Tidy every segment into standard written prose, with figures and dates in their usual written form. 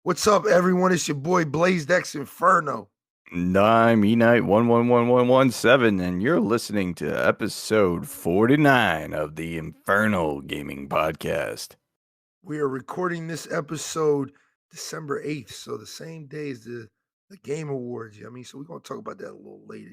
What's up, everyone? It's your boy BLAZEDxENFERNO. And I'm ENIGHT11117, and you're listening to episode 49 of the Infernal Gaming Podcast. We are recording this episode December 8th, so the same day as the Game Awards. So we're going to talk about that a little later.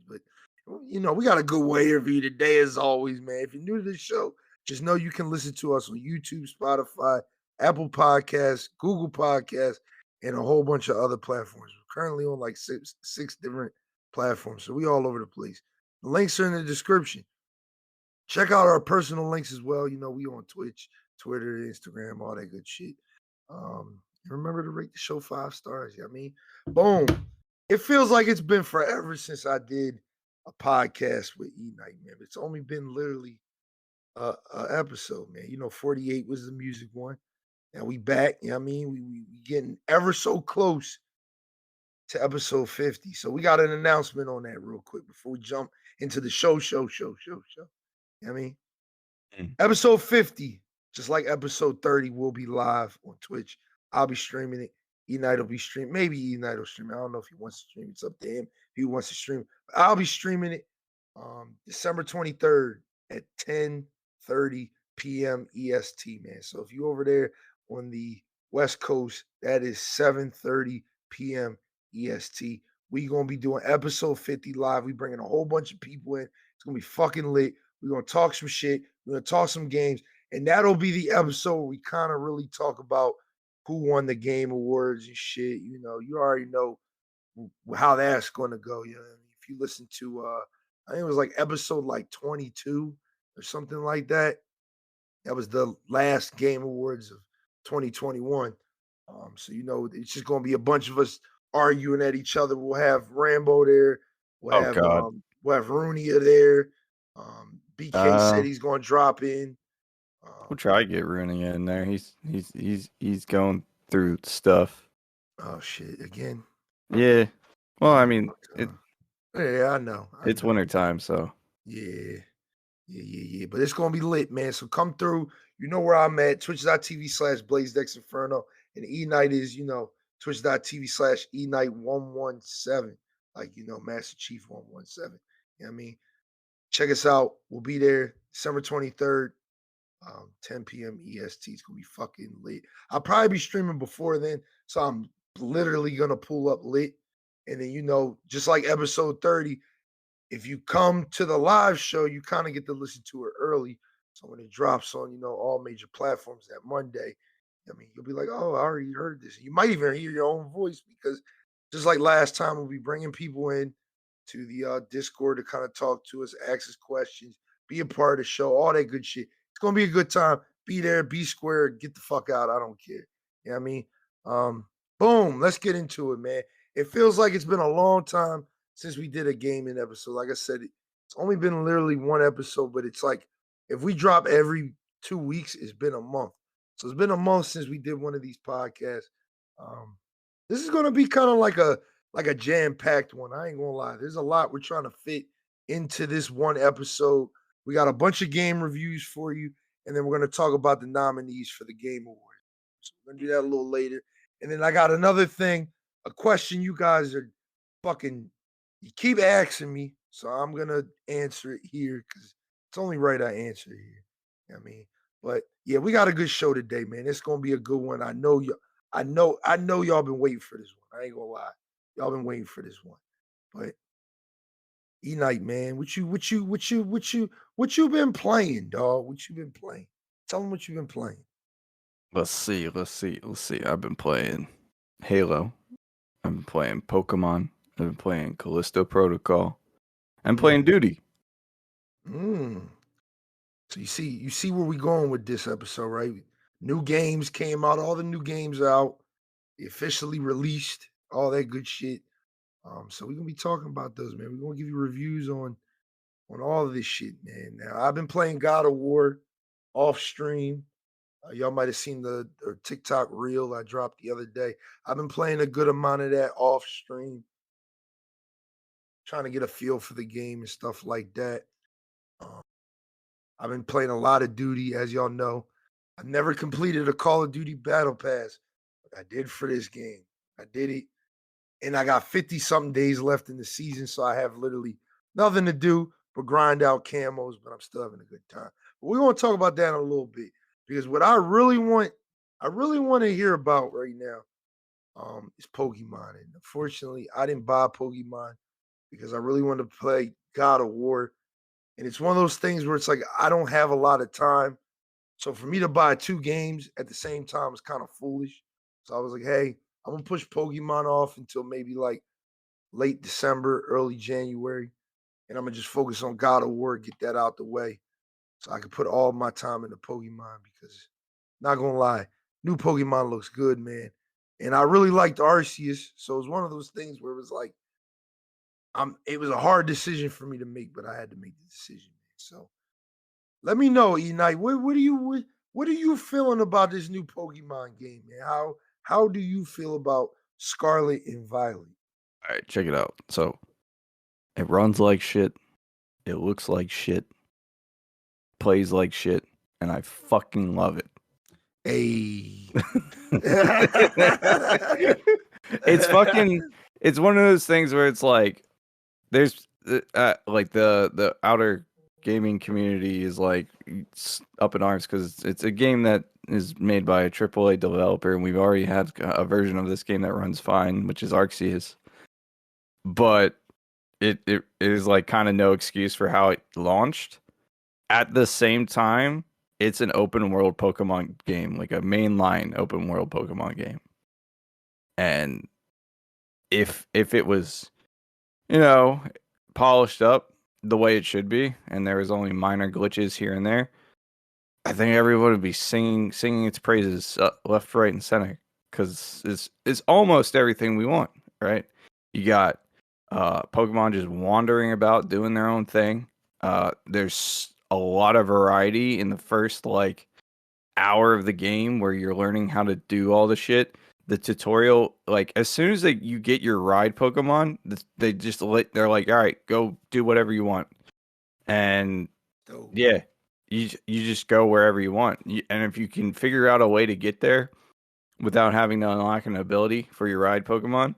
But we got a good way here for you today, as always, man. If you're new to the show, just know you can listen to us on YouTube, Spotify, Apple Podcasts, Google Podcasts, and a whole bunch of other platforms. We're currently on like six different platforms, so we all over the place. The links are in the description. Check out our personal links as well. We on Twitch, Twitter, Instagram, all that good shit. Remember to rate the show 5 stars. Boom. It feels like it's been forever since I did a podcast with E-Night, man. It's only been literally a episode, man. 48 was the music one. And we back, we getting ever so close to episode 50. So we got an announcement on that real quick before we jump into the show. Episode 50, just like episode 30, will be live on Twitch. I'll be streaming it. E-Night will be streaming. Maybe E-Night will stream it. I don't know if he wants to stream. It's up to him if he wants to stream. But I'll be streaming it December 23rd at 10:30 p.m. EST, man. So if you're over there on the West Coast, that is 7:30 p.m. EST. We're going to be doing episode 50 live. We bringing a whole bunch of people in. It's going to be fucking lit. We're going to talk some shit. We're going to talk some games. And that'll be the episode where we kind of really talk about who won the Game Awards and shit. You already know how that's going to go. If you listen to, I think it was like episode like 22 or something like that. That was the last Game Awards of 2021. So, it's just going to be a bunch of us arguing at each other. We'll have Rambo there. We'll have Runia there. BK said he's going to drop in. We'll try to get Rooney in there. He's going through stuff. Oh shit! Again? Yeah. Well, I mean, yeah, I know. It's wintertime, so yeah. But it's gonna be lit, man. So come through. You know where I'm at. Twitch.tv/BLAZEDxENFERNO, and E-Night is Twitch.tv/ENIGHT117. Like Master Chief 117. Check us out. We'll be there December 23rd. 10 p.m. EST. It's gonna be fucking lit. I'll probably be streaming before then, so I'm literally gonna pull up lit. And then just like episode 30, if you come to the live show, you kind of get to listen to it early. So when it drops on all major platforms that Monday, you'll be like, oh, I already heard this. You might even hear your own voice because just like last time, we'll be bringing people in to the Discord to kind of talk to us, ask us questions, be a part of the show, all that good shit. It's gonna be a good time. Be there, be square, get the fuck out. I don't care. Boom. Let's get into it, man. It feels like it's been a long time since we did a gaming episode. Like I said, it's only been literally one episode, but it's like if we drop every 2 weeks, it's been a month. So it's been a month since we did one of these podcasts. This is gonna be kind of like a jam-packed one. I ain't gonna lie. There's a lot we're trying to fit into this one episode. We got a bunch of game reviews for you, and then we're going to talk about the nominees for the Game Awards. So we're going to do that a little later. And then I got another thing, a question you guys are you keep asking me, so I'm going to answer it here because it's only right I answer it here. But yeah, we got a good show today, man. It's going to be a good one. I know y'all been waiting for this one. I ain't going to lie. Y'all been waiting for this one. But E-Night, man, what you been playing, dog? What you been playing? Tell them what you've been playing. Let's see. I've been playing Halo. I've been playing Pokemon. I've been playing Callisto Protocol. I'm playing Duty. So you see where we going with this episode, right? New games came out. All the new games are out. They officially released. All that good shit. So we're gonna be talking about those, man. We're gonna give you reviews on all of this shit, man. Now I've been playing God of War off stream. Y'all might have seen the TikTok reel I dropped the other day. I've been playing a good amount of that off stream, trying to get a feel for the game and stuff like that. I've been playing a lot of Duty, as y'all know. I've never completed a Call of Duty Battle Pass. I did for this game. I did it. And I got 50 something days left in the season. So I have literally nothing to do but grind out camos, but I'm still having a good time. But we're going to talk about that in a little bit because what I really want to hear about right now is Pokemon. And unfortunately, I didn't buy Pokemon because I really wanted to play God of War. And it's one of those things where it's like I don't have a lot of time. So for me to buy 2 games at the same time is kind of foolish. So I was like, hey, I'm gonna push Pokemon off until maybe like late December, early January. And I'm gonna just focus on God of War, get that out the way. So I can put all my time into Pokemon because not gonna lie, new Pokemon looks good, man. And I really liked Arceus. So it was one of those things where it was like it was a hard decision for me to make, but I had to make the decision, man. So let me know, Eknight. What are you feeling about this new Pokemon game, man? How do you feel about Scarlet and Violet? All right, check it out. So it runs like shit. It looks like shit. Plays like shit, and I fucking love it. Hey. It's one of those things where it's like there's like the outer gaming community is like up in arms because it's a game that is made by a AAA developer, and we've already had a version of this game that runs fine, which is Arceus. But it is like kind of no excuse for how it launched. At the same time, it's an open world Pokemon game, like a mainline open world Pokemon game. And if it was, polished up the way it should be, and there was only minor glitches here and there, I think everyone would be singing its praises left, right, and center because it's almost everything we want, right? You got Pokemon just wandering about doing their own thing. There's a lot of variety in the first like hour of the game where you're learning how to do all the shit. The tutorial, like as soon as you get your ride Pokemon, they're like, all right, go do whatever you want, and yeah, you just go wherever you want, and if you can figure out a way to get there without having to unlock an ability for your ride Pokemon,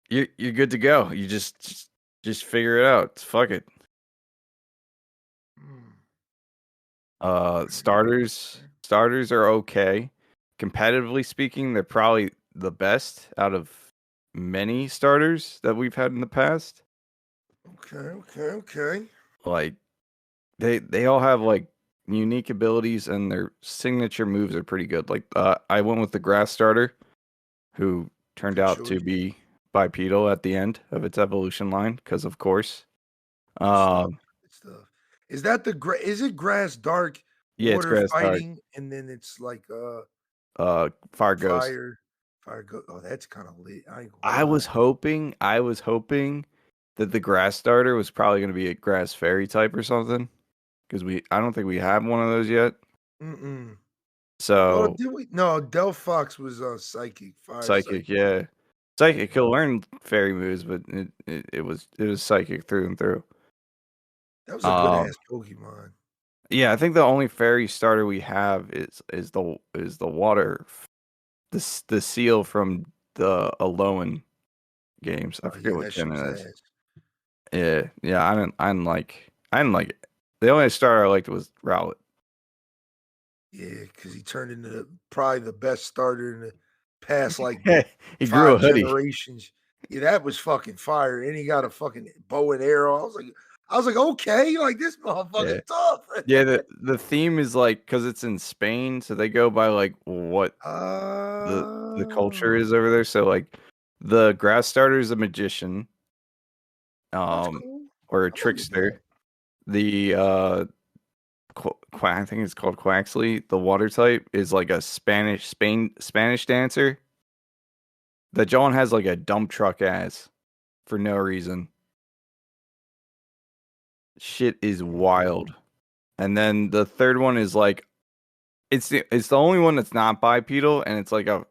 you're good to go. You just figure it out. Fuck it. Starters are okay. Competitively speaking, they're probably the best out of many starters that we've had in the past. Okay. Like they all have like unique abilities and their signature moves are pretty good. Like I went with the grass starter, who turned out to be bipedal at the end of its evolution line, because of course. Good stuff. Is that is it grass dark Yeah, it's water grass dark. fighting and then it's like fire ghost. Fire ghost. Oh, that's kind of lit. I was hoping that the grass starter was probably going to be a grass fairy type or something, because I don't think we have one of those yet. So did we? No, Delphox was psychic. Psychic, yeah. Psychic he'll learn fairy moves, but it was psychic through and through. That was a good ass Pokemon. Yeah, I think the only fairy starter we have is the water, the seal from the Alolan games. I forget what gen it is. Yeah. I didn't like it. The only starter I liked was Rowlet. Yeah, because he turned into probably the best starter in the past like he grew a hoodie. Generations. Yeah, that was fucking fire. And he got a fucking bow and arrow. I was like, okay, like this motherfucker's tough. Yeah, the theme is like, because it's in Spain, so they go by like what the culture is over there. So like the grass starter is a magician, cool. or a trickster. The I think it's called Quaxley. The water type is like a Spanish dancer that John has like a dump truck as for no reason. Shit is wild. And then the third one is like it's the only one that's not bipedal, and it's like a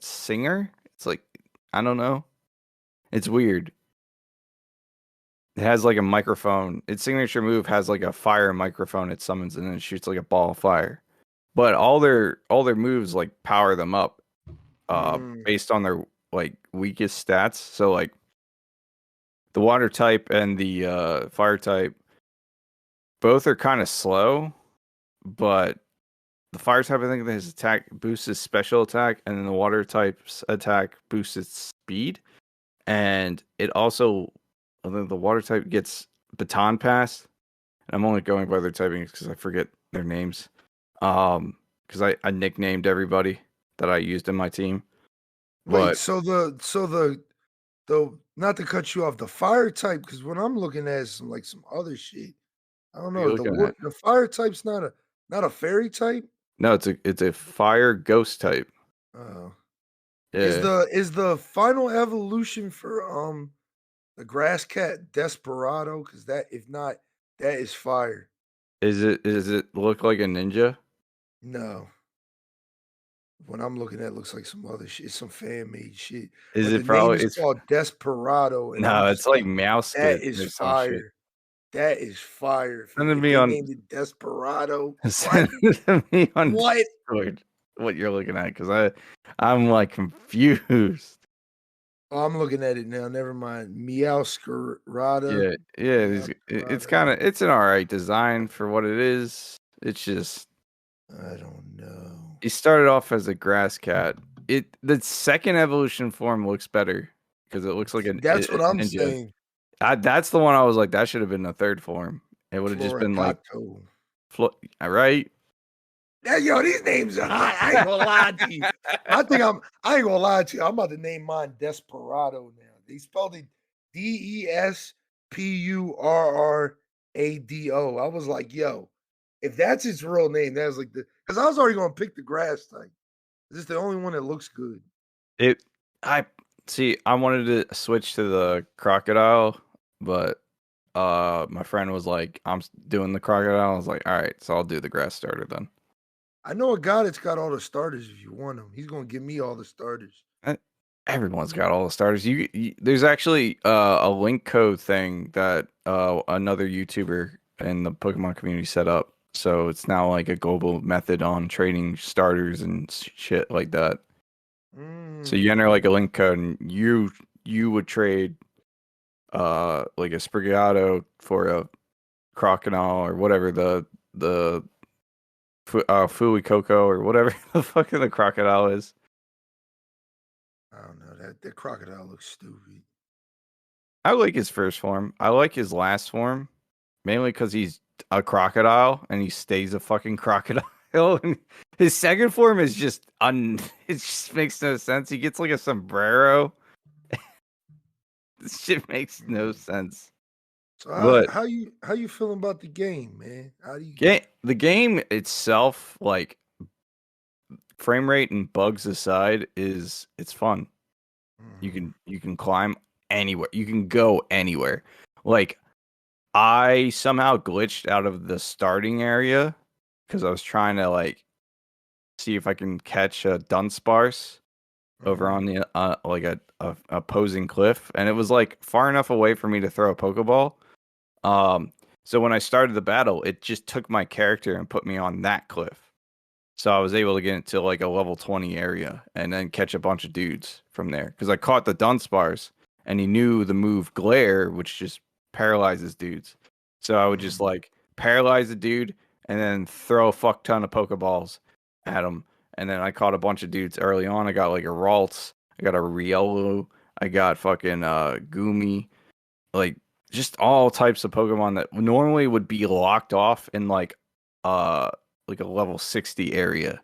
singer. It's like, I don't know. It's weird. It has like a microphone. Its signature move has like a fire microphone it summons, and then it shoots like a ball of fire. But all their moves like power them up. Mm. based on their like weakest stats. So like the water type and the fire type both are kind of slow, but the fire type I think his attack boosts his special attack, and then the water type's attack boosts its speed. And it also, I think the water type gets baton pass. And I'm only going by their typings because I forget their names. Because I nicknamed everybody that I used in my team. Wait, But so the not to cut you off, the fire type, because what I'm looking at is some other shit. I don't what are know. you looking at? The fire type's not a fairy type. No, it's a fire ghost type. Uh, Yeah. is the final evolution for the grass cat Desperado? Because that if not, that is fire. Is it look like a ninja? No, what I'm looking at looks like some other shit, some fan made shit. Is But the it name probably is it's called Desperado, and I'm no, it's just like like, mouse that kit is or some shit. fire. That is fire. Send it to If me they on named it Desperado, what? send it to me on What? Discord what you're looking at because I'm like confused. Oh, I'm looking at it now. Never mind. Meowscarada. Yeah, it's Meowscarada. kind of it's an alright design for what it is. It's just I don't know. he started off as a grass cat. The second evolution form looks better because it looks like That's what a I'm ninja. saying. That's the one I was like that should have been a third form. It would have just been like Floricato. right. Yeah, yo, these names are hot. I ain't gonna lie to you. I ain't gonna lie to you. I'm about to name mine Desperado now. They spelled it Despurrado. I was like, yo, if that's its real name, that's like because I was already gonna pick the grass type. This is the only one that looks good. It I see. I wanted to switch to the crocodile, but my friend was like, "I'm doing the crocodile." I was like, "All right, so I'll do the grass starter then." I know a guy that's got all the starters if you want them. He's gonna give me all the starters. Eh, Everyone's got all the starters. There's actually a link code thing that another YouTuber in the Pokemon community set up. So it's now like a global method on trading starters and shit like that. So you enter like a link code and you would trade like a Sprigato for a crocodile or whatever the Fui Coco or whatever the fucking the crocodile is. I don't know. That crocodile looks stupid. I like his first form. I like his last form mainly because he's a crocodile and he stays a fucking crocodile. And his second form is just it just makes no sense. He gets like a sombrero. This shit makes no sense. So But how you feeling about the game, man? How do you the game itself, like frame rate and bugs aside, it's fun. You can climb anywhere. You can go anywhere. Like I somehow glitched out of the starting area because I was trying to like see if I can catch a Dunsparce over on the like a opposing cliff, and it was like far enough away for me to throw a Pokeball. So when I started the battle, it just took my character and put me on that cliff. So I was able to get into like a level 20 area and then catch a bunch of dudes from there. Because I caught the Dunsparce and he knew the move Glare, which just paralyzes dudes. So I would just like paralyze the dude and then throw a fuck ton of Pokeballs at him. And then I caught a bunch of dudes early on. I got like a Ralts, I got a Riolu, I got fucking Goomy, like just all types of Pokemon that normally would be locked off in like a level 60 area.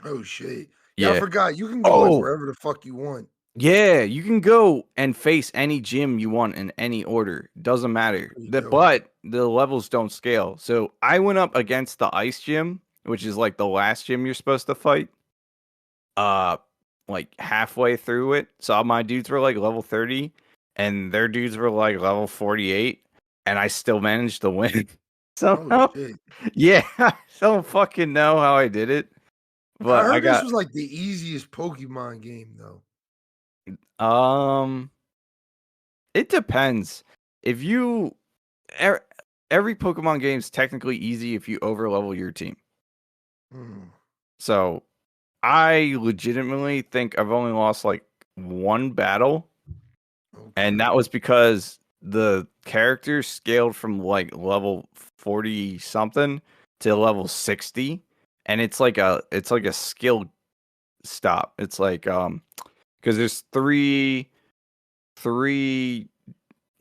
Oh shit. Yeah, I Yeah. forgot. You can go like Oh, wherever the fuck you want. yeah. You can go and face any gym you want in any order. Doesn't That's matter. pretty dope. But the levels don't scale. So I went up against the ice gym, which is like the last gym you're supposed to fight. Uh, like halfway through it. So my dudes were like level 30 and their dudes were like level 48. And I still managed to win. Oh Somehow. shit. Yeah. I don't fucking know how I did it. I But I heard this got was like the easiest Pokemon game though. Um, it depends. If you er, every Pokemon game is technically easy if you overlevel your team. Hmm. So I legitimately think I've only lost like one battle, and Okay. that was because the character scaled from like level 40 something to level 60, and it's like a skill stop. It's like because there's three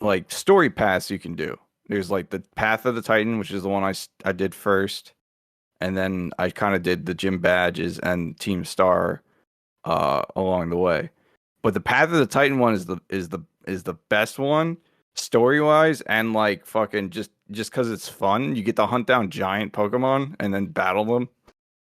like story paths you can do. There's like the Path of the Titan, which is the one I did first, and then I kind of did the gym badges and Team Star along the way. But the Path of the Titan one is the best one story wise, and like fucking just because it's fun. You get to hunt down giant Pokemon and then battle them,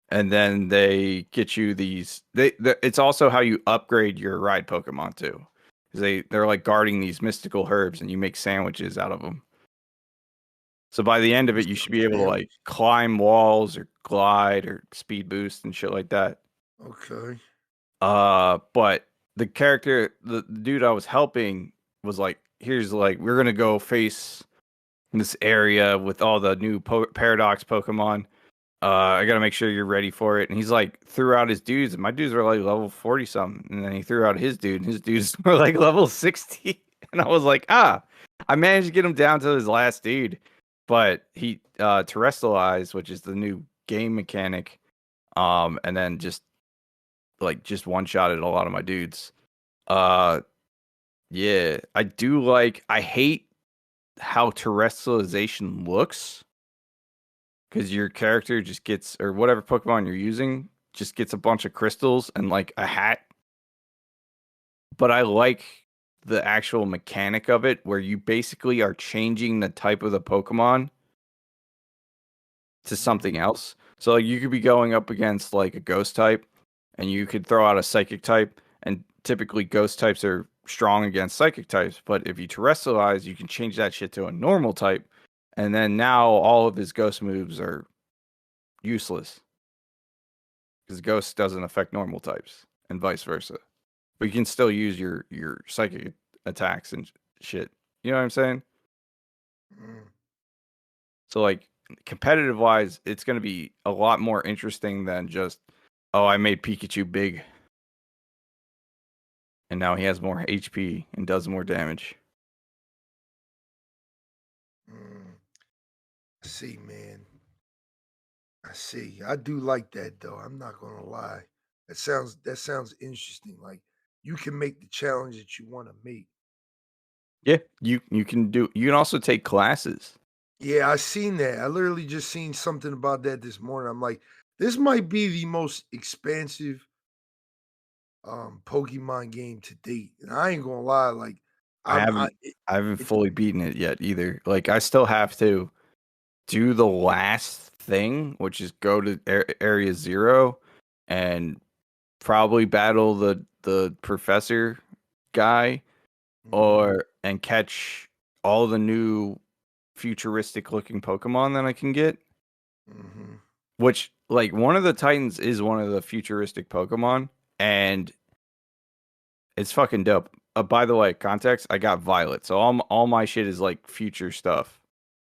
and then they get you these. It's also how you upgrade your ride Pokemon too, because they're like guarding these mystical herbs, and you make sandwiches out of them. So by the end of it, you should be able to like climb walls or glide or speed boost and shit like that. Okay. But the dude I was helping was like, here's like, we're gonna go face this area with all the new Paradox Pokemon. I gotta make sure you're ready for it. And he's like, threw out his dudes, and my dudes were like level 40 something. And then he threw out his dude, and his dudes were like level 60. And I was like, I managed to get him down to his last dude. But he terrestrialized, which is the new game mechanic, and then just one shotted a lot of my dudes. Uh yeah, I hate how terrestrialization looks because your character just gets, or whatever Pokemon you're using just gets a bunch of crystals and like a hat. But I like the actual mechanic of it where you basically are changing the type of the Pokemon to something else. So like you could be going up against like a ghost type and you could throw out a psychic type, and typically ghost types are strong against psychic types, but if you terrestrialize, you can change that shit to a normal type, and then now all of his ghost moves are useless because ghost doesn't affect normal types and vice versa. But you can still use your psychic attacks and shit. You know what I'm saying? Mm. So like competitive wise, it's going to be a lot more interesting than just, oh, I made Pikachu big and now he has more HP and does more damage. Mm. I see, man. I see. I do like that though. I'm not gonna lie. That sounds interesting. Like you can make the challenge that you want to make. Yeah, you can also take classes. Yeah, I seen that. I literally just seen something about that this morning. I'm like, this might be the most expansive Pokemon game to date. And I ain't gonna lie, like I I'm I haven't it, I haven't it fully beaten it yet either. Like I still have to do the last thing, which is go to area 0 and probably battle the professor guy, mhm, or and catch all the new futuristic looking Pokemon that I can get. mhm, Which like one of the Titans is one of the futuristic Pokemon, and it's fucking dope. By the way, context, I got Violet, so all my shit is like future stuff.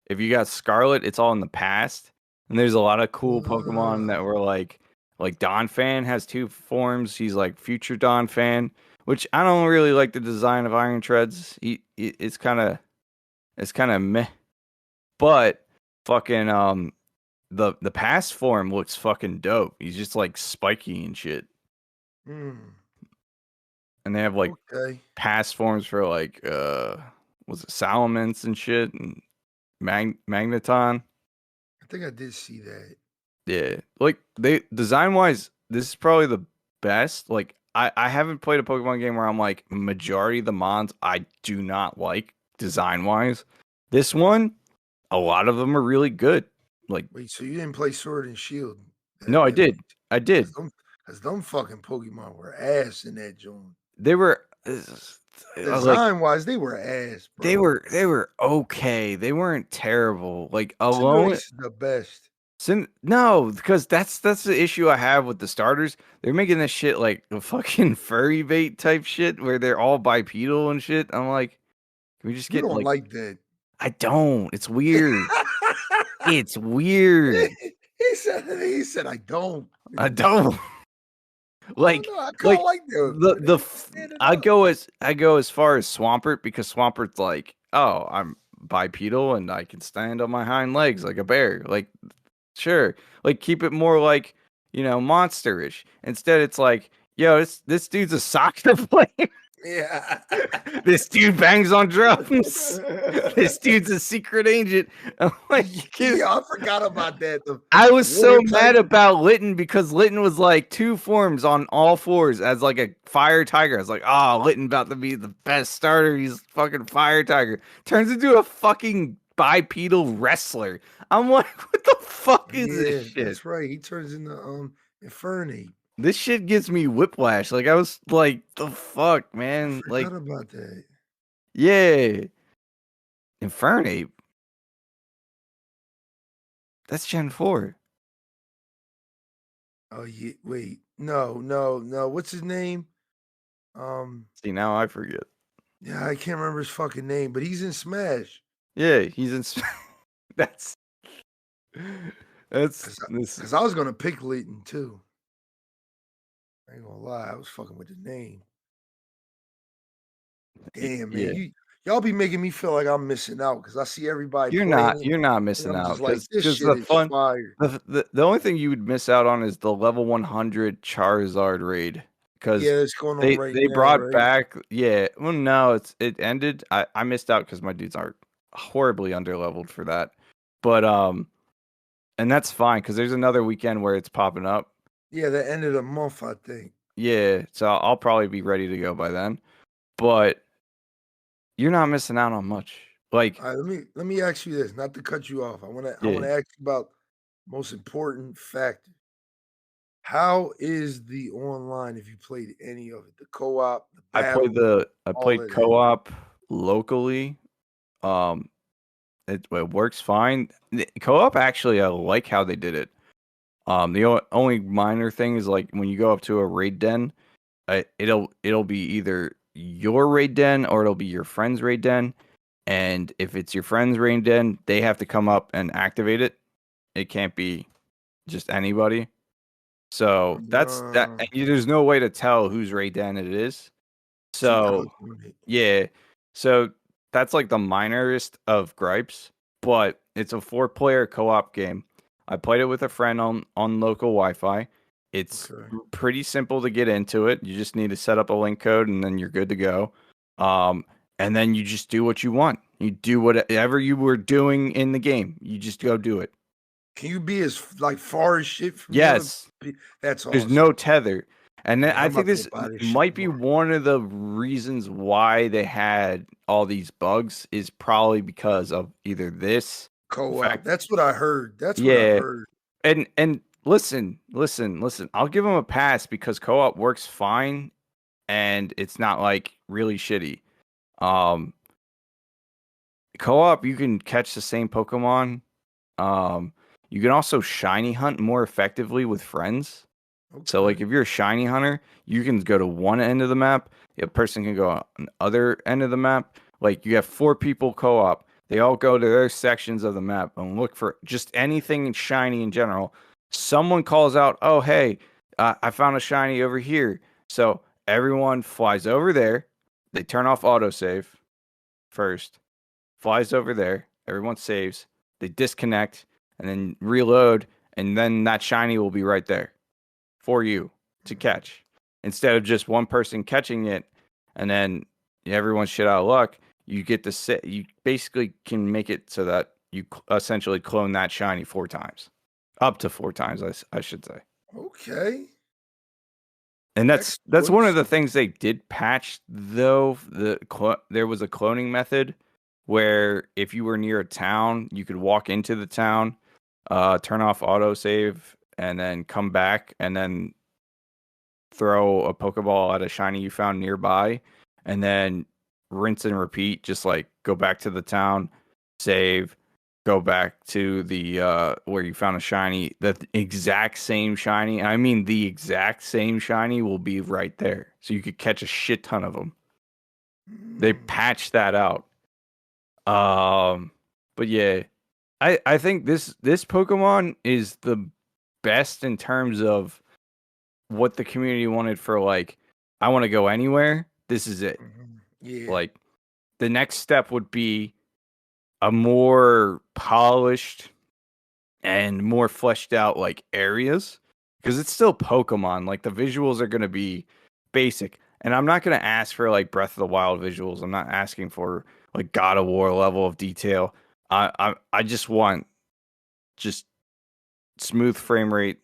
If you got Scarlet, it's all in the past, and there's a lot of cool Pokemon that ah, were like Donphan has two forms. He's like future Donphan, which I don't really like the design of Iron Treads. It's kind of meh, but fucking the past form looks fucking dope. He's just like spiky and shit, mm, and they have like okay. past forms for like was it Salamence and shit and Magneton. I think I did see that. Yeah. Like they design wise, this is probably the best. Like I haven't played a Pokemon game where I'm like majority of the mons I do not like design wise. This one, a lot of them are really good. Like Wait, so you didn't play Sword and Shield? no, I That did. makes I because did. them fucking Pokemon were ass in that joint. They were like Design wise, they were ass, they bro. were they were okay. They weren't terrible. Like alone Cinderace is the best. No, because that's the issue I have with the starters. They're making this shit like a fucking furry bait type shit where they're all bipedal and shit. I'm like, can we just You get don't like like that. I don't. It's weird. It's weird. he said, I don't. I don't. I don't Like, know. I kind of like like that. the When the they f- stand it I up. go as far as Swampert because Swampert's like, oh, I'm bipedal and I can stand on my hind legs like a bear. Like, sure, like keep it more like monsterish. Instead, it's like, yo, this dude's a soccer player. Yeah. This dude bangs on drums. This dude's a secret agent. I'm like, Yeah, I forgot about that. The I was so water type. mad about Litton because Litton was like 2 forms on all fours as like a fire tiger. I was like, oh, Litton about to be the best starter. He's fucking fire tiger. Turns into a fucking bipedal wrestler. I'm like, what the fuck is this Yeah, shit? that's right. He turns into Infernape. This shit gives me whiplash. Like I was like, the fuck, I man. Like, forgot about that. yeah. Infernape. That's Gen 4. Oh yeah, wait. No. What's his name? See, now I forget. Yeah, I can't remember his fucking name, but he's in Smash. Yeah, he's in. That's Cause, this. Cause I was gonna pick Leighton too. I ain't gonna lie, I was fucking with the name. Damn, man, Yeah, y'all be making me feel like I'm missing out because I see everybody you're playing not. it, You're not and missing I'm out just like, this because shit the is fun. fire. The only thing you would miss out on is the level 100 Charizard raid because Yeah, it's going on right they now, brought right? back. Yeah, well, no, it ended. I missed out because my dudes are horribly underleveled for that, but and that's fine because there's another weekend where it's popping up. Yeah, the end of the month, I think. Yeah, so I'll probably be ready to go by then. But you're not missing out on much. Like, All right, let me ask you this, not to cut you off. I yeah, wanna ask you about most important factor. How is the online if you played any of it? The co-op, the battle, I all played of that. co-op locally. Um, it works fine. Co-op actually, I like how they did it. The only minor thing is like when you go up to a raid den, it'll be either your raid den or it'll be your friend's raid den. And if it's your friend's raid den, they have to come up and activate it. It can't be just anybody. So that's that. Uh, There's no way to tell whose raid den it is. so you So click on it. yeah, so that's like the minorest of gripes, but it's a 4-player co-op game. I played it with a friend on local Wi-Fi. It's Okay. pretty simple to get into it. You just need to set up a link code and then you're good to go. Um, and then you just do what you want. You do whatever you were doing in the game. You just go do it. Can you be as like far as shit from the other? Yes, That's there's awesome. no tether. And then Yeah, I I'm think about to go this buy this shit might be tomorrow. one of the reasons why they had all these bugs is probably because of either this Co-op. fact. That's what I heard. That's what I've Yeah. heard. And listen. I'll give them a pass because co-op works fine and it's not like really shitty. Um Co-op you can catch the same Pokemon. Um you can also shiny hunt more effectively with friends. So, like, Okay. if you're a shiny hunter, you can go to one end of the map. The person can go on the other end of the map. Like, you have 4 people co-op. They all go to their sections of the map and look for just anything shiny in general. Someone calls out, "Oh, hey, I found a shiny over here." So everyone flies over there. They turn off autosave first. Flies over there. Everyone saves. They disconnect and then reload, and then that shiny will be right there for you to catch instead of just one person catching it and then everyone's shit out of luck. You get to sit, you basically can make it so that you essentially clone that shiny 4 times, up to 4 times, I should say. Okay. And that's one of Exploits. the things they did patch though. There was a cloning method where if you were near a town, you could walk into the town, turn off autosave, and then come back and then throw a Pokeball at a shiny you found nearby, and then rinse and repeat. Just like go back to the town, save, go back to the where you found a shiny. The exact same shiny. I mean, the exact same shiny will be right there, so you could catch a shit ton of them. They Mm. patched that out. But yeah, I think this Pokemon is the best in terms of what the community wanted for like, I want to go anywhere. This is it. Yeah. Like the next step would be a more polished and more fleshed out like areas, because it's still Pokemon. Like the visuals are going to be basic, and I'm not going to ask for like Breath of the Wild visuals. I'm not asking for like God of War level of detail. I just want just smooth frame rate,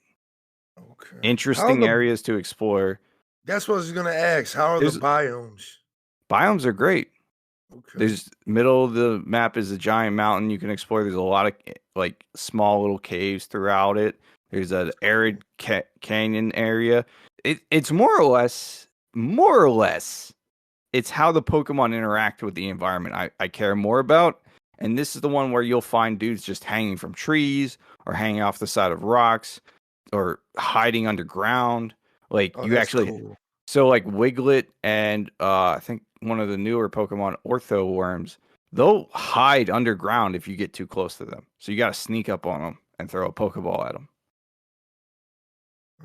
Okay. interesting areas to explore. That's what I was gonna ask. How are the biomes? Biomes are great. Okay. There's middle of the map is a giant mountain you can explore. There's a lot of like small little caves throughout it. There's an arid canyon area. It's more or less, it's how the Pokemon interact with the environment I care more about. And this is the one where you'll find dudes just hanging from trees or hanging off the side of rocks or hiding underground. Like you actually, cool. So like Wiglet and I think one of the newer Pokemon, Ortho Worms, they'll hide underground if you get too close to them. So you got to sneak up on them and throw a Pokeball at them.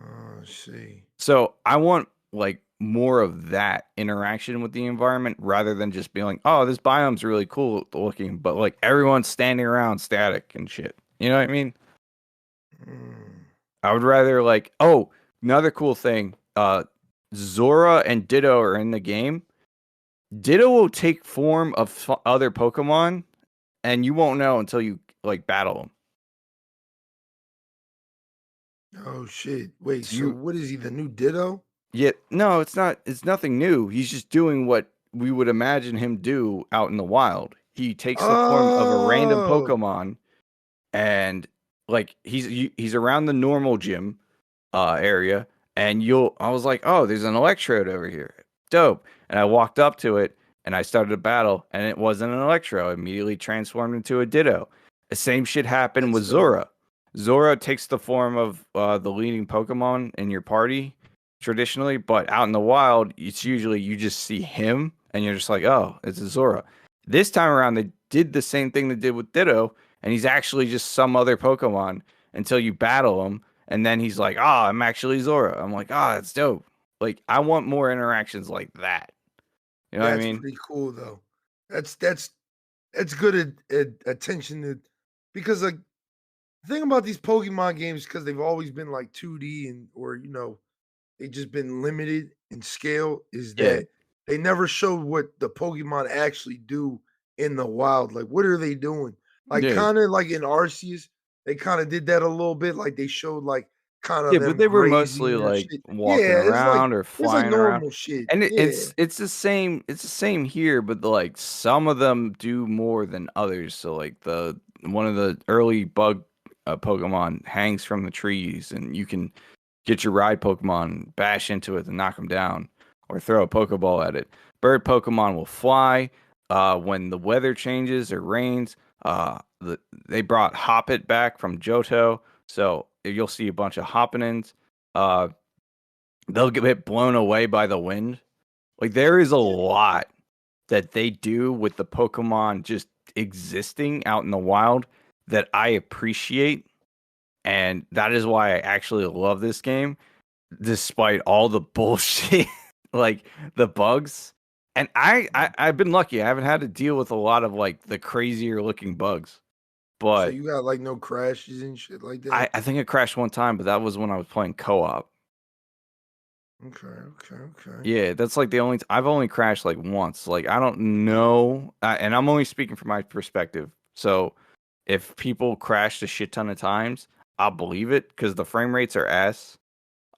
Oh, I see. So I want like more of that interaction with the environment rather than just being like, oh, this biome's really cool looking, but like everyone's standing around static and shit. You know what I mean? I would rather like, oh, another cool thing. Zora and Ditto are in the game. Ditto will take form of other Pokemon, and you won't know until you like battle them. Oh shit! Wait, so what is he? The new Ditto? Yeah, no, it's not. It's nothing new. He's just doing what we would imagine him do out in the wild. He takes the form of a random Pokemon, and like he's around the normal gym area, and I was like, oh, there's an Electrode over here, dope. And I walked up to it, and I started a battle, and it wasn't an Electro. I immediately transformed into a Ditto. The same shit happened with Zora. Zora takes the form of the leading Pokemon in your party traditionally, but out in the wild, it's usually you just see him, and you're just like, oh, it's a Zora. This time around, they did the same thing they did with Ditto, and he's actually just some other Pokemon until you battle him, and then he's like, oh, I'm actually Zora. I'm like, oh, that's dope. Like, I want more interactions like that. You know what I mean? That's pretty cool, though. That's good attention to, because like the thing about these Pokemon games, because they've always been like 2D and or they just been limited in scale, is that they never showed what the Pokemon actually do in the wild. Like, what are they doing? Like, kind of like in Arceus, they kind of did that a little bit. Like, they showed like kind of them but they were mostly grazing or like shit. walking It's around or it's like flying around. normal shit. And it's the same here, but like some of them do more than others. So like one of the early bug Pokemon hangs from the trees, and you can get your ride Pokemon, bash into it, and knock them down, or throw a Pokeball at it. Bird Pokemon will fly. When the weather changes or rains, they brought Hoppit back from Johto, so you'll see a bunch of Hoppinins. They'll get blown away by the wind. Like there is a lot that they do with the Pokemon just existing out in the wild that I appreciate. And that is why I actually love this game, despite all the bullshit, like the bugs. And I've been lucky. I haven't had to deal with a lot of like the crazier looking bugs. But so you got like no crashes and shit like that? I think it crashed one time, but that was when I was playing co-op. Okay. Yeah, that's like the only I've only crashed like once. Like I don't know, and I'm only speaking from my perspective. So if people crashed a shit ton of times, I'll believe it because the frame rates are ass.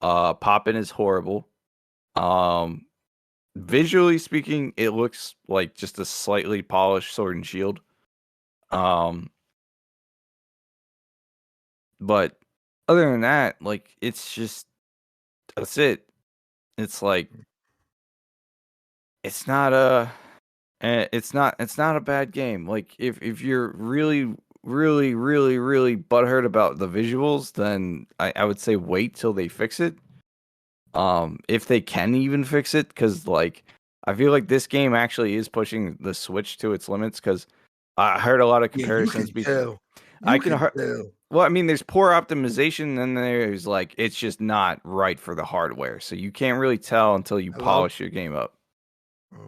Poppin is horrible. Visually speaking, it looks like just a slightly polished Sword and Shield. But other than that, like it's just that's it. It's like it's not a bad game. Like if you're really butthurt about the visuals, then I would say wait till they fix it. If they can even fix it, because like I feel like this game actually is pushing the Switch to its limits. Because I heard a lot of comparisons between. I can tell. Well, I mean, there's poor optimization, and there's like it's just not right for the hardware. So you can't really tell until you Hello? polish your game up.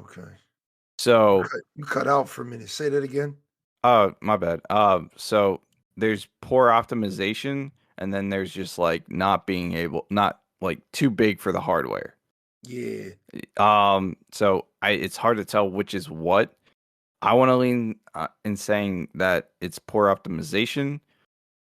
Okay. So, You cut out for a minute. Say that again. my bad. So there's poor optimization, and then there's just like not like too big for the hardware. Yeah. So it's hard to tell which is what. I want to lean in saying that it's poor optimization.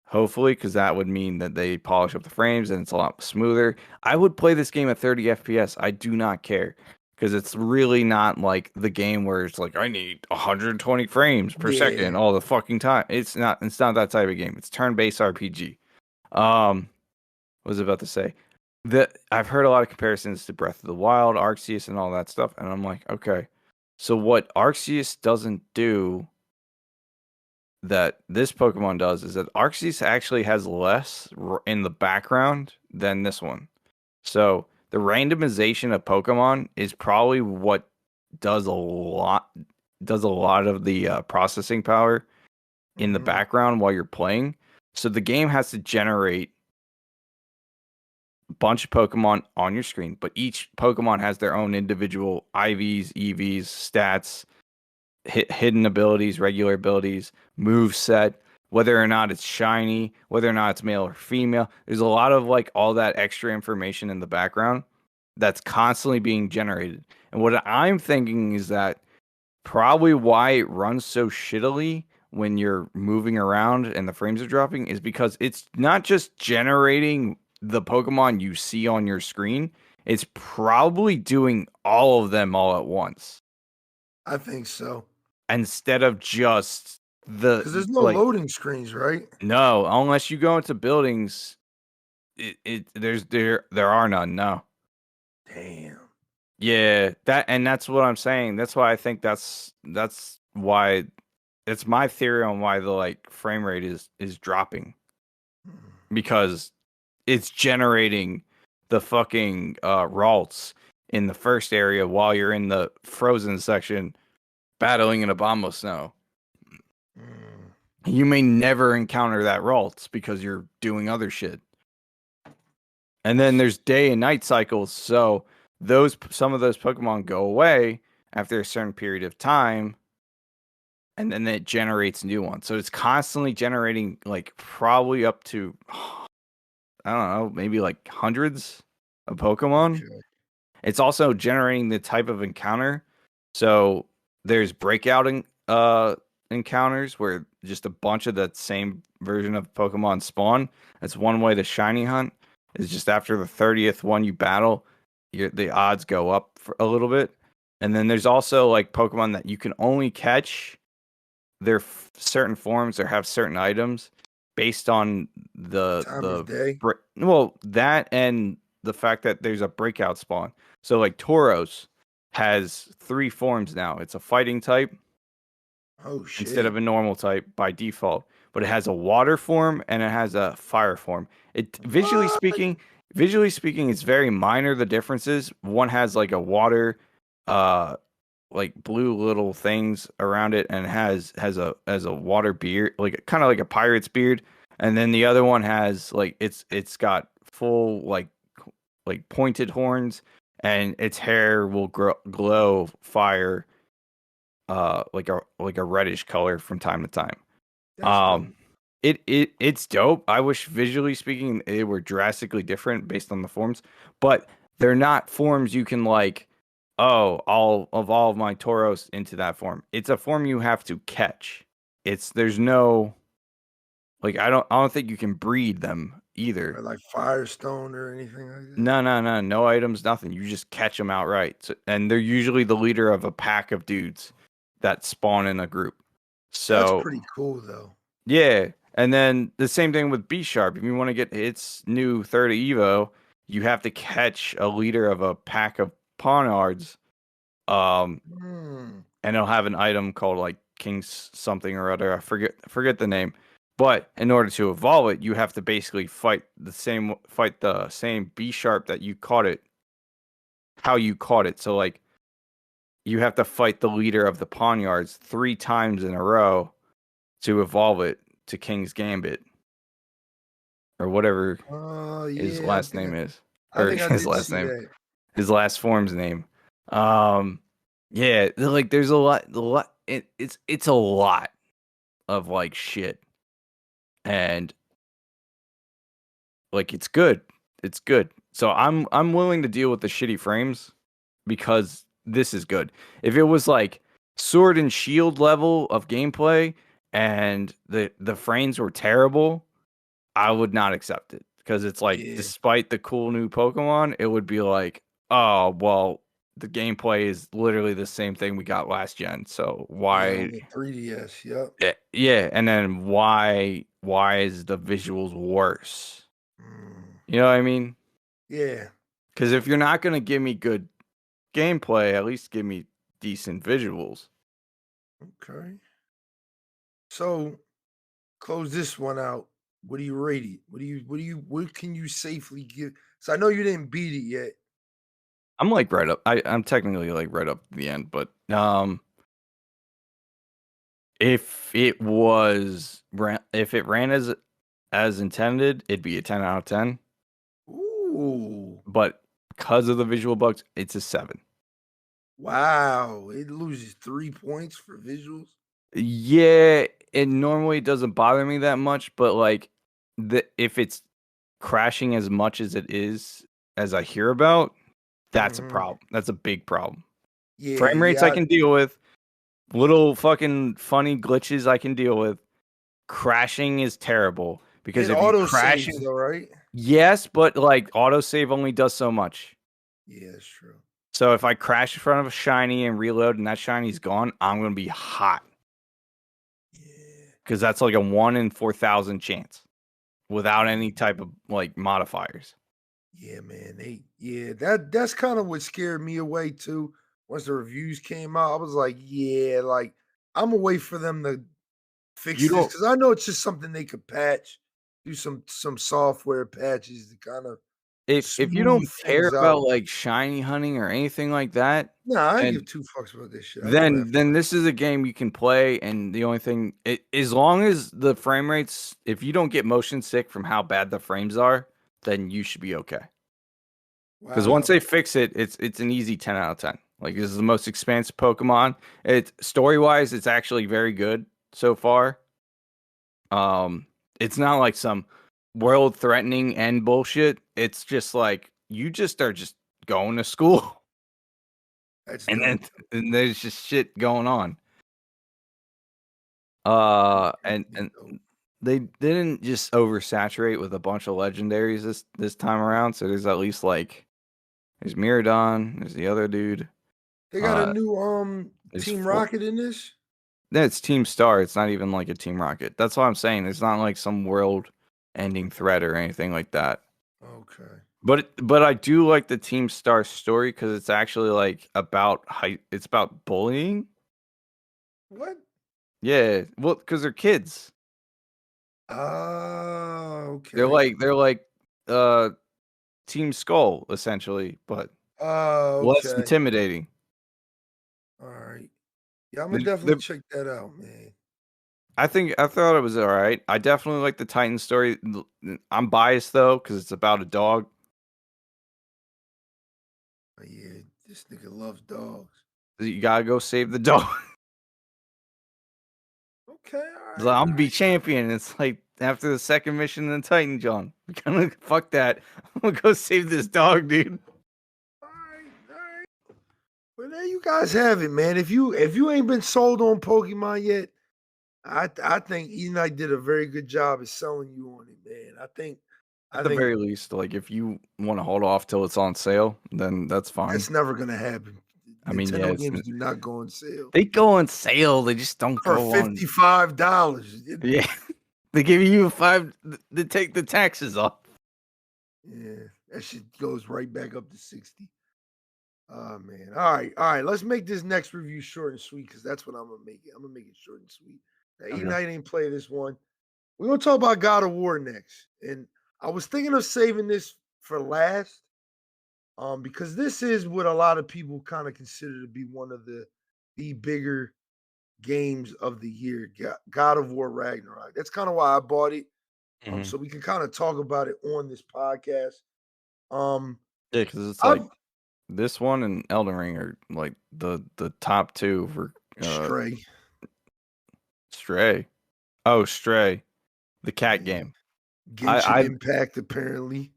Hopefully, because that would mean that they polish up the frames and it's a lot smoother. I would play this game at 30 FPS. I do not care because it's really not like the game where it's like I need 120 frames per second Yeah. all the fucking time. It's not. It's not that type of game. It's turn-based RPG. What was I about to say? That I've heard a lot of comparisons to Breath of the Wild, Arceus, and all that stuff, and I'm like, okay, so what Arceus doesn't do that this Pokemon does is that Arceus actually has less in the background than this one. So the randomization of Pokemon is probably what does a lot of the processing power in the Mhm. background while you're playing. So the game has to generate a bunch of Pokemon on your screen, but each Pokemon has their own individual IVs, EVs, stats, hidden abilities, regular abilities, move set, whether or not it's shiny, whether or not it's male or female. There's a lot of like all that extra information in the background that's constantly being generated. And what I'm thinking is that probably why it runs so shittily when you're moving around and the frames are dropping is because it's not just generating the Pokemon you see on your screen, it's probably doing all of them all at once I think so. instead of just Because there's no like loading screens, right? no, unless you go into buildings, there are none. No, Damn. yeah, that's what I'm saying. That's why I think that's why it's my theory on why the like frame rate is dropping Mm. because it's generating the fucking ralts in the first area while you're in the frozen section battling in a bomb snow. Mm. You may never encounter that ralts because you're doing other shit. And then there's day and night cycles, so some of those Pokemon go away after a certain period of time, and then it generates new ones. So it's constantly generating like probably up to I don't know, maybe like hundreds of Pokemon. Okay. It's also generating the type of encounter. So there's encounters where just a bunch of that same version of Pokemon spawn. That's one way to shiny hunt is just after the 30th one you battle, the odds go up for a little bit. And then there's also like Pokemon that you can only catch their certain forms or have certain items based on Time of day. well, that and the fact that there's a breakout spawn. So like Tauros has 3 forms now. It's a fighting type Oh instead shit. of a normal type by default, but it has a water form and it has a fire form. It What? visually speaking, it's very minor the differences. One has like a water uh like blue little things around it and has a water beard, like kind of like a pirate's beard, and then the other one has like it's got full like pointed horns and its hair will glow fire like a reddish color from time to time. That's dope. um it's dope. I wish visually speaking they were drastically different based on the forms, but they're not forms you can like, oh, I'll evolve my Tauros into that form. It's a form you have to catch. There's no like I don't think you can breed them either. Or like Firestone or anything like that. No items, nothing. You just catch them outright. And they're usually the leader of a pack of dudes that spawn in a group. That's So pretty cool though. yeah, and then the same thing with B Sharp. If you want to get its new third Evo, you have to catch a leader of a pack of Pawniards, um, Hmm. and it'll have an item called like King's something or other. I forget the name. But in order to evolve it, you have to basically fight the same B Sharp that you caught it, how you caught it. So like you have to fight the leader of the Pawniards 3 times in a row to evolve it to King's Gambit. or whatever his Yeah, last name is, I or think I his did last see name, that. his last form's name. Yeah, like there's a lot. It's a lot of like shit, and like it's good. It's good. So I'm willing to deal with the shitty frames because this is good. If it was like Sword and Shield level of gameplay and the frames were terrible, I would not accept it because it's like Yeah, despite the cool new Pokemon, it would be like, oh well, the gameplay is literally the same thing we got last gen. So yeah, why? on the 3DS. Yep. Yeah, and then why is the visuals worse? Mm, You know what I mean? yeah. Because if you're not gonna give me good gameplay, at least give me decent visuals. Okay. So close this one out. What do you rate it? What can you safely give? So I know you didn't beat it yet. I'm like right up. I'm technically like right up to the end, but if if it ran as intended, it'd be a 10 out of 10. Ooh. But because of the visual bugs, it's a 7. Wow. It loses 3 points for visuals. Yeah, it normally doesn't bother me that much, but like if it's crashing as much as it is as I hear about, that's a Hmm. problem. That's a big problem. Yeah, Frame rates I yeah. can deal with. Little fucking funny glitches I can deal with. Crashing is terrible because It if you auto crash, saves though, right? yes, but like autosave only does so much. Yeah, that's true. So if I crash in front of a shiny and reload and that shiny's gone, I'm gonna be hot Yeah. because that's like a 1 in 4,000 chance without any Yeah. type of like modifiers. Yeah, man. That's kind of what scared me away too. Once the reviews came out, I was like, yeah, like I'm gonna wait for them to You fix this don't because I know it's just something they could patch, do some software patches to kind of if you don't smooth care things about out. like shiny hunting or anything like that, Nah, I give then two fucks about this shit. I go then after. then this is a game you can play, and the only thing as long as the frame rates, if you don't get motion sick from how bad the frames are, then you should be okay. Because once Wow. they fix it, it's an easy 10 out of 10. Like this is the most expansive Pokemon. It's story wise, it's actually very good so far. It's not like some world threatening end bullshit. It's just like you just are just going to school, That's and then dope. and there's just shit going on. That's And definitely dope. they didn't just oversaturate with a bunch of legendaries this time around. So there's at least like there's Miradon, there's the other dude. They got a Uh, new there's Team four. Rocket in this. That's Team Star. It's not even like a Team Rocket. That's what I'm saying. It's not like some world-ending threat or anything like that. Okay. But I do like the Team Star story because it's actually like about height. It's about bullying. What? Yeah, well, because they're kids. Ah, They're okay. like they're like uh Team Skull essentially, but Oh, less okay. intimidating. All right. Yeah, I'm gonna The, definitely the, check that out, man. I thought it was all right. I definitely like the Titan story. I'm biased though because it's about a dog. Oh, yeah, this nigga loves dogs. You gotta go save the dog. Okay, all It's like, right, I'm all gonna be right, champion. It's like after the second mission in Titan John. We kind of fuck that. I'm gonna go save this dog, dude. all right, all right. Well, there you guys have it, man. If you ain't been sold on Pokemon yet, I think Enite did a very good job of selling you on it, man. At I the think very least, like if you want to hold off till it's on sale, then that's fine. that's never gonna happen. I mean, yeah, Nintendo games do not go on sale they go on sale. They just don't for go on. $55. Yeah, they give you five to take the taxes off. Yeah, that shit goes right back up to 60. Oh man. All right. Let's make this next review short and sweet because that's what I'm gonna make it. I'm gonna make it short and sweet. Now, E Okay. Night ain't play this one. We're gonna talk about God of War next. And I was thinking of saving this for last. Because this is what a lot of people kind of consider to be one of the bigger games of the year. God of War Ragnarok. That's kind of why I bought it. Mhm. So we can kind of talk about it on this podcast. Um, Yeah, because it's like I'm this one and Elden Ring are like the top two for Stray. Stray. Oh, Stray, the cat Yeah. game. Genshin I Impact, apparently.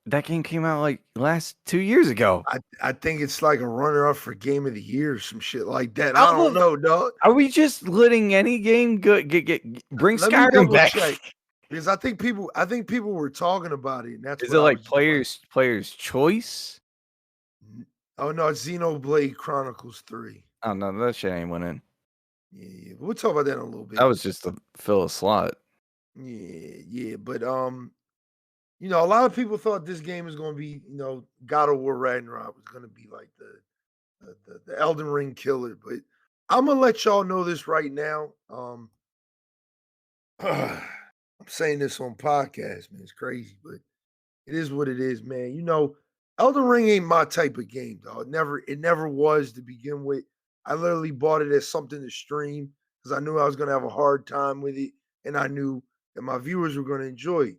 that game came out like last 2 years ago. I think it's like a runner up for game of the year or some shit like that. How I don't the know, dog. Are we just letting any game bring Let me Skyrim double back? check because I think people were talking about it, and that's Is what it I like was just like. players choice? Oh no, it's Xenoblade Chronicles 3. Oh no, that shit ain't winning. Yeah, we'll talk about that in a little That bit. was just to fill a slot. Yeah, but a lot of people thought this game was going to be, God of War Ragnarok was going to be like the Elden Ring killer. But I'm gonna let y'all know this right now. I'm saying this on podcast, man. It's crazy, but it is what it is, man. Elden Ring ain't my type of game, dog. It never was to begin with. I literally bought it as something to stream because I knew I was gonna have a hard time with it, and I knew that my viewers were gonna enjoy it.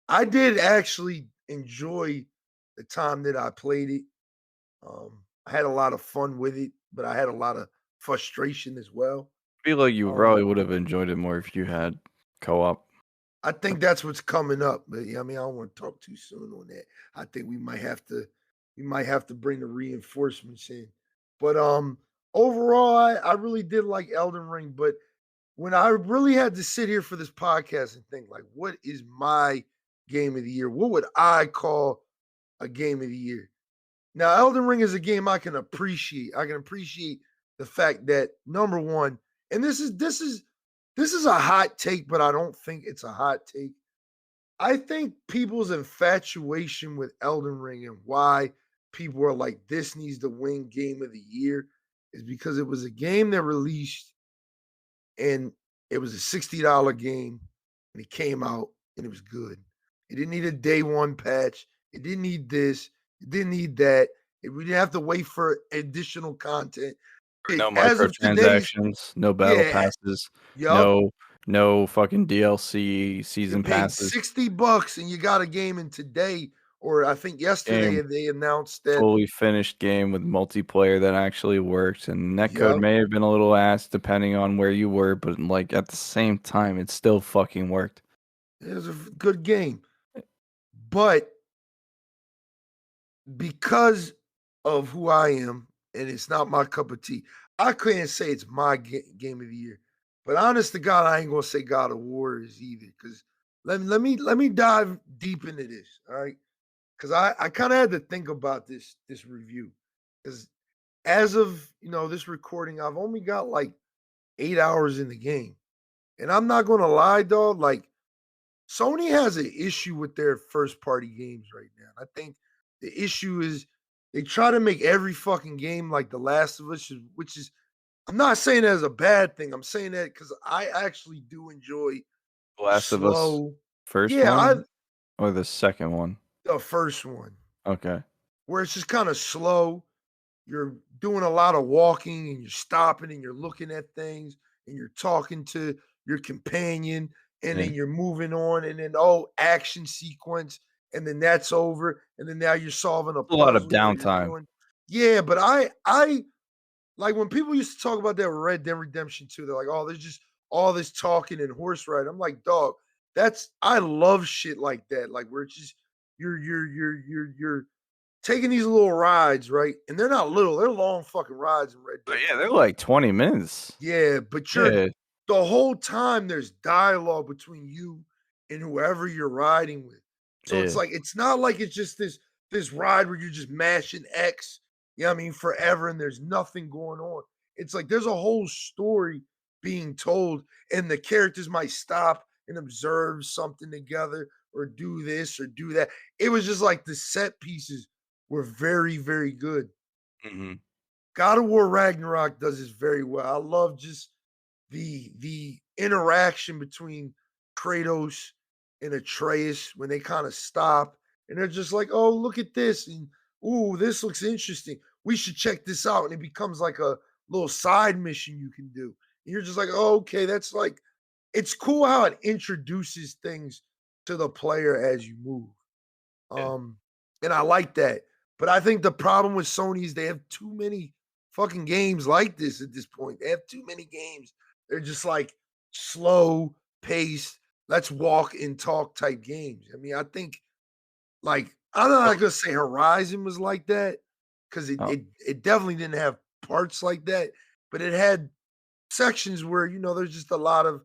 I did actually enjoy the time that I played it. I had a lot of fun with it, but I had a lot of frustration as well. I feel like you Um, probably would have enjoyed it more if you had co-op. I think that's what's coming up, but yeah, I mean, I don't want to talk too soon on that. I think we might have to bring the reinforcements in. But overall, I really did like Elden Ring. But when I really had to sit here for this podcast and think, like, what is my game of the year? What would I call a game of the year? Now, Elden Ring is a game I can appreciate. I can appreciate the fact that number one, and this is a hot take, but I don't think it's a hot take. I think people's infatuation with Elden Ring and why people are like, this needs to win game of the year is because it was a game that released and it was a $60 game and it came out and it was good. It didn't need a day one patch. It didn't need this. It didn't need that. We didn't have to wait for additional content. No As of today's, microtransactions, no battle yeah, passes, yup. no fucking DLC You season paid passes. $60 and you got a game in today, or I think yesterday Game they announced that. fully finished game with multiplayer that actually worked, and netcode Yup, may have been a little ass depending on where you were, but like at the same time, it still fucking worked. it was a good game. But because of who I am, and it's not my cup of tea, I couldn't say it's my game of the year. But honest to God, I ain't gonna say God of War is either. Because let me dive deep into this. All right, because I kind of had to think about this review. Because as of this recording, I've only got like 8 hours in the game, and I'm not gonna lie, dog. Like Sony has an issue with their first party games right now. I think the issue is they try to make every fucking game like The Last of Us, which is I'm not saying that as a bad thing. I'm saying that because I actually do enjoy The Last of Us slow. first Yeah, I one or the second one? the first one Okay. where it's just kind of slow. You're doing a lot of walking and you're stopping and you're looking at things and you're talking to your companion and Yeah. then you're moving on and then action sequence and then that's over and then now you're solving a A lot of puzzle or you're downtime. doing. Yeah, but I like when people used to talk about that Red Dead Redemption 2, they're like, oh, there's just all this talking and horse ride. I'm like, dog, I love shit like that. Like where it's just you're taking these little rides, right? And they're not little, they're long fucking rides in Red But Dead yeah, they're 2. like 20 minutes. Yeah, but Yeah. the whole time there's dialogue between you and whoever you're riding with. So it's Yeah. like it's not like it's just this ride where you're just mashing X, I mean, forever and there's nothing going on. It's like there's a whole story being told, and the characters might stop and observe something together or do this or do that. It was just like the set pieces were very, very good. Mhm. God of War Ragnarok does this very well. I love just the interaction between Kratos and Atreus when they kind of stop and they're just like, "Oh, look at this," and "Ooh, this looks interesting. We should check this out." And it becomes like a little side mission you can do. And you're just like, "Oh, okay, that's like." It's cool how it introduces things to the player as you move. Yeah. And I like that. But I think the problem with Sony is they have too many fucking games like this at this point. They have too many games. They're just like slow paced, let's walk and talk type games. I mean, I think like I'm not gonna say Horizon was like that because it, Oh, it it definitely didn't have parts like that, but it had sections where there's just a lot of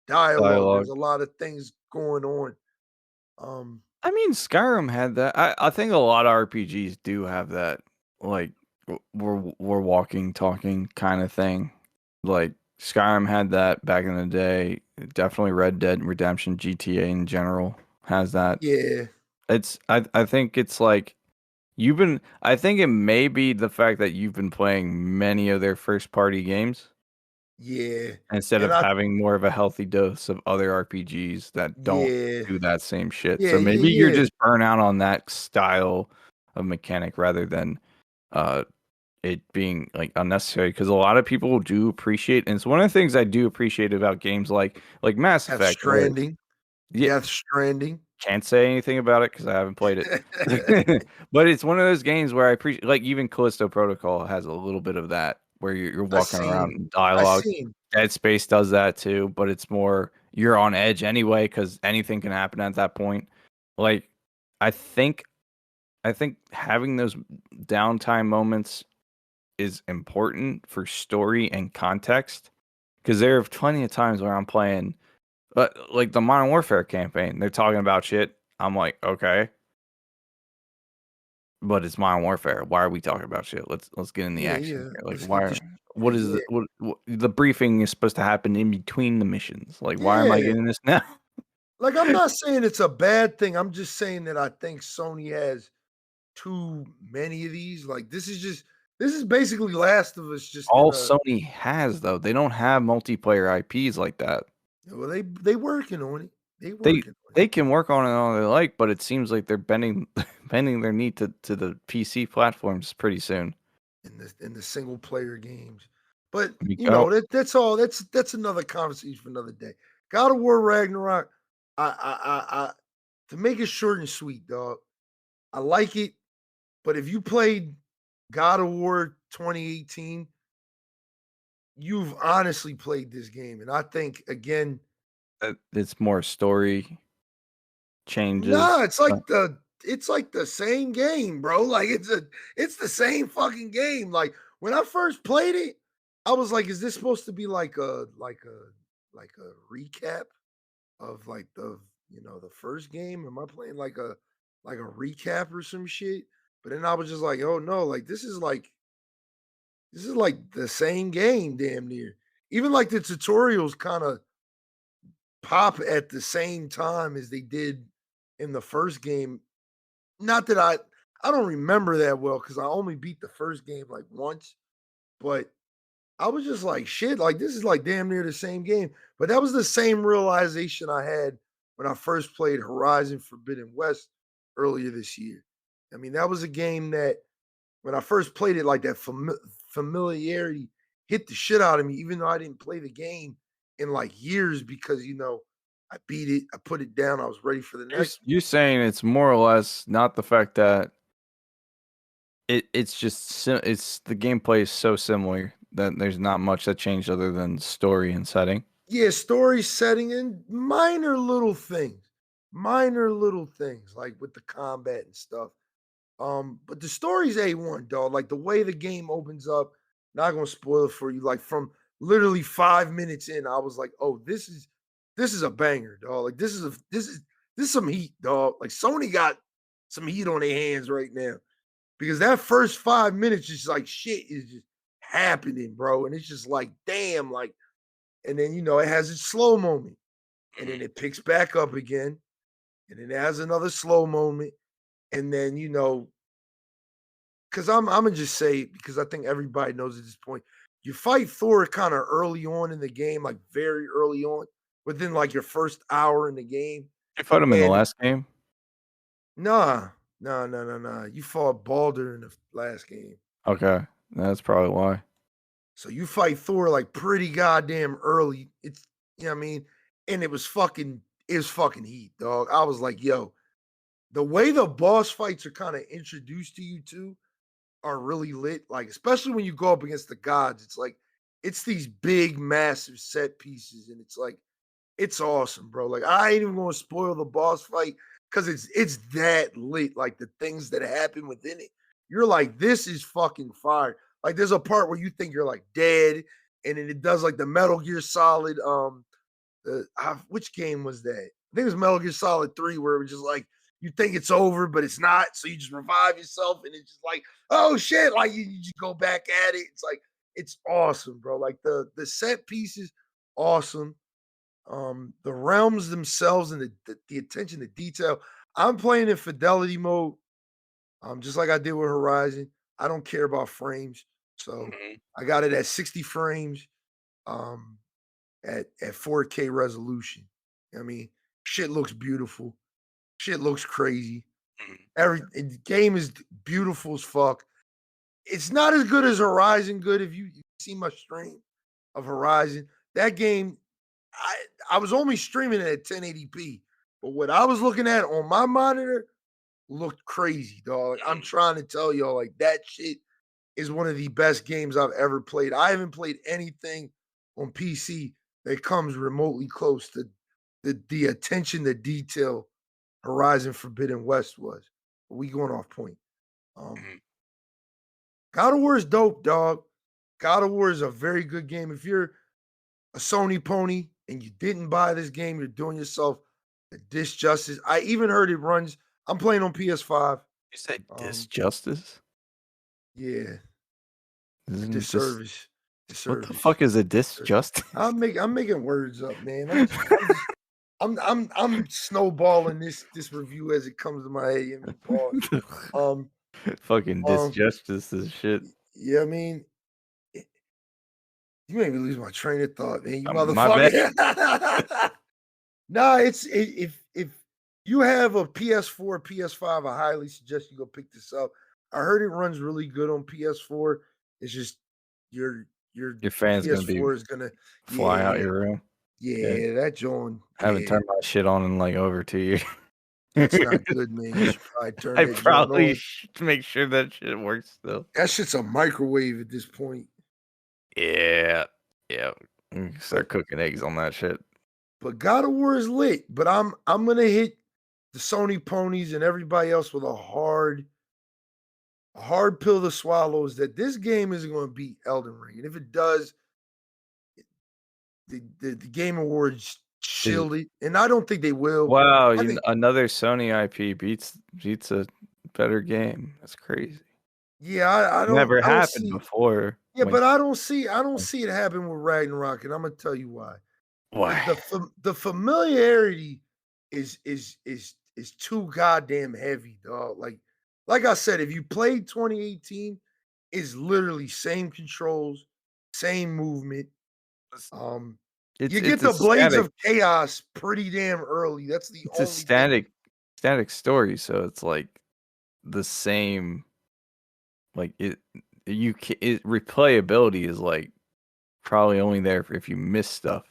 dialogue. There's dialogue. a lot of things going on. Um, I mean, Skyrim had that. I think a lot of RPGs do have that, like we're walking, talking kind of thing. Like Skyrim had that back in the day. Definitely Red Dead Redemption, GTA in general has that. yeah, I think it's like I think it may be the fact that you've been playing many of their first party games yeah, instead and of I having more of a healthy dose of other RPGs that don't yeah, do that same shit. yeah, So yeah, maybe you're yeah. just burnt out on that style of mechanic rather than uh it being like unnecessary because a lot of people do appreciate, and it's one of the things I do appreciate about games like Mass Death Effect where Stranding, yeah, Death Stranding. can't say anything about it because I haven't played it. But it's one of those games where I appreciate, like even Callisto Protocol has a little bit of that, where you're I walking around seen, in I dialogue. seen. Dead Space does that too, but it's more you're on edge anyway because anything can happen at that point. Like I think I think having those downtime moments is important for story and context because there are plenty of times where I'm playing, like the Modern Warfare campaign. They're talking about shit. I'm like, okay, but it's Modern Warfare. Why are we talking about shit? Let's get in the Yeah, action yeah. here. Like, Let's get why? this. What is Yeah, what the briefing is supposed to happen in between the missions? Like, why am I yeah. getting this now? Like I'm not saying it's a bad thing. I'm just saying that I think Sony has too many of these. Like this is basically Last of Us just in All a Sony has though, they don't have multiplayer IPs like that. well, they working on it. They They working on it they can work on it all they like, but it seems like they're bending bending their knee to the PC platforms pretty soon. in the single player games. But Miko, that's all. That's another conversation for another day. God of War Ragnarok. I to make it short and sweet, dog. I like it, but if you played God of War 2018, you've honestly played this game, and I think again, it's more story nah, changes. it's like the same game, bro. Like it's the same fucking game. Like when I first played it, I was like, is this supposed to be like a recap of like the first game? Am I playing like a recap or some shit? But then I was just like, oh no, like this is like the same game, damn near. Even like the tutorials kind of pop at the same time as they did in the first game. Not that I don't remember that well because I only beat the first game like once, but I was just like, shit, like this is like damn near the same game. But that was the same realization I had when I first played Horizon Forbidden West earlier this year. I mean, that was a game that when I first played it, like that familiarity hit the shit out of me, even though I didn't play the game in like years because I beat it, I put it down, I was ready for the next one. You're saying it's more or less not the fact that it's just it's the gameplay is so similar that there's not much that changed other than story and setting. Yeah, story setting and minor little things like with the combat and stuff. But the story's A1, dog. Like the way the game opens up, not gonna spoil it for you. Like from literally 5 minutes in, I was like, oh, this is a banger, dog. Like this is some heat, dog. Like Sony got some heat on their hands right now. Because that first 5 minutes is like shit is just happening, bro. And it's just like, damn, like, and then it has its slow moment, and then it picks back up again, and then it has another slow moment, and then because I'm gonna just say because I think everybody knows at this point, you fight Thor kind of early on in the game, like very early on, within like your first hour in the game. You fought him in the And last game. nah, nah. You fought Baldur in the last game. Okay, that's probably why. So you fight Thor like pretty goddamn early. It's you know what I mean? And it was fucking is fucking heat, dog. I was like, yo, the way the boss fights are kind of introduced to you too are really lit. Like, especially when you go up against the gods, it's like it's these big, massive set pieces, and it's like it's awesome, bro. Like, I ain't even gonna spoil the boss fight because it's that lit. Like the things that happen within it, you're like, this is fucking fire. Like, there's a part where you think you're like dead, and then it does like the Metal Gear Solid. Which game was that? I think it was Metal Gear Solid 3, where it was just like you think it's over, but it's not. So you just revive yourself, and it's just like, oh shit! Like you just go back at it. It's like it's awesome, bro. Like the set pieces, awesome. The realms themselves and the attention to detail. I'm playing in fidelity mode, just like I did with Horizon. I don't care about frames, so Mhm. I got it at 60 frames, um, at 4K resolution. I mean, shit looks beautiful. Shit looks crazy. Mhm. The game is beautiful as fuck. It's not as good as Horizon. Good if you see my stream of Horizon. That game, I was only streaming it at 1080p, but what I was looking at on my monitor looked crazy, dog. Like, I'm Mhm. trying to tell y'all, like that shit is one of the best games I've ever played. I haven't played anything on PC that comes remotely close to the attention to detail Horizon Forbidden West was. But we going off point. Um, Mhm. God of War is dope, dog. God of War is a very good game. If you're a Sony pony and you didn't buy this game, you're doing yourself a disjustice. I even heard it runs. I'm playing on PS5. You said Um, disjustice? yeah, a Isn't it just disservice. what the Disservice. fuck is a disjustice? I'm making words up, man. I'm snowballing this review as it comes to my head. You know what I mean? Pause. Um, Fucking um, disjustice is shit. yeah, I mean, you made me lose my train of thought, man. You My bad. motherfucker. Nah, if you have a PS4, PS5, I highly suggest you go pick this up. I heard it runs really good on PS4. It's just your your Your fan's gonna be PS4 is gonna, fly out yeah, your room. Yeah. yeah, that joint, I haven't yeah, turned my shit on in like over 2 years. that's not good, man. You should probably turn I that joint probably on. should make sure that shit works still. That shit's a microwave at this point. Yeah. Yeah. But Start cooking eggs on that shit. God of War is lit. But I'm gonna hit the Sony ponies and everybody else with a hard pill to swallow is that this game isn't going to beat Elden Ring. And if it does, the Game Awards Is shield it. And I don't think they will. wow, I think, another Sony IP beats a better game. That's crazy. yeah, Never I don't happened see, before. yeah, Like but I don't see it happen with Ragnarok, and I'm gonna tell you why. why? The familiarity is too goddamn heavy, dog. Like I said, if you played 2018, it's literally same controls, same movement. It's Um, it's you it's get a the Blades static of Chaos pretty damn early. That's the it's a only thing. static story, so it's like the same like replayability is like probably only there if you miss stuff.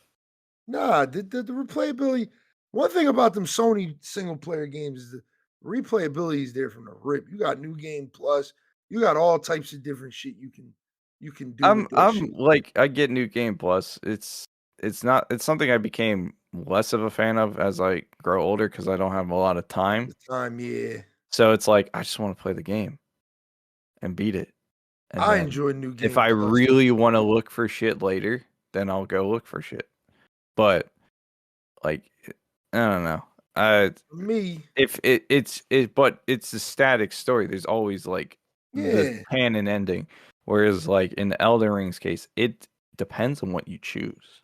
Nah, the replayability. One thing about them Sony single player games is the replayability is there from the rip. You got New Game Plus. You got all types of different shit you can do with that I'm shit. like I get New Game Plus. It's something I became less of a fan of as I grow older because I don't have a lot of time. The time, yeah. So it's like I just want to play the game and beat it. And I then enjoy New if Game I Plus. really want to look for shit later, then I'll go look for shit. But like I don't know. I Me, if but it's a static story. There's always like the yeah, canon ending. Whereas like in Elden Ring's case, it depends on what you choose.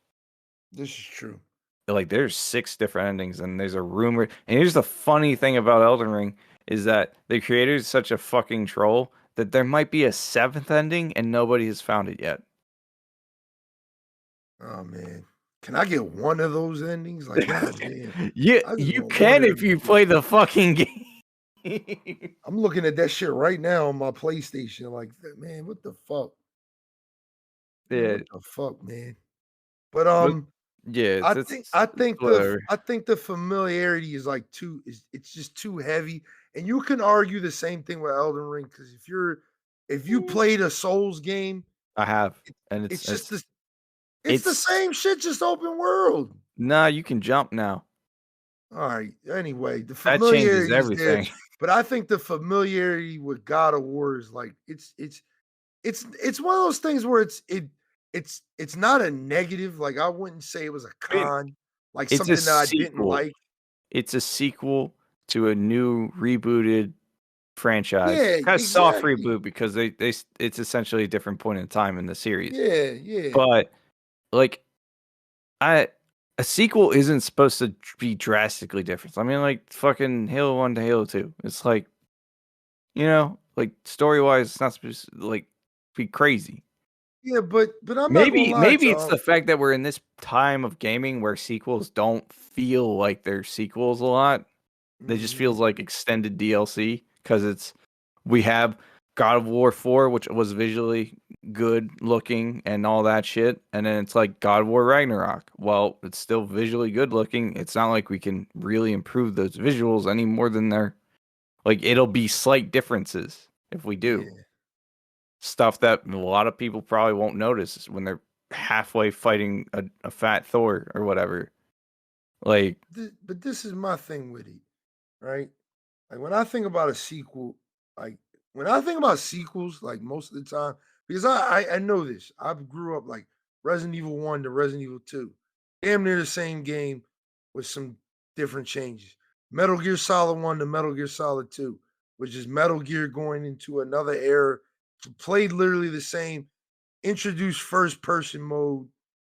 this is true. Like there's 6 different endings and there's a rumor. And here's the funny thing about Elden Ring is that the creator is such a fucking troll that there might be a 7th ending and nobody has found it yet. Oh man, can I get one of those endings? Like, god damn, Yeah, I just you want one can of if them you shits. play the fucking game. I'm looking at that shit right now on my PlayStation. Like, man, what the fuck? Man, Yeah, what the fuck, man? But but Yeah, I think I it's think the whatever. I think the familiarity is like too is it's just too heavy, and you can argue the same thing with Elden Ring because if you Mm. played a Souls game, I have, it, and it's just this it's the it's same shit, just open world. nah, you can jump now. All right. Anyway, the That changes familiarity is there, everything. but I think the familiarity with God of War is like it's one of those things where it's not a negative. Like I wouldn't say it was a I mean, con, like it's a something that I didn't sequel. like. It's a sequel to a new rebooted franchise. Yeah, Kind of soft exactly. reboot because it's essentially a different point in time in the series. Yeah, yeah. But like I a sequel isn't supposed to be drastically different. I mean, like fucking Halo 1 to Halo 2. It's like, like story-wise, it's not supposed to like be crazy. Yeah, but I'm not gonna lie, Maybe it's y'all. the fact that we're in this time of gaming where sequels don't feel like they're sequels a lot. They just feels like Mhm. extended DLC because we have God of War 4, which was visually good looking and all that shit, and then it's like God of War Ragnarok. Well, it's still visually good looking. It's not like we can really improve those visuals any more than they're like it'll be slight differences if we do. Yeah. Stuff that a lot of people probably won't notice when they're halfway fighting a fat Thor or whatever. Like, But this is my thing with it, right? Like when I think about a sequel, like when I think about sequels, like most of the time, because I know this. I grew up like Resident Evil 1 to Resident Evil 2. Damn near the same game with some different changes. Metal Gear Solid 1 to Metal Gear Solid 2, which is Metal Gear going into another era, played literally the same, introduced first person mode.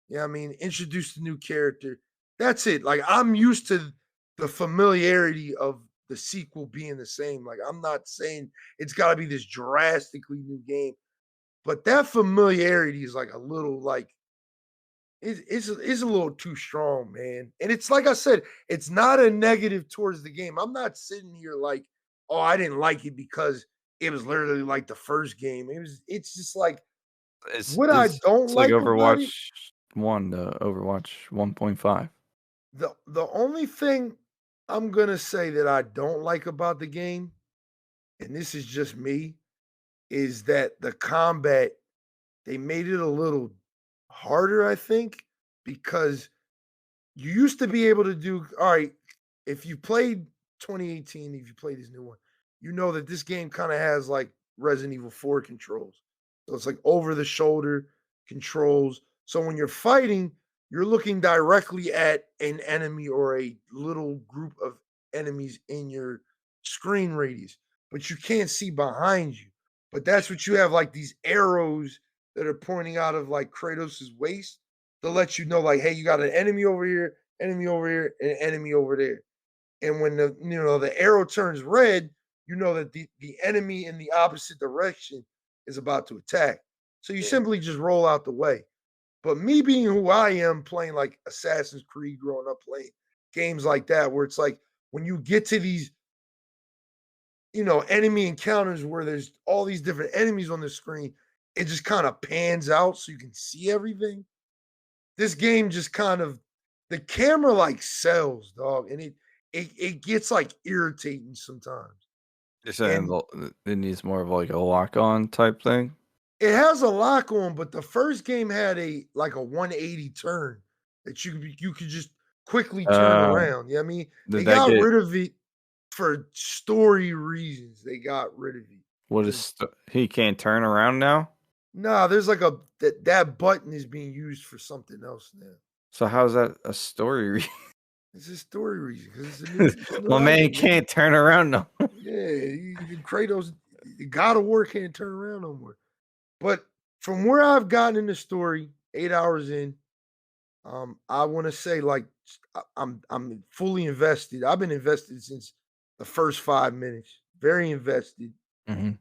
Yeah, I mean, introduced a new character. That's it. Like I'm used to the familiarity of the sequel being the same. Like I'm not saying it's got to be this drastically new game, but that familiarity is like a little like it's a little too strong, man. And it's like I said, it's not a negative towards the game. I'm not sitting here like, oh, I didn't like it because it was literally like the first game. It's just like what I don't it's like like about Overwatch it. 1 to Overwatch 1.5. The only thing I'm gonna say that I don't like about the game, and this is just me, is that the combat they made it a little harder, I think, because you used to be able to do all right. If you played 2018, if you play this new one, you know that this game kind of has like Resident Evil 4 controls. So it's like over the shoulder controls. So when you're fighting, you're looking directly at an enemy or a little group of enemies in your screen radius, but you can't see behind you. But that's what you have like these arrows that are pointing out of like Kratos's waist to let you know, like, hey, you got an enemy over here, and an enemy over there. And when the arrow turns red, you know that the enemy in the opposite direction is about to attack. So you Yeah. simply just roll out the way. But me being who I am, playing like Assassin's Creed, growing up playing games like that, where it's like when you get to these enemy encounters where there's all these different enemies on the screen, it just kind of pans out so you can see everything. This game just kind of the camera like sells, dog, and it gets like irritating sometimes. You're saying And it needs more of like a lock on type thing? it has a lock on, but the first game had a like a 180 turn that you could just quickly turn Uh, around. You know what I mean? They did that got get rid of it for story reasons. They got rid of it what is because he can't turn around now? nah, there's like that button is being used for something else now. So how's that a story? It's a story reason because it's a new My man item, man. can't turn around no. Yeah, Kratos, God of War can't turn around no more. But from where I've gotten in the story, 8 hours in, I want to say like I'm fully invested. I've been invested since the first 5 minutes. Very invested. Mhm.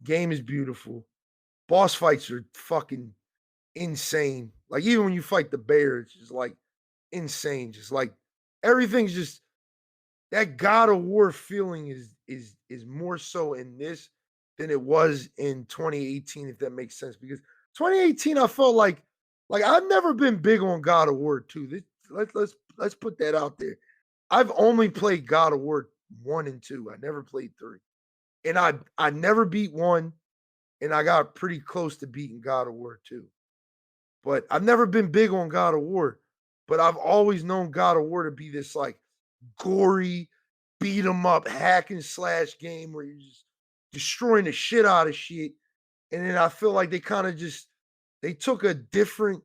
Game is beautiful. Boss fights are fucking insane. Like even when you fight the bear, it's just like insane. Just like everything's just that God of War feeling is more so in this than it was in 2018, if that makes sense. Because 2018, I felt like like I've never been big on God of War 2. Let's put that out there. I've only played God of War 1 and 2. I never played 3. And I never beat 1, and I got pretty close to beating God of War 2. But I've never been big on God of War. But I've always known God of War to be this like gory, beat 'em up, hack and slash game where you're just destroying the shit out of shit. And then I feel like they took a different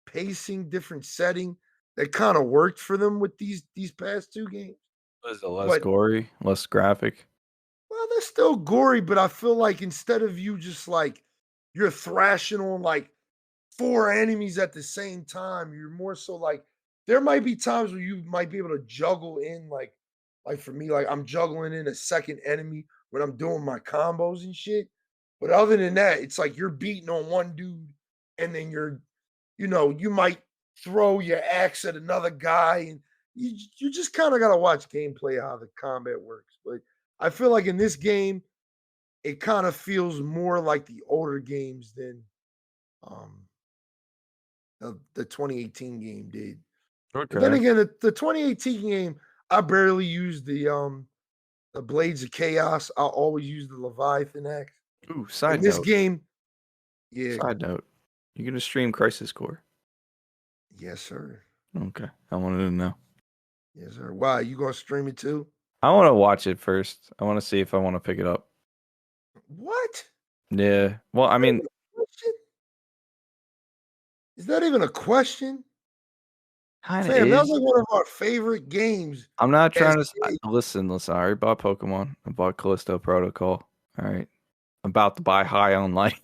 pacing, different setting that kind of worked for them with these past 2 games. Was it less But gory, less graphic? well, they're still gory, but I feel like instead of you just like you're thrashing on like 4 enemies at the same time, you're more so like there might be times where you might be able to juggle in like for me, like I'm juggling in a second enemy when I'm doing my combos and shit. But other than that, it's like you're beating on one dude and then you might throw your axe at another guy, and you just kind of gotta watch gameplay how the combat works. But I feel like in this game, it kind of feels more like the older games than um the 2018 game did. But then Okay. again, the 2018 game, I barely used the Blades of Chaos. I always use the Leviathan axe. Ooh, In side this note. game, yeah, Side note. You gonna stream Crisis Core? yes, sir. Okay. I wanted to know. Yes, sir. Why? You gonna stream it too? I want to watch it first. I want to see if I want to pick it up. What? Yeah. Well, I mean, Question? Is that even a question? kind of Fam, that was is. like one of our favorite games I'm not as trying to kids. listen. I already bought Pokemon. I bought Callisto Protocol. All right. I'm about to buy High on Life.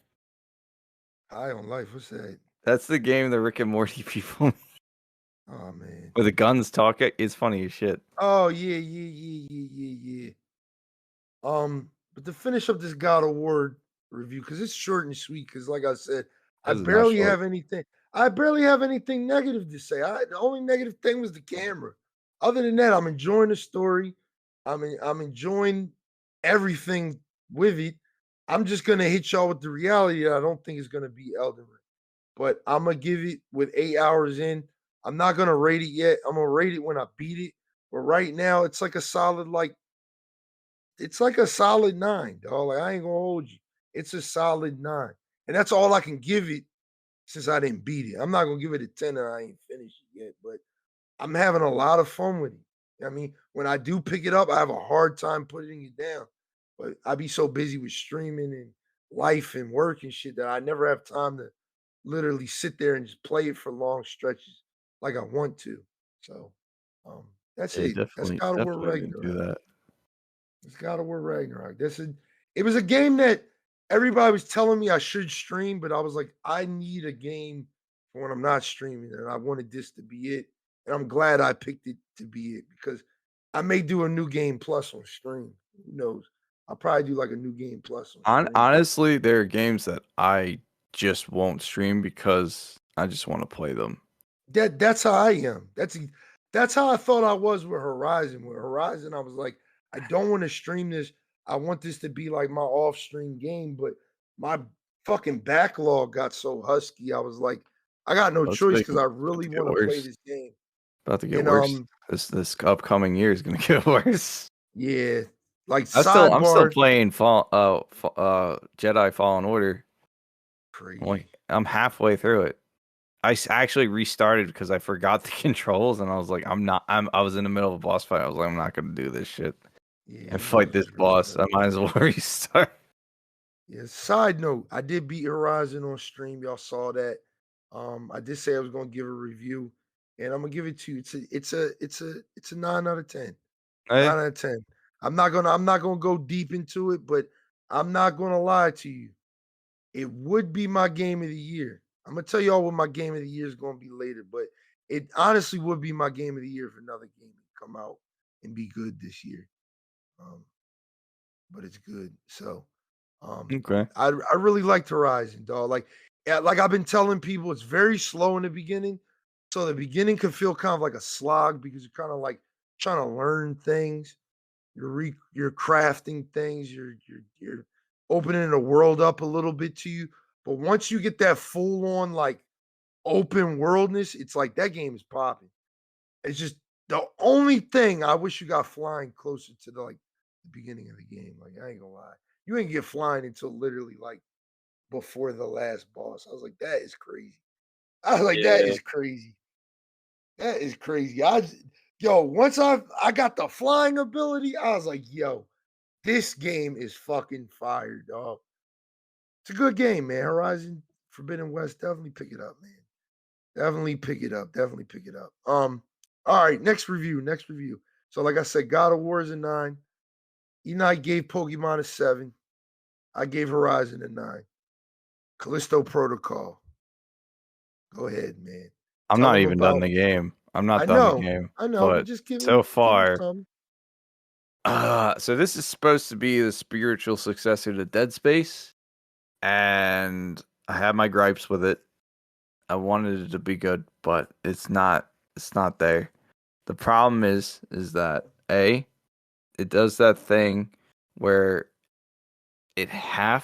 High on Life. What's that? That's the game the Rick and Morty people Oh man. where the guns talk. It's funny as shit. Oh yeah. But to finish up this God of War review, because it's short and sweet, because like I said, This is not short. I barely have anything negative to say. The only negative thing was the camera. Other than that, I'm enjoying the story. I'm enjoying everything with it. I'm just gonna hit y'all with the reality that I don't think it's gonna be Elden Ring. But I'm gonna give it with 8 hours in. I'm not gonna rate it yet. I'm gonna rate it when I beat it. But right now, it's like a solid 9, dog. Like I ain't gonna hold you. It's a solid 9. And that's all I can give it since I didn't beat it. I'm not gonna give it a 10 and I ain't finished it yet, but I'm having a lot of fun with it. I mean, when I do pick it up, I have a hard time putting it down. But I be so busy with streaming and life and work and shit that I never have time to literally sit there and just play it for long stretches like I want to. So that's Yeah, it. That's definitely, God of War definitely didn't do Ragnarok. that. It's God of War Ragnarok. It was a game that everybody was telling me I should stream, but I was like, I need a game for when I'm not streaming, and I wanted this to be it. And I'm glad I picked it to be it because I may do a new game plus on stream. Who knows? I'll probably do like a new game plus on stream. Honestly, there are games that I just won't stream because I just want to play them. That's how I am. That's how I thought I was with Horizon. With Horizon, I was like, I don't want to stream this. I want this to be like my off-stream game, but my fucking backlog got so husky. I was like, I got no Let's choice make because I about really to get want to play worse. this game. About to get And worse. This upcoming year is gonna get worse. yeah, like I'm still sidebar, playing Jedi Fallen Order. crazy. I'm halfway through it. Actually restarted because I forgot the controls and I was like, I was in the middle of a boss fight. I was like, I'm not gonna do this shit Yeah, and you might fight as well this just boss. I restart. might as well restart. Yeah. Side note, I did beat Horizon on stream. Y'all saw that. I did say I was gonna give a review, and I'm gonna give it to you. It's a 9 out of 10. Hey, 9 out of 10. I'm not gonna go deep into it, but I'm not gonna lie to you. It would be my game of the year. I'm gonna tell y'all what my game of the year is gonna be later, but it honestly would be my game of the year if another game would come out and be good this year. Um, but it's good. So um okay. I really liked Horizon, dog. Like yeah, like I've been telling people, it's very slow in the beginning. So the beginning can feel kind of like a slog because you're kind of like trying to learn things. You're crafting things, you're opening the world up a little bit to you. But once you get that full on like open worldness, it's like that game is popping. It's just the only thing I wish you got flying closer to the beginning of the game. Like I ain't gonna lie, you ain't get flying until literally like before the last boss. I was like, that is crazy. I was like, that Yeah. is crazy. That is crazy. Once I got the flying ability, I was like, yo, this game is fucking fire, dog. It's a good game, man. Horizon Forbidden West, definitely pick it up, man. Definitely pick it up. Definitely pick it up. All right, next review. Next review. So, like I said, God of War is a 9. Eknight gave Pokemon a 7. I gave Horizon a 9. Callisto Protocol. Go ahead, man. I'm Tell not them even done about. the game. I'm not I done the know, game, I know, but but just so give him far, some. so this is supposed to be the spiritual successor to Dead Space, and I have my gripes with it. I wanted it to be good, but it's not. It's not there. The problem is that it does that thing where it I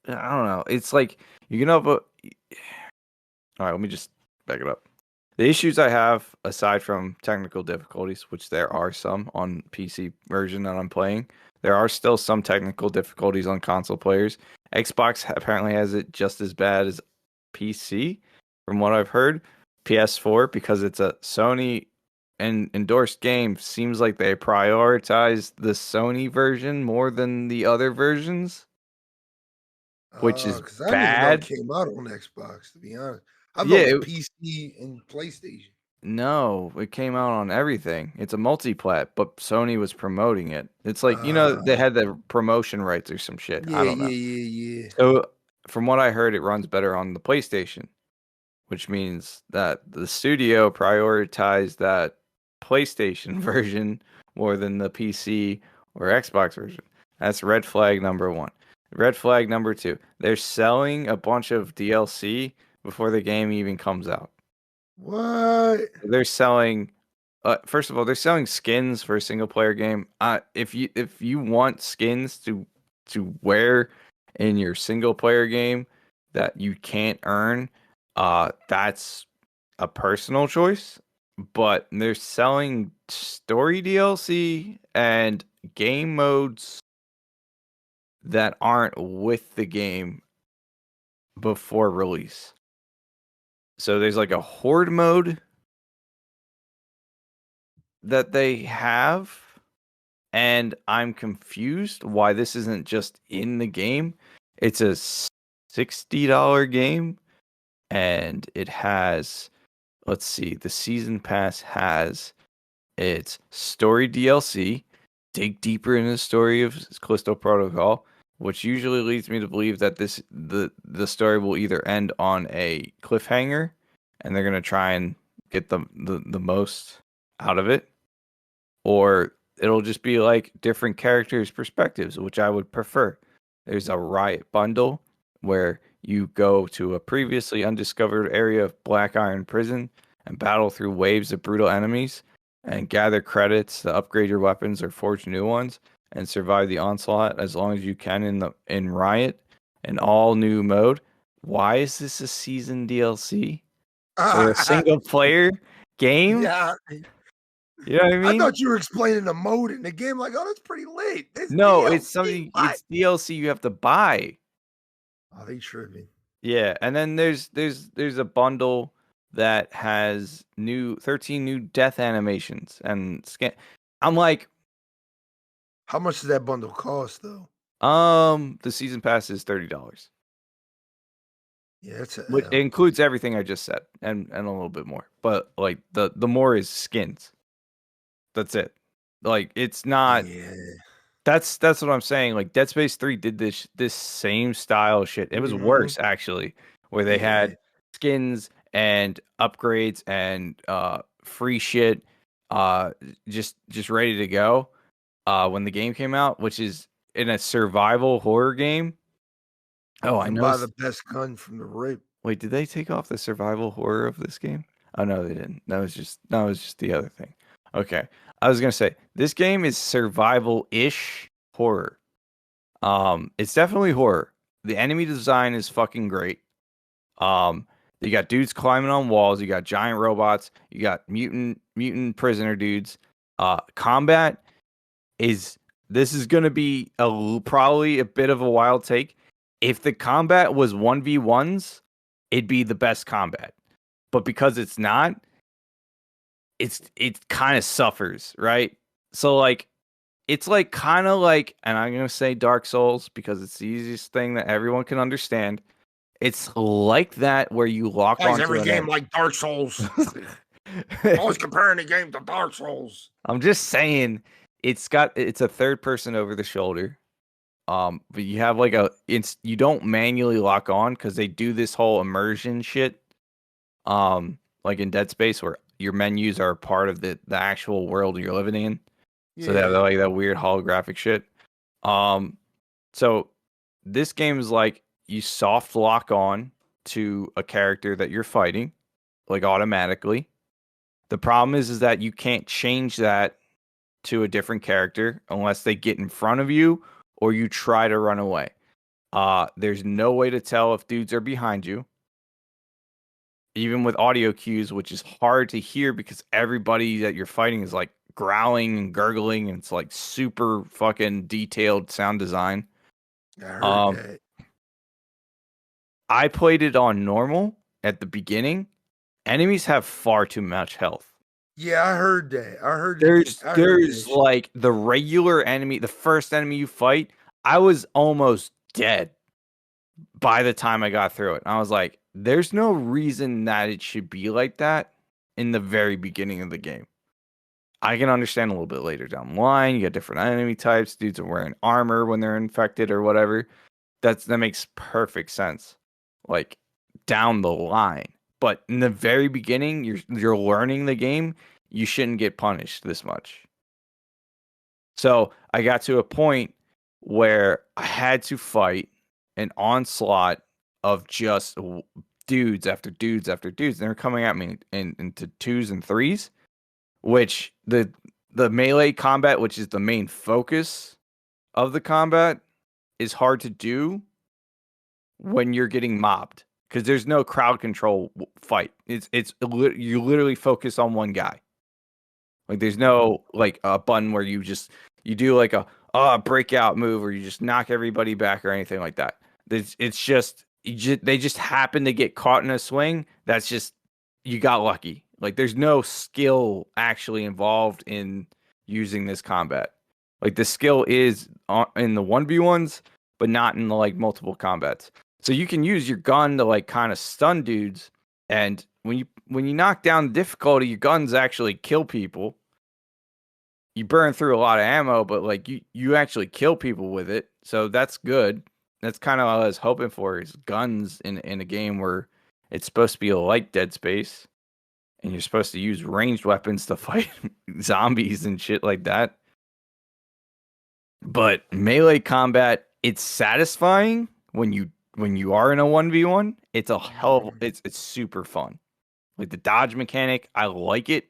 don't know. It's like you can have a. All right, let me just back it up. The issues I have, aside from technical difficulties, which there are some on PC version that I'm playing, there are still some technical difficulties on console players. Xbox apparently has it just as bad as PC, from what I've heard. PS4, because it's a Sony endorsed game, seems like they prioritize the Sony version more than the other versions, which is Because I didn't even know it bad. came out on Xbox, to be honest. I thought Yeah, it was PC and PlayStation. no, it came out on everything. It's a multi-plat, but Sony was promoting it. It's like, they Uh, had the promotion rights or some shit. I yeah, don't know. yeah, yeah, yeah. So, from what I heard, it runs better on the PlayStation, which means that the studio prioritized that PlayStation version more than the PC or Xbox version. That's red flag number one. Red flag number two, they're selling a bunch of DLC before the game even comes out. What? They're selling first of all, they're selling skins for a single player game. If you want skins to wear in your single player game that you can't earn, that's a personal choice. But they're selling story DLC and game modes that aren't with the game before release. So there's like a horde mode that they have, and I'm confused why this isn't just in the game. It's a $60 game, and it has, let's see, the season pass has its story DLC, dig deeper into the story of Callisto Protocol, which usually leads me to believe that the story will either end on a cliffhanger, and they're gonna try and get the most out of it, or it'll just be like different characters' perspectives, which I would prefer. There's a riot bundle where you go to a previously undiscovered area of Black Iron Prison and battle through waves of brutal enemies and gather credits to upgrade your weapons or forge new ones and survive the onslaught as long as you can in Riot, an all new mode. Why is this a season DLC for a single player game? Yeah, You know what I I mean? thought you were explaining the mode in the game. Like, oh, that's pretty lit. This No, it's DLC. something. What? It's DLC you have to buy. Oh, they tripping. Yeah, and then there's a bundle that has 13 new death animations and scan. I'm like, How much does that bundle cost, though? the season pass is $30, Yeah, that's a which L. includes everything I just said and a little bit more. But like the more is skins. That's it. Like it's not. Yeah. That's what I'm saying. Like Dead Space 3 did this same style shit. It was Mm-hmm. worse actually, where they Yeah. had skins and upgrades and free shit just ready to go when the game came out, which is in a survival horror game. Oh, You I can know. buy the best gun from the rip. Wait, did they take off the survival horror of this game? Oh no, they didn't. That was just the other thing. Okay. I was gonna say this game is survival-ish horror. It's definitely horror. The enemy design is fucking great. Um, You got dudes climbing on walls. You got giant robots. You got mutant prisoner dudes. Combat is this is going to be probably a bit of a wild take. If the combat was 1v1s, it'd be the best combat. But because it's not, it kind of suffers, right? So like it's like kind of like, and I'm going to say Dark Souls because it's the easiest thing that everyone can understand. It's like that where you lock Why is onto every an game enemy. like Dark Souls? Always comparing the game to Dark Souls. I'm just saying it's a third person over the shoulder. But you have like you don't manually lock on because they do this whole immersion shit. Like in Dead Space where your menus are part of the actual world you're living in. So they have Yeah. like that weird holographic shit. So this game is like you soft lock on to a character that you're fighting, like automatically. The problem is that you can't change that to a different character unless they get in front of you or you try to run away. There's no way to tell if dudes are behind you. Even with audio cues, which is hard to hear because everybody that you're fighting is like growling and gurgling and it's like super fucking detailed sound design. I heard that. I played it on normal at the beginning. Enemies have far too much health. Yeah, I heard that. I heard There's I heard there's that. like the regular enemy, the first enemy you fight, I was almost dead by the time I got through it. I was like, there's no reason that it should be like that in the very beginning of the game. I can understand a little bit later down the line. You got different enemy types. Dudes are wearing armor when they're infected or whatever. That makes perfect sense. Like down the line. But in the very beginning, you're learning the game, you shouldn't get punished this much. So I got to a point where I had to fight an onslaught of just dudes after dudes after dudes. And they're coming at me into twos and threes, which the melee combat, which is the main focus of the combat, is hard to do when you're getting mobbed because there's no crowd control fight. You literally focus on one guy. Like there's no like a button where you do like a breakout move or you just knock everybody back or anything like that. It's just they just happen to get caught in a swing. That's just you got lucky. Like there's no skill actually involved in using this combat. Like the skill is in the 1v1s, but not in the like multiple combats. So you can use your gun to like kind of stun dudes, and when you knock down the difficulty, your guns actually kill people. You burn through a lot of ammo, but like you actually kill people with it. So that's good. That's kind of what I was hoping for is guns in a game where it's supposed to be like Dead Space and you're supposed to use ranged weapons to fight zombies and shit like that. But melee combat, it's satisfying when you are in a 1v1. It's a hell of it's super fun. Like the dodge mechanic, I like it.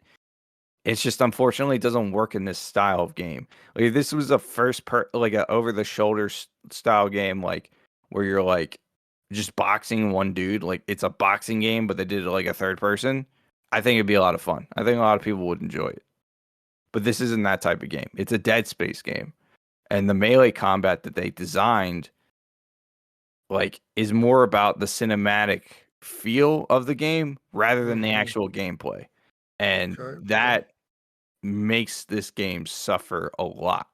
It's just unfortunately it doesn't work in this style of game. Like if this was a like a over the shoulder style game, like where you're like just boxing one dude, like it's a boxing game, but they did it like a third person. I think it'd be a lot of fun. I think a lot of people would enjoy it. But this isn't that type of game. It's a Dead Space game, and the melee combat that they designed, like, is more about the cinematic feel of the game rather than the actual gameplay, and that makes this game suffer a lot.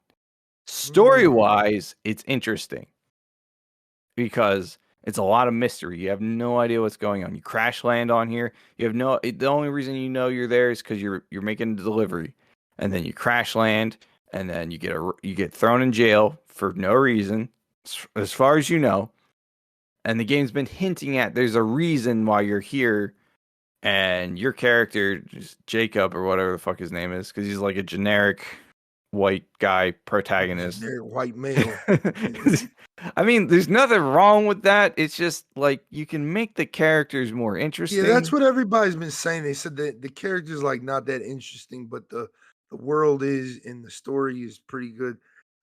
Story-wise, it's interesting because it's a lot of mystery. You have no idea what's going on. You crash land on here. You have the only reason you know you're there is because you're making a delivery, and then you crash land, and then you get thrown in jail for no reason, as far as you know. And the game's been hinting at there's a reason why you're here. And your character, just Jacob or whatever the fuck his name is, because he's like a generic white guy protagonist. Generic white male. I mean, there's nothing wrong with that. It's just like you can make the characters more interesting. Yeah, that's what everybody's been saying. They said that the character's like not that interesting, but the world is and the story is pretty good.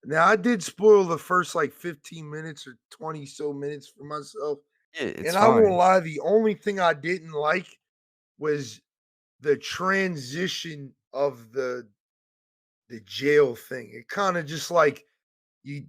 Now I did spoil the first like 15 minutes or 20 so minutes for myself It's And I won't fine. lie, the only thing I didn't like was the transition of the jail thing. It kind of just like you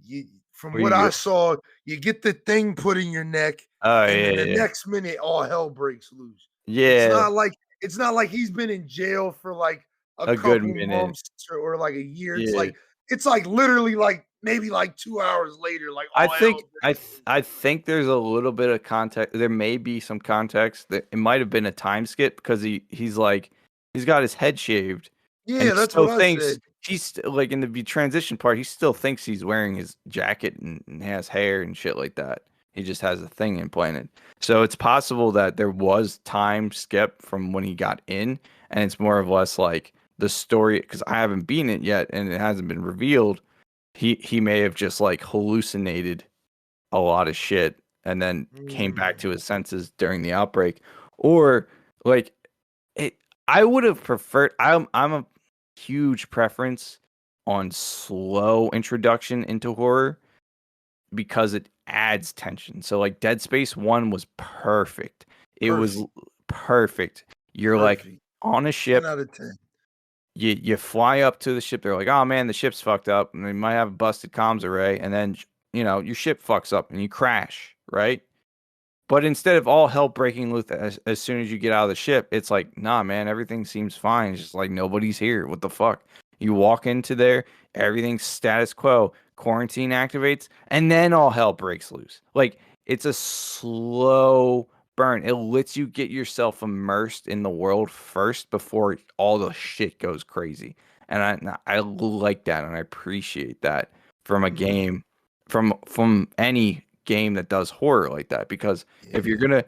from Where what you I go saw, you get the thing put in your neck, Oh, and then yeah, the yeah. next minute all hell breaks loose. It's Yeah, not like it's not like he's been in jail for like a a good couple minute. months or like a year. Yeah. It's like literally like maybe like 2 hours later, like I all hell think breaks loose. I think there's a little bit of context. There may be some context that it might have been a time skip because he's like he's got his head shaved and Yeah, he that's what still I thinks said. like in the transition part, he still thinks he's wearing his jacket and has hair and shit like that. He just has a thing implanted. So it's possible that there was time skip from when he got in, and it's more or less like the story because I haven't beaten it yet and it hasn't been revealed. He may have just like hallucinated a lot of shit and then came back Mm, to his senses during the outbreak, or like it. I would have preferred. I'm a huge preference on slow introduction into horror because it adds tension. So like Dead Space 1 was perfect. It was perfect, perfect. You're like perfect. on a 10 ship, out of 10. you fly up to the ship. They're like, "Oh man, the ship's fucked up, and they might have a busted comms array." And then your ship fucks up and you crash, right? But instead of all hell breaking loose as soon as you get out of the ship, it's like, nah, man, everything seems fine. It's just like nobody's here. What the fuck? You walk into there, everything's status quo. Quarantine activates, and then all hell breaks loose. Like it's a slow burn. It lets you get yourself immersed in the world first before all the shit goes crazy. And I like that, and I appreciate that from a Mm, game, from any game that does horror like that, because if you're yeah. gonna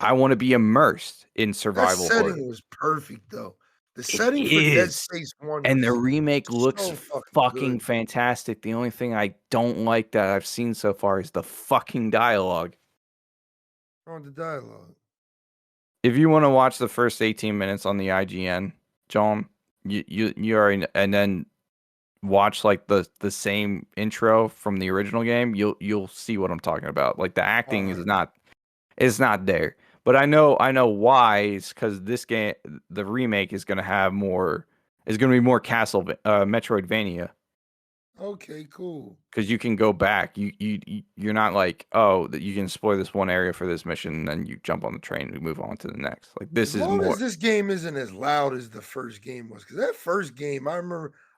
I want to be immersed in That survival horror. setting was perfect though. The It setting for Dead is. Space 1 And the was remake looks so fucking fucking good. fantastic. The only thing I don't like that I've seen so far is the fucking dialogue. On the dialogue. If you want to watch the first 18 minutes on the IGN, John, you already and then watch like the same intro from the original game, you'll see what I'm talking about. Like the acting Alright. is not there. But I know why. It's because this game, the remake, is going to be more Metroidvania. Okay, cool. Because you can go back. You're not like, oh, that you can explore this one area for this mission, and then you jump on the train and move on to the next. Like this As is long as more. this game isn't as loud as the first game was, because that first game, I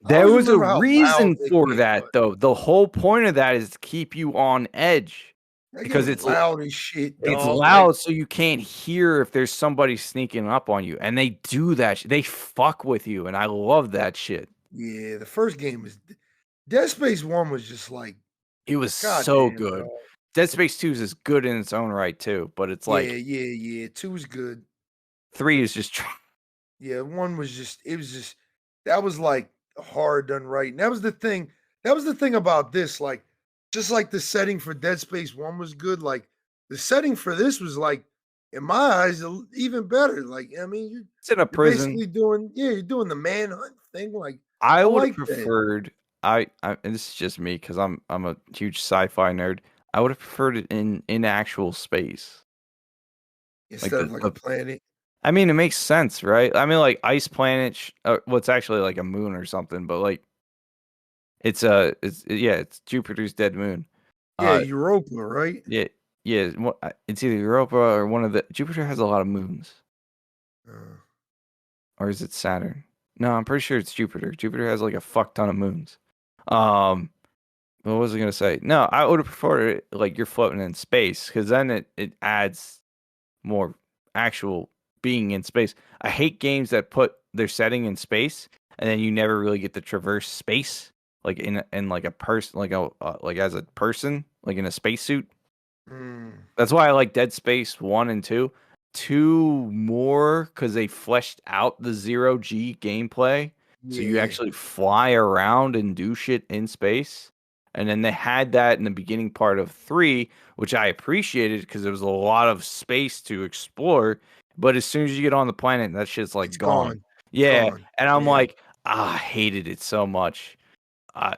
There always was a remember how loud reason that for game was. that, though. The whole point of that is to keep you on edge That game because was loud as shit, it's dog. Like, loud, so you can't hear if there's somebody sneaking up on you, and they do that. They fuck with you, and I love that shit. yeah, the first game was Dead Space 1 was just like, It was so goddamn, good. dog. Dead Space 2 is good in its own right too, but it's Yeah, like yeah, yeah. Two's good. 3 is just Yeah, one was just it was just that was like hard done right. And that was the thing. That was the thing about this. Like, just like the setting for Dead Space 1 was good, like the setting for this was like, in my eyes, even better. Like, I mean, it's in a you're prison. basically doing, yeah, you're doing the manhunt thing. Like, I I would have like that. preferred and this is just me because I'm a huge sci-fi nerd. I would have preferred it in actual space. Like Instead of like a planet. I mean, it makes sense, right? I mean, like ice planet. Well, it's actually like a moon or something, but like it's Jupiter's dead moon. Yeah, Uh, Europa, right? yeah, yeah. It's either Europa or one of the Jupiter has a lot of moons, Uh, or is it Saturn? No, I'm pretty sure it's Jupiter. Jupiter has like a fuck ton of moons. Um, what was I gonna say? No, I would have preferred it like you're floating in space because then it adds more actual being in space. I hate games that put their setting in space and then you never really get to traverse space like in like a person like as a person like in a spacesuit. mm, That's why I like Dead Space 1 and 2. 2 more cuz they fleshed out the 0G gameplay. So you yeah, actually fly around and do shit in space. And then they had that in the beginning part of 3, which I appreciated because there was a lot of space to explore. But as soon as you get on the planet, that shit's like it's gone. gone. It's Yeah. gone. And I'm Yeah, like, I hated it so much.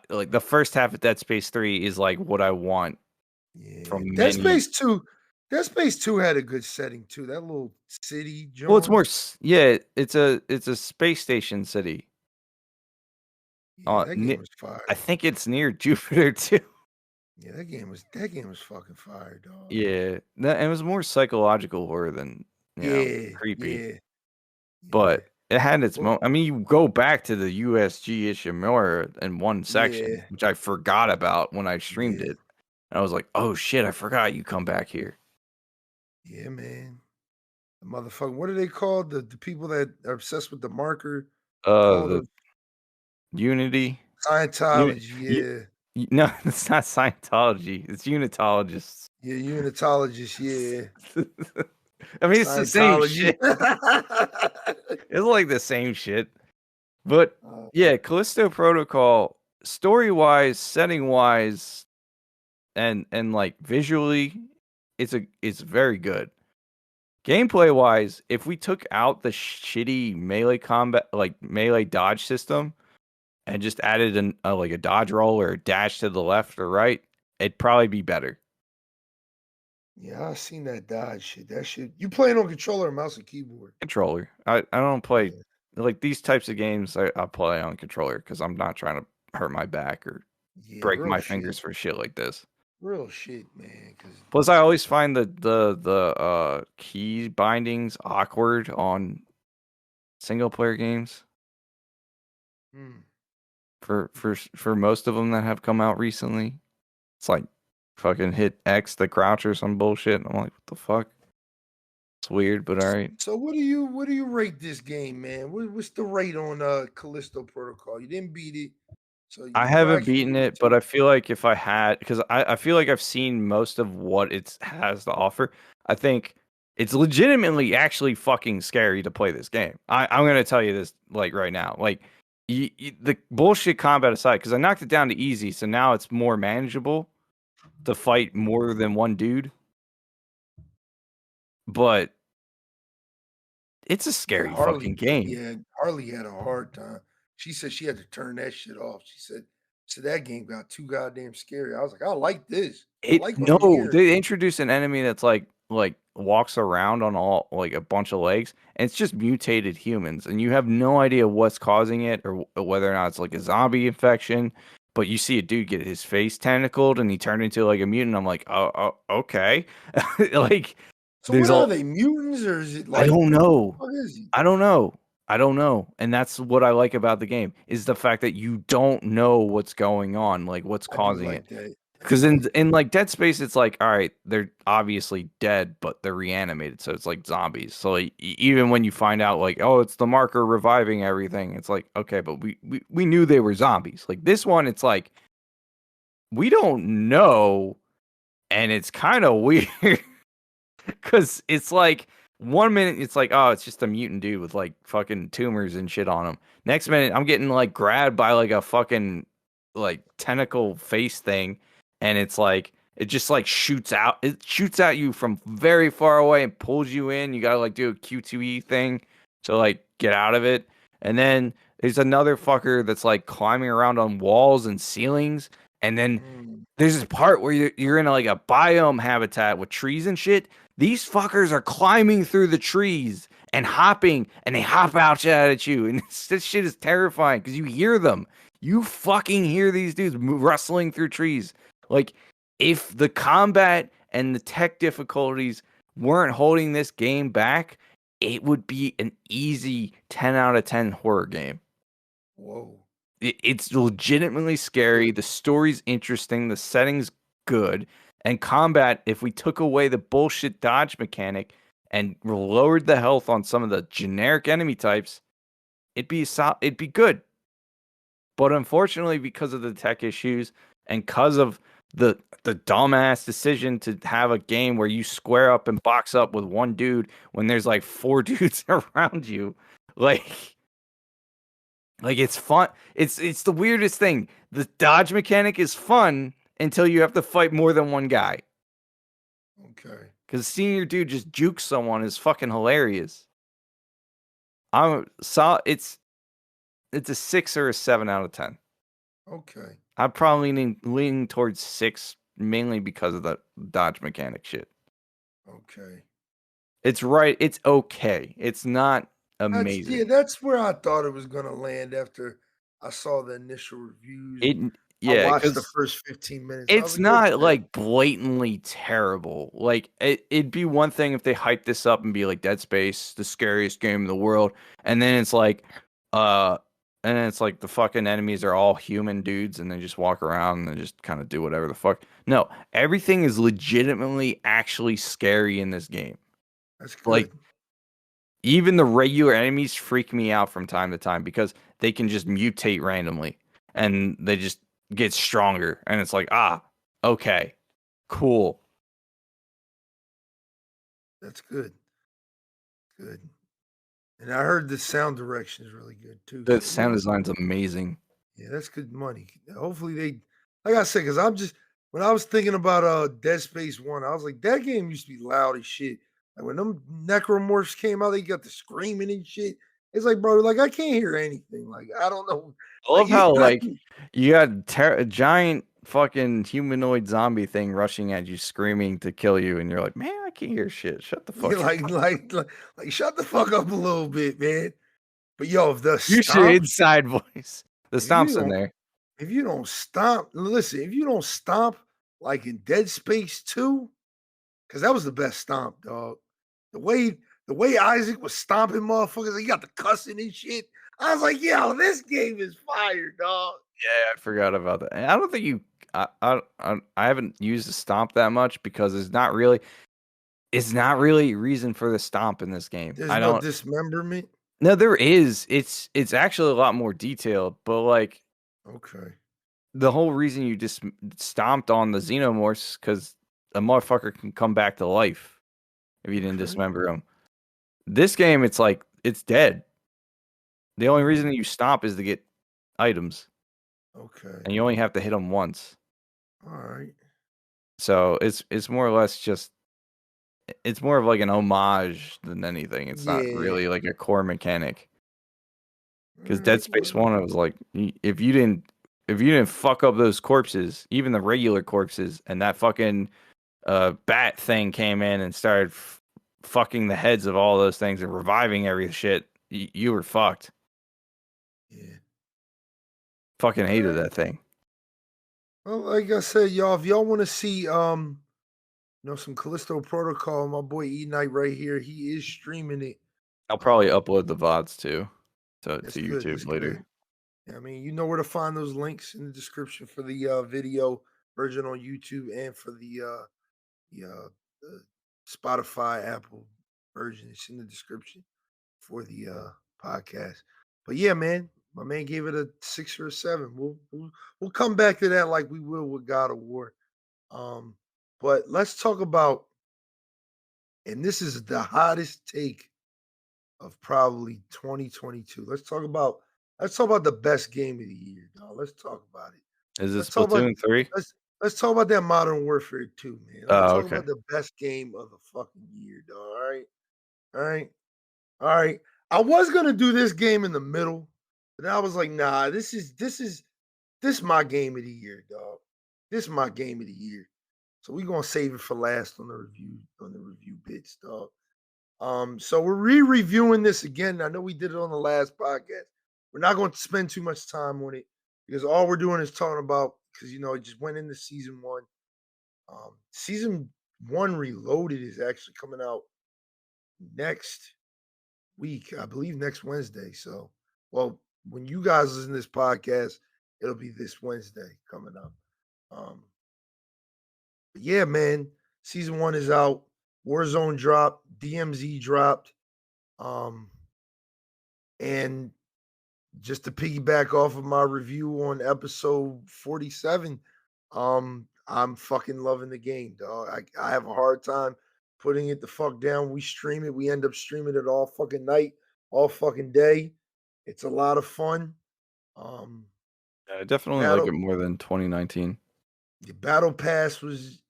Like the first half of Dead Space 3 is like what I want yeah. from many. Dead Space 2 had a good setting too. That little city Well, it's joint. more yeah, it's a space station city. Yeah, that game Ne was I fire. think it's near Jupiter too. Yeah, that game was fucking fire, dog. Yeah, it was more psychological horror than, Yeah, creepy. yeah, yeah. But it had its Well, I mean, you go back to the USG Ishimura in one section, yeah, which I forgot about when I streamed yeah, it. And I was like, "Oh shit, I forgot you come back here." yeah, man. The motherfucker. What are they called? The people that are obsessed with the marker, cult The of Unity, uni Scientology. y Yeah, no, it's not Scientology, it's unitologists. yeah, unitologists. Yeah, I mean, it's the same Scientology. shit. It's like the same shit. But uh, yeah, Callisto Protocol, story-wise, setting-wise, and like visually, it's very good. Gameplay-wise, if we took out the shitty melee combat, like melee dodge system, and just added like a dodge roll or a dash to the left or right, it'd probably be better. yeah, I seen that Dodge shit. That shit. You playing on controller, mouse, and keyboard? Controller. I don't play Yeah, like these types of games. I play on controller because I'm not trying to hurt my back or yeah, break my fingers for shit like this. real shit, man. Because Plus, I always find the key bindings awkward on single player games for most of them that have come out recently. It's like fucking hit X the crouch or some bullshit. And I'm like, what the fuck? It's weird, but all right. So what do you rate this game, man? What's the rate on Callisto Protocol? You didn't beat it, so I what I haven't can beaten give it it, but to? I feel like if I had, because I feel like I've seen most of what it has to offer. I think it's legitimately actually fucking scary to play this game. I'm gonna tell you this like right now, like the bullshit combat aside, because I knocked it down to easy, so now it's more manageable to fight more than one dude. But it's a Yeah, scary fucking game. Harley had a hard time. She said she had to turn that shit off. She said that game got too goddamn scary. I was like, I like this. I It like what I'm no, hearing. they introduce an enemy that's like walks around on all like a bunch of legs, and it's just mutated humans, and you have no idea what's causing it or whether or not it's like a zombie infection. But you see a dude get his face tentacled, and he turned into like a mutant. I'm like, oh okay, like So what there's are all they, mutants, or is it I like don't what the know. fuck is he? I don't know. I don't know. And that's what I like about the game is the fact that you don't know what's going on, like what's I do causing it. like that. I Because do like in like Dead Space, it's like, all right, they're obviously dead, but they're reanimated, so it's like zombies. So like, even when you find out, like, oh, it's the marker reviving everything, it's like, okay, but we knew they were zombies. Like this one, it's like we don't know, and it's kind of weird because it's like 1 minute it's like, oh, it's just a mutant dude with like fucking tumors and shit on him. Next minute, I'm getting like grabbed by like a fucking like tentacle face thing, and it's like it just like shoots out. It shoots at you from very far away and pulls you in. You gotta like do a Q2E thing to like get out of it. And then there's another fucker that's like climbing around on walls and ceilings. And then Mm. there's this part where you're in like a biome habitat with trees and shit. These fuckers are climbing through the trees and hopping, and they hop out at you. And this shit is terrifying because you hear them. You fucking hear these dudes rustling through trees. Like, if the combat and the tech difficulties weren't holding this game back, it would be an easy 10 out of 10 horror game. Whoa. It's legitimately scary. The story's interesting. The setting's good. And combat, if we took away the bullshit dodge mechanic and lowered the health on some of the generic enemy types, it'd be good. But unfortunately, because of the tech issues and because of the dumbass decision to have a game where you square up and box up with one dude when there's like four dudes around you, like it's fun. It's the weirdest thing. The dodge mechanic is fun until you have to fight more than one guy. Okay. Because seeing your dude just juke someone is fucking hilarious. It's a 6 or a 7 out of 10. Okay. I'm probably leaning towards 6, mainly because of the dodge mechanic shit. Okay. It's right. It's okay. It's not amazing. That's where I thought it was gonna land after I saw the initial reviews. It I yeah, watched the because first 15 minutes. I was it's like, not okay. like blatantly terrible. Like it'd be one thing if they hype this up and be like Dead Space, the scariest game in the world, and then it's like, uh, and then it's like the fucking enemies are all human dudes and they just walk around and they just kind of do whatever the fuck. No, everything is legitimately actually scary in this game. That's good. Like even the regular enemies freak me out from time to time because they can just mutate randomly and they just get stronger. And it's like, okay, cool. That's good. Good. And I heard the sound direction is really good too. The So sound design's amazing. yeah, that's good money. Hopefully they, like I said, because I'm just when I was thinking about Dead Space 1, I was like, that game used to be loud as shit. Like when them necromorphs came out, they got the screaming and shit. It's like, bro, like I can't hear anything. Like I don't know. I Like love how I, like you got a giant fucking humanoid zombie thing rushing at you, screaming to kill you, and you're like, man, I can't hear shit. Shut the yeah, fuck up. like shut the fuck up a little bit, man. But yo, if the Use your stomps, inside voice. The if you stomp's in don't there. if you don't stomp, listen, if you don't stomp like in Dead Space 2, because that was the best stomp, dog. The way the way Isaac was stomping motherfuckers, he got the cussing and shit. I was like, yo, this game is fire, dog. Yeah, I forgot about that. And I don't think you. I haven't used the stomp that much because it's not really a reason for the stomp in this game. There's I no don't. dismemberment. No, there is. It's actually a lot more detailed, but like Okay. the whole reason you just stomped on the xenomorphs because a motherfucker can come back to life if you didn't Okay. dismember him. This game, it's like it's dead. The only reason you stomp is to get items, Okay. and you only have to hit them once. All right. So it's more or less just it's more of like an homage than anything. It's not Yeah. really like a core mechanic. All Because Dead right. Space Well, 1, I was like, if you didn't fuck up those corpses, even the regular corpses, and that fucking bat thing came in and started fucking the heads of all those things and reviving every shit, you were fucked. yeah. Fucking All hated right. that thing. Well, like I said, y'all, if y'all want to see some Callisto Protocol, my boy E Night right here, he is streaming it. I'll probably Um, upload the VODs too to that's good. YouTube That's later. good. Yeah, I mean, you know where to find those links in the description for the video version on YouTube and for the Spotify, Apple version. It's in the description for the podcast. But yeah, man, my man gave it a 6 or a 7. We'll come back to that like we will with God of War. Um, but let's talk about, and this is the hottest take of probably 2022. Let's talk about the best game of the year, dog. Let's talk about it. Is it Let's talk about Splatoon 3? let's talk about that Modern Warfare 2, man. Let's Oh, talk okay. about the best game of the fucking year, dog. All right. All right. All right. I was gonna do this game in the middle, but I was like, nah, this my game of the year, dog. This is my game of the year. So we're gonna save it for last on the review bits, dog. So we're re-reviewing this again. I know we did it on the last podcast. We're not going to spend too much time on it because all we're doing is talking about because it just went into season one. Season one Reloaded is actually coming out next week, I believe next Wednesday. So, well, when you guys listen to this podcast, it'll be this Wednesday coming up. Um, but yeah, man, season one is out. Warzone dropped, DMZ dropped. Um, and just to piggyback off of my review on episode 47, I'm fucking loving the game, dog. I have a hard time putting it the fuck down. We stream it. We end up streaming it all fucking night, all fucking day. It's a lot of fun. Um, I the definitely like battle it more than 2019. the battle pass was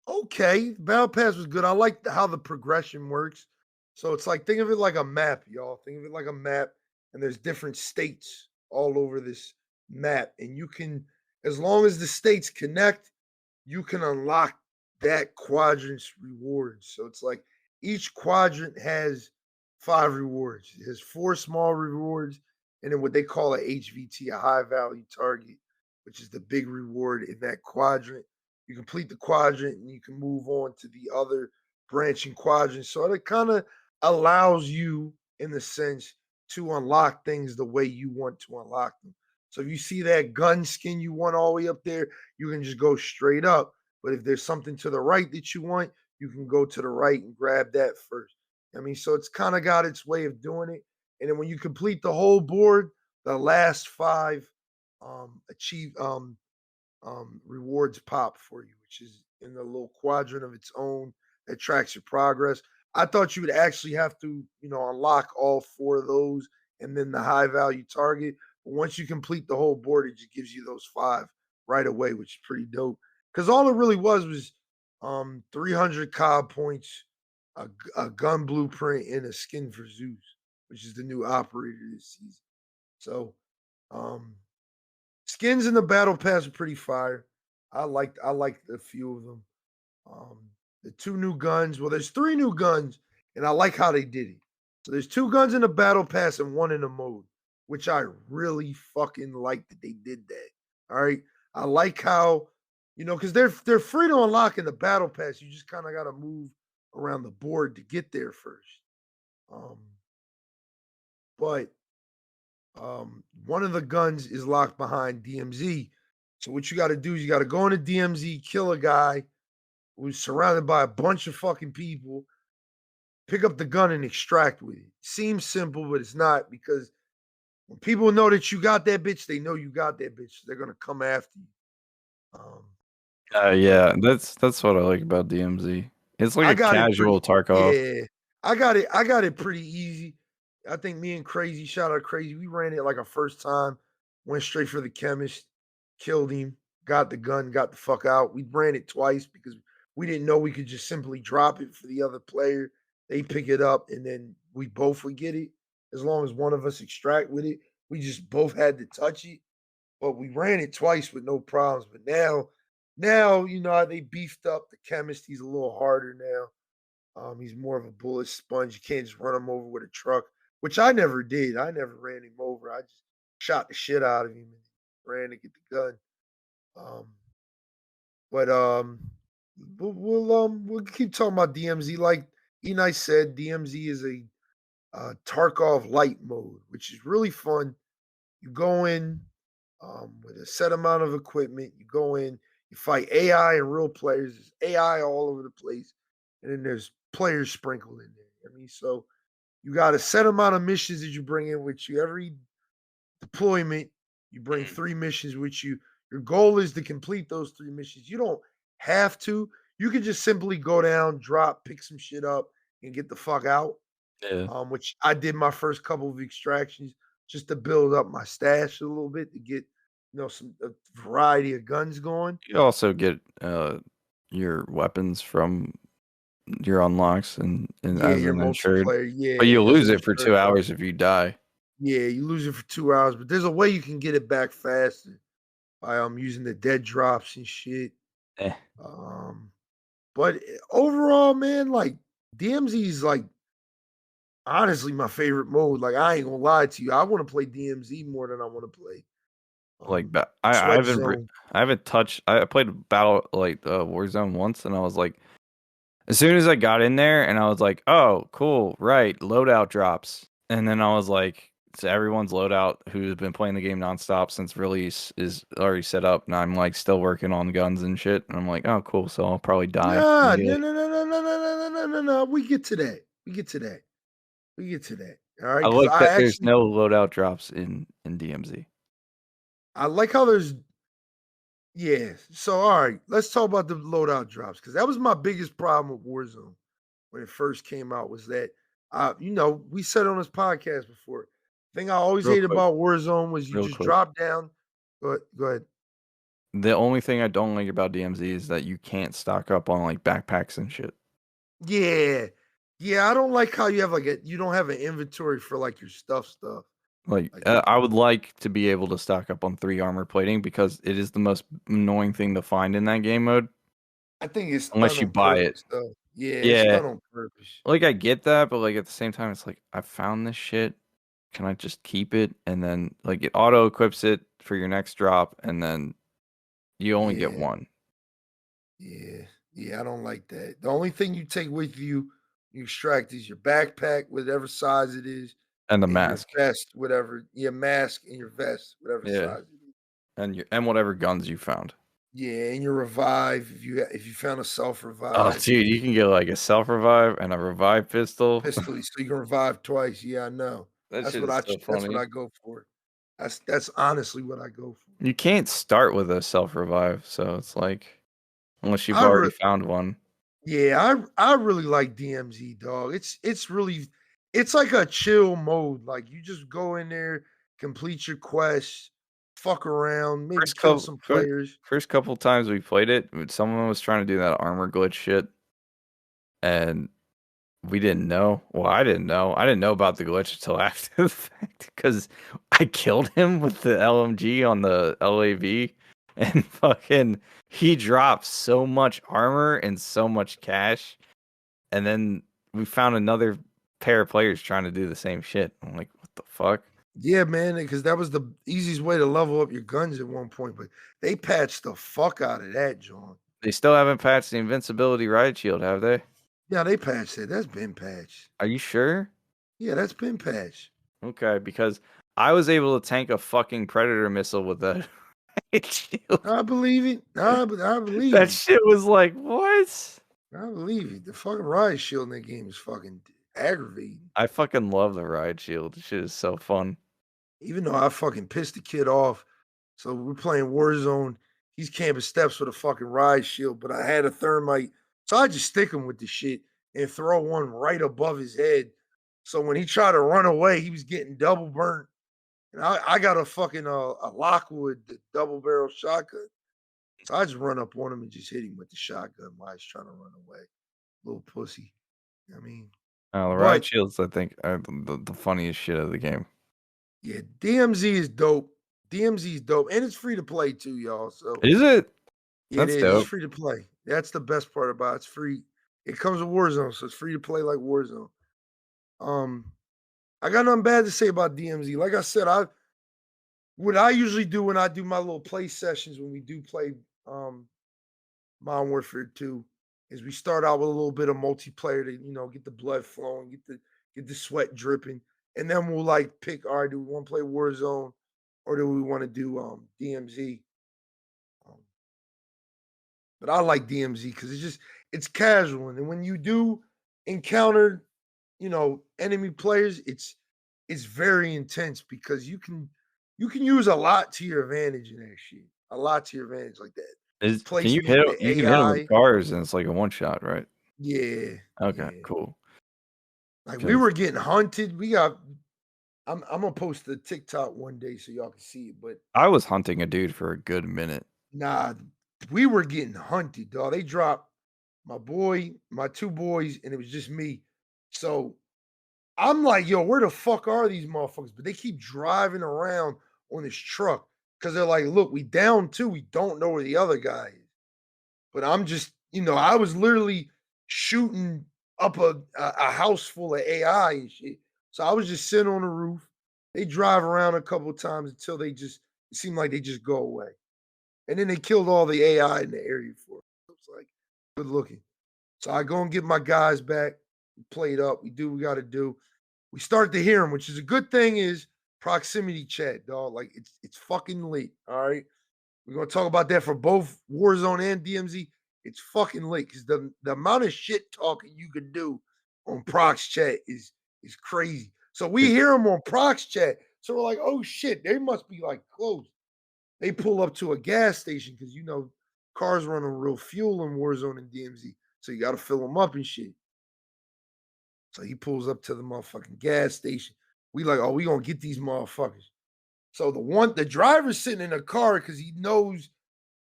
okay. The battle pass was good. I like how the progression works. So it's like think of it like a map, y'all. Think of it like a map, and there's different states all over this map, and you can, as long as the states connect, you can unlock that quadrant's rewards. So it's like each quadrant has 5 rewards. It has 4 small rewards, and then what they call a HVT, a high value target, which is the big reward in that quadrant. You complete the quadrant and you can move on to the other branching quadrants. So it kind of allows you, in the sense, to unlock things the way you want to unlock them. So if you see that gun skin you want all the way up there, you can just go straight up. But if there's something to the right that you want, you can go to the right and grab that first. I mean, so it's kind of got its way of doing it. And then when you complete the whole board, the last 5 achieve rewards pop for you, which is in the little quadrant of its own that tracks your progress. I thought you would actually have to, unlock all 4 of those and then the high value target. But once you complete the whole board, it just gives you those 5 right away, which is pretty dope. Because all it really was 300 COD points, a gun blueprint, and a skin for Zeus, which is the new operator this season. So skins in the battle pass are pretty fire. I liked a few of them. The 2 new guns. Well, there's 3 new guns, and I like how they did it. So there's 2 guns in the battle pass and 1 in the mode, which I really fucking like that they did that. All right. I like how, because they're free to unlock in the battle pass. You just kind of gotta move around the board to get there first. But one of the guns is locked behind DMZ. So what you got to do is you got to go into DMZ, kill a guy who's surrounded by a bunch of fucking people, pick up the gun and extract with it. Seems simple, but it's not, because when people know that you got that bitch, they know you got that bitch. They're gonna come after you. Yeah, that's what I like about DMZ. It's like I a got it casual pretty. Tarkov. Yeah, I got it pretty easy. I think me and Crazy, shout out Crazy, we ran it like a first time. Went straight for the chemist, killed him, got the gun, got the fuck out. We ran it twice because we didn't know we could just simply drop it for the other player. They pick it up and then we both would get it. As long as one of us extract with it, we just both had to touch it. But we ran it twice with no problems. But now they beefed up the chemist. He's a little harder now. He's more of a bullet sponge. You can't just run him over with a truck, which I never did. I never ran him over. I just shot the shit out of him and ran to get the gun. But we'll keep talking about DMZ. Like Eknight said, DMZ is a Tarkov light mode, which is really fun. You go in with a set amount of equipment. You go in, you fight AI and real players. There's AI all over the place, and then there's players sprinkled in there. I mean, so you got a set amount of missions that you bring in with you. Every deployment, you bring 3 missions with you. Your goal is to complete those 3 missions. You don't have to. You can just simply go down, drop, pick some shit up, and get the fuck out. Yeah. Which I did my first couple of extractions just to build up my stash a little bit to get some variety of guns going. You also get your weapons from your unlocks and Yeah, as your an insured, multiplayer. but you Yeah, as lose an it for 2 insured guy. hours if you die. Yeah, you lose it for 2 hours, but there's a way you can get it back faster by using the dead drops and shit. Eh. But overall, man, like DMZ is like honestly my favorite mode. Like I ain't gonna lie to you, I want to play DMZ more than I want to play Like I Sweat haven't Zone. I haven't touched. I played Battle like Warzone once, and I was like, as soon as I got in there, and I was like, oh, cool, right, loadout drops, and then I was like, so everyone's loadout who's been playing the game nonstop since release is already set up, and I'm like still working on guns and shit, and I'm like, oh, cool, so I'll probably die Nah, no, immediately. no, no, no, no, no, no, no, no, no, no. We get to that. We get to that. We get to that. All right, I because like I that there's actually no loadout drops in DMZ. I like how there's yeah. So all right, let's talk about the loadout drops because that was my biggest problem with Warzone when it first came out was that we said on this podcast before. Thing I always Real hated quick, about Warzone was you real just quick. drop down. Go ahead. The only thing I don't like about DMZ is that you can't stock up on like backpacks and shit. Yeah. Yeah, I don't like how you have you don't have an inventory for like your stuff. Like, Like your I would like to be able to stock up on 3 armor plating because it is the most annoying thing to find in that game mode. I think it's done unless you on buy it. purpose, though. Yeah, it's Yeah, done on purpose. like I get that, but like at the same time, it's like I found this shit. Can I just keep it? And then like it auto equips it for your next drop, and then you only get Yeah, one. yeah, I don't like that. The only thing you take with you, you extract is your backpack, whatever size it is, And the and your mask. vest, whatever your mask and your vest, whatever Yeah. size it is. And whatever guns you found. Yeah, and your revive if you found a self Oh, revive dude, you can get like a self revive and a revive pistol. pistol, so you can revive twice. Yeah, I know. That That's shit what is I so that's what funny. I go for. That's honestly what I go for. You can't start with a self revive, so it's like unless you've I re- already found one. Yeah, I really like DMZ, dog. It's really it's like a chill mode. Like you just go in there, complete your quests, fuck around, maybe First kill couple some fir- players. first couple times we played it, someone was trying to do that armor glitch shit, and we didn't know. Well, I didn't know. I didn't know about the glitch until after the fact because I killed him with the LMG on the LAV, and fucking he dropped so much armor and so much cash, and then we found another pair of players trying to do the same shit. I'm like, what the fuck? Yeah, man, because that was the easiest way to level up your guns at one point. But they patched the fuck out of that, John. They still haven't patched the invincibility riot shield, have they? Yeah, they patched it. That's been patched. Are you sure? Yeah, that's been patched. Okay, because I was able to tank a fucking predator missile with that riot shield. I believe it. I believe That it. shit was like, what? I believe it. The fucking riot shield in that game is fucking aggravating. I fucking love the riot shield. This shit is so fun. Even though I fucking pissed the kid off. So we're playing Warzone. He's camping steps with a fucking riot shield, but I had a thermite. So I just stick him with the shit and throw one right above his head. So when he tried to run away, he was getting double burnt. And I got a fucking a Lockwood the double barrel shotgun. So I just run up on him and just hit him with the shotgun while he's trying to run away. Little pussy. I mean, The riot but shields, I think, are the funniest shit of the game. yeah, DMZ is dope. DMZ is dope. And it's free to play too, y'all. So Is it? yeah, it That's is. It's dope. free to play. That's the best part about it. It's free. It comes with Warzone, so it's free to play like Warzone. Um, I got nothing bad to say about DMZ. Like I said, what I usually do when I do my little play sessions when we do play Modern Warfare 2 is we start out with a little bit of multiplayer to, get the blood flowing, get the sweat dripping, and then we'll like pick, all right, do we want to play Warzone or do we want to do DMZ? Um, but I like DMZ because it's casual. And when you do encounter, enemy players, it's very intense because you can use a lot to your advantage in that shit. A lot to your advantage like that. Can you Placement, hit? the You can hit them with AI. cars, and it's like a one shot, right? Yeah, Okay, yeah. cool. Like we Because were getting hunted. I'm gonna post the TikTok one day so y'all can see it. But I was hunting a dude for a good minute. nah, we were getting hunted, dog. They dropped my boy, my two boys, and it was just me. So I'm like, yo, where the fuck are these motherfuckers? But they keep driving around on this truck because they're like, look, we down two. We don't know where the other guy is. But I'm just, I was literally shooting up a house full of AI and shit. So I was just sitting on the roof. They drive around a couple of times until it seemed like they just go away. And then they killed all the AI in the area for it. It was like good looking. So I go and get my guys back. We played up. We do what we got to do. We start to hear them, which is a good thing. Is proximity chat, dog. Like it's fucking lit. All right. We're gonna talk about that for both Warzone and DMZ. It's fucking lit because the amount of shit talking you can do on Prox Chat is crazy. So we hear them on Prox Chat. So we're like, oh shit, they must be like close. They pull up to a gas station because cars run on real fuel in Warzone and DMZ. So you got to fill them up and shit. So he pulls up to the motherfucking gas station. We like, oh, we gonna get these motherfuckers. So the driver's sitting in a car because he knows,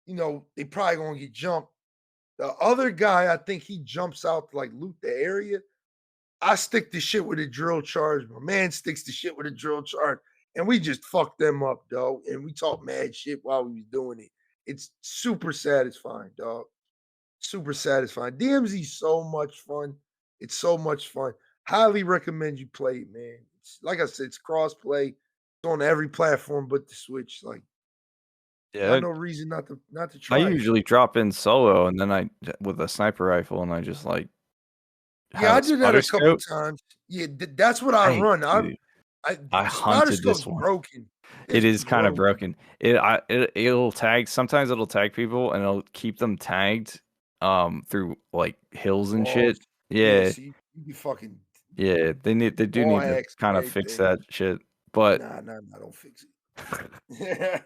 they probably gonna get jumped. The other guy, I think he jumps out to like loot the area. I stick the shit with a drill charge. My man sticks the shit with a drill charge, and we just fuck them up, dog. And we talk mad shit while we was doing it. It's super satisfying, dog. super satisfying. DMZ's so much fun. It's so much fun. Highly recommend you play it, man. It's, like I said, it's cross-play. It's on every platform but the Switch. Like, got Yeah, no reason not to I try it. usually drop in solo, and then with a sniper rifle, and I just like Yeah, have I a did that spotter a couple scope. times. Yeah, that's what I Hey, run. dude, I The spider hunted this scope's one. broken. It It's is kind of broken. broken. It'll tag. Sometimes it'll tag people, and it'll keep them tagged through like hills and shit. Walls. Yeah, Yeah, so you be fucking yeah. They do wall need to hacks kind and of fix everything. that shit. But Nah, don't fix it. Because I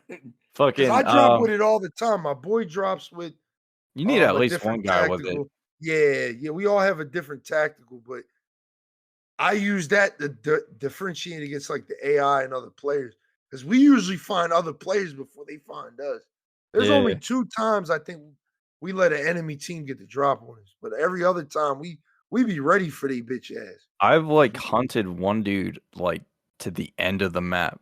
fucking drop with it all the time. My boy drops with you need at a least different one guy with it. tactical. Yeah, we all have a different tactical, but I use that to differentiate against like the AI and other players because we usually find other players before they find us. There's only Yeah, 2 times I think we let an enemy team get the drop on us, but every other time we be ready for they bitch ass. I've Like like hunted one dude like to the end of the map,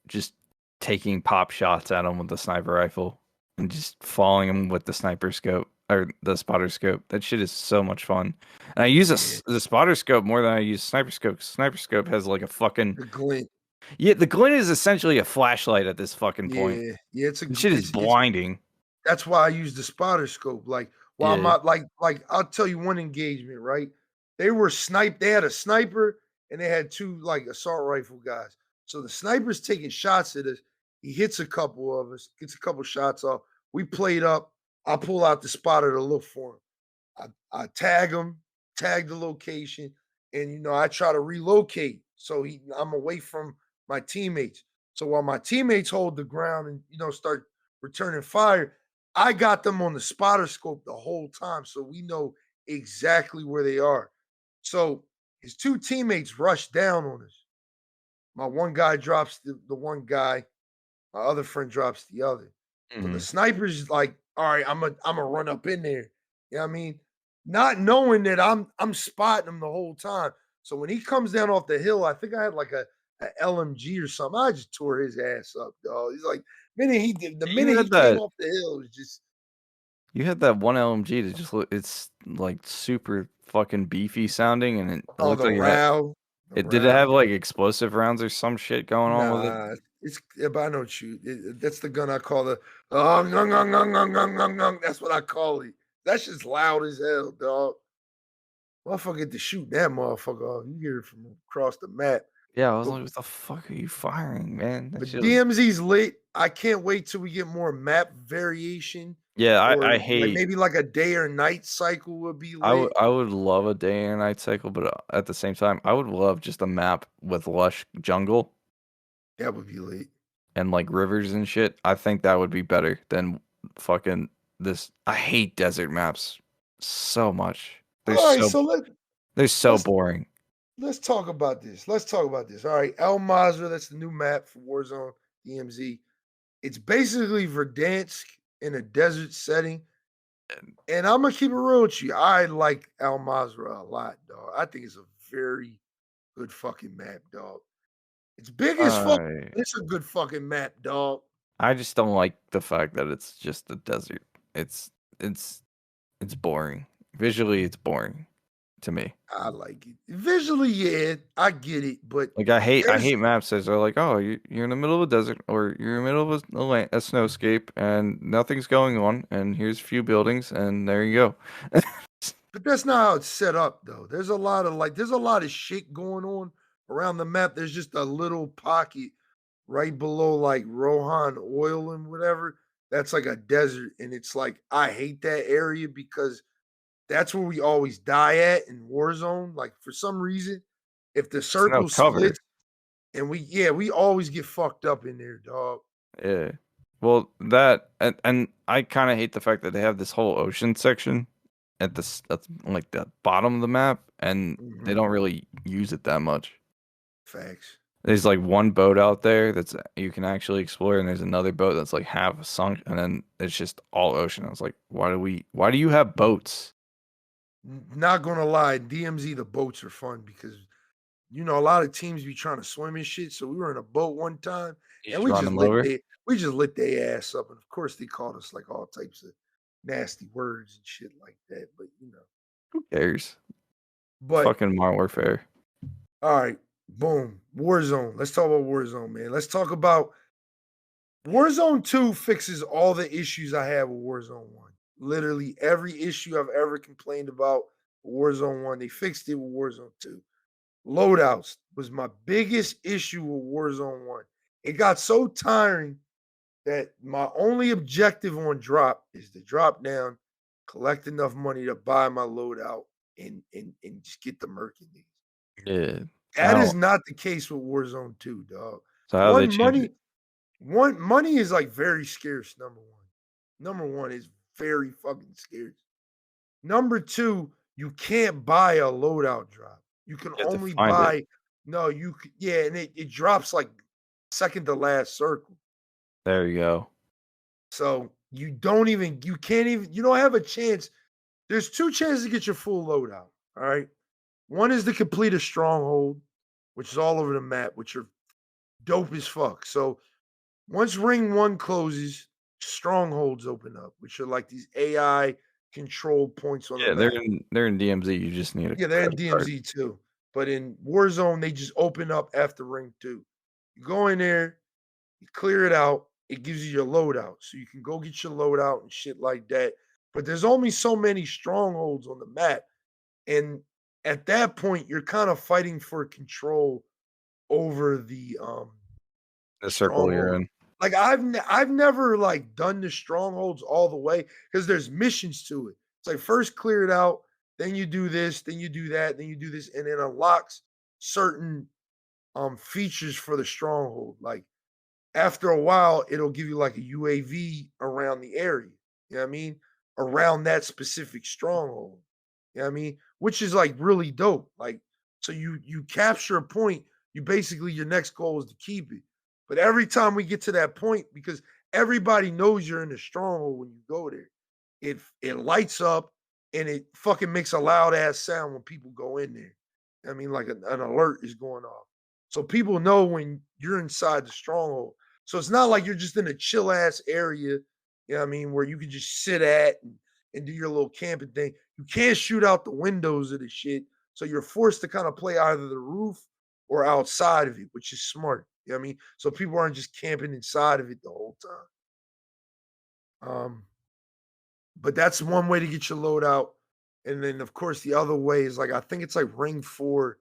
just taking pop shots at him with the sniper rifle and just following him with the sniper scope or the spotter scope. That shit is so much fun. And I use yeah, the spotter scope more than I use sniper scope. 'Cause sniper scope has like a fucking the glint. yeah. The glint is essentially a flashlight at this fucking point. Yeah, it's a The shit is it's blinding. that's why I use the spotter scope. Like, while Yeah. my like I'll tell you one engagement, right? They were sniped. They had a sniper and they had 2 like assault rifle guys. So the sniper's taking shots at us. He hits a couple of us, gets a couple shots off. We played up. I pull out the spotter to look for him. I tag him, tag the location, and I try to relocate so I'm away from my teammates. So while my teammates hold the ground and start returning fire, I got them on the spotter scope the whole time, so we know exactly where they are. So his 2 teammates rush down on us. My one guy drops the one guy, my other friend drops the other. So the Mhm. sniper's like, all right, I'm a run up in there. You know what I mean? Not knowing that I'm spotting him the whole time. So when he comes down off the hill, I think I had like a LMG or something. I just tore his ass up, dog. He's like, the You minute he had came that. off the hill, it was just You had that one LMG that just look. It's like super fucking beefy sounding, and it oh looked the like it had. row, the It did it row. have like explosive rounds or some shit going on with it? Nah, it's but I know what that's the gun I call the ngung, ngung, ngung, ngung, ngung, ngung, ngung. That's what I call it. That's just loud as hell, dog. Motherfucker get to shoot that motherfucker off. You hear it from across the map. Yeah, I was But like, "What the fuck are you firing, man?" That but shit was. DMZ's lit. I can't wait till we get more map variation, Yeah, or I like hate. maybe like a day or night cycle would be lit. I would love a day and night cycle, but at the same time, I would love just a map with lush jungle That would be lit. and like rivers and shit. I think that would be better than fucking this. I hate desert maps so much. All right, so They're so let's boring. let's talk about this. Let's talk about this. All right, El Mazra, that's the new map for Warzone DMZ. It's basically Verdansk in a desert setting. And I'm gonna keep it real with you. I like Al Mazra a lot, dog. I think it's a very good fucking map, dog. It's big as fuck. I But it's a good fucking map, dog. I just don't like the fact that it's just a desert. It's it's it's boring. Visually, it's boring to me. I like it. Visually, yeah, I get it, but Like I there's hate maps that are like, oh, you're in the middle of a desert or you're in the middle of a snowscape and nothing's going on and here's a few buildings and there you go. but that's not how it's set up, though. There's a lot of shit going on around the map. There's just a little pocket right below like Rohan oil and whatever. That's like a desert, and it's like I hate that area because that's where we always die at in Warzone. Like for some reason, if the It's no circle cover. splits and we always get fucked up in there, dog. Yeah. Well, that and I kind of hate the fact that they have this whole ocean section at like the bottom of the map and they Mhm. don't really use it that much. Facts. There's like one boat out there that's you can actually explore, and there's another boat that's like half sunk, and then it's just all ocean. I was like, why do you have boats? Not gonna lie, DMZ the boats are fun because a lot of teams be trying to swim and shit. So we were in a boat one time You and just run them over. we just lit their ass up. And of course they called us like all types of nasty words and shit like that. But Who cares? But Fucking Modern Warfare. all right, boom, Warzone. Let's talk about Warzone, man. Let's talk about Warzone 2 fixes all the issues I had with Warzone 1. Literally every issue I've ever complained about with Warzone 1, they fixed it with Warzone 2. Loadouts was my biggest issue with Warzone 1. It got so tiring that my only objective on drop is to drop down, collect enough money to buy my loadout, and just get the Mercury. Yeah. That is not the case with Warzone 2, dog. So how they change it? Money is like very scarce, number one. Number one is very fucking scarce. Number two, you can't buy a loadout drop. You can only buy and it drops like second to last circle. There you go. So you don't have a chance. There's two chances to get your full loadout. All right. One is to complete a stronghold, which is all over the map, which are dope as fuck. So once ring 1 closes, strongholds open up, which are like these AI controlled points on the map. They're in DMZ. You just need they're in DMZ too. But in Warzone, they just open up after ring 2. You go in there, you clear it out, it gives you your loadout. So you can go get your loadout and shit like that. But there's only so many strongholds on the map. And at that point, you're kind of fighting for control over the circle you're in. Like I've never like done the strongholds all the way because there's missions to it. It's like first clear it out, then you do this, then you do that, then you do this, and it unlocks certain features for the stronghold. Like after a while, it'll give you like a UAV around the area. You know what I mean? Around that specific stronghold. You know what I mean? Which is like really dope. Like so you capture a point, you basically your next goal is to keep it. But every time we get to that point, because everybody knows you're in the stronghold when you go there, it lights up and it fucking makes a loud ass sound when people go in there. I mean, like an alert is going off. So people know when you're inside the stronghold. So it's not like you're just in a chill ass area, you know what I mean, where you can just sit at and do your little camping thing. You can't shoot out the windows of the shit. So you're forced to kind of play either the roof or outside of it, which is smart. You know what I mean? So people aren't just camping inside of it the whole time. But that's one way to get your loadout. And then of course the other way is like I think it's like ring 4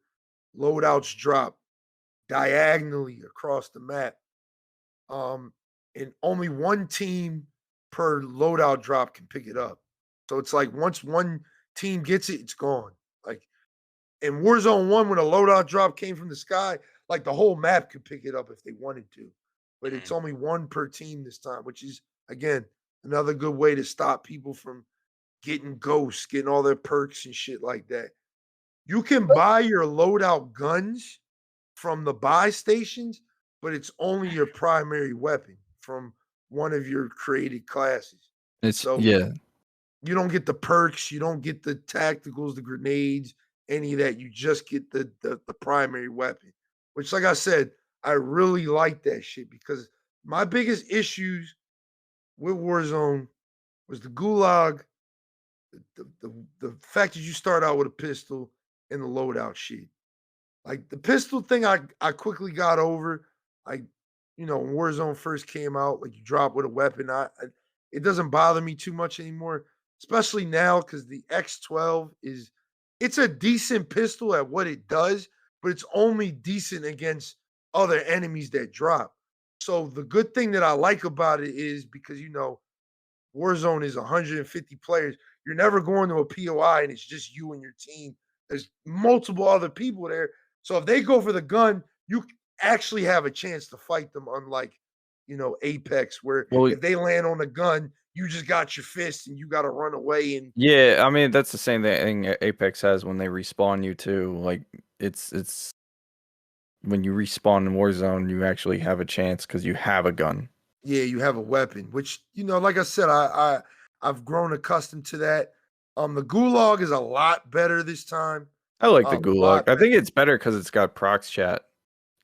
loadouts drop diagonally across the map. And only one team per loadout drop can pick it up. So it's like once one team gets it, it's gone. Like in Warzone 1, when a loadout drop came from the sky, like the whole map could pick it up if they wanted to. But it's only one per team this time, which is again another good way to stop people from getting ghosts, getting all their perks and shit like that. You can buy your loadout guns from the buy stations, but it's only your primary weapon from one of your created classes. You don't get the perks, you don't get the tacticals, the grenades, any of that. You just get the primary weapon, which, like I said, I really like that shit because my biggest issues with Warzone was the gulag, the fact that you start out with a pistol and the loadout shit. Like the pistol thing, I quickly got over. When Warzone first came out, like you drop with a weapon, it doesn't bother me too much anymore, especially now because the X12 it's a decent pistol at what it does, but it's only decent against other enemies that drop. So the good thing that I like about it is because Warzone is 150 players. You're never going to a POI and it's just you and your team. There's multiple other people there. So if they go for the gun, you actually have a chance to fight them, unlike, Apex, where if they land on a gun, you just got your fist and you got to run away. And yeah, I mean that's the same thing Apex has when they respawn you too. Like it's when you respawn in Warzone, you actually have a chance because you have a gun. Yeah, you have a weapon, which like I said, I've grown accustomed to that. The gulag is a lot better this time. I like the gulag. I think it's better because it's got prox chat,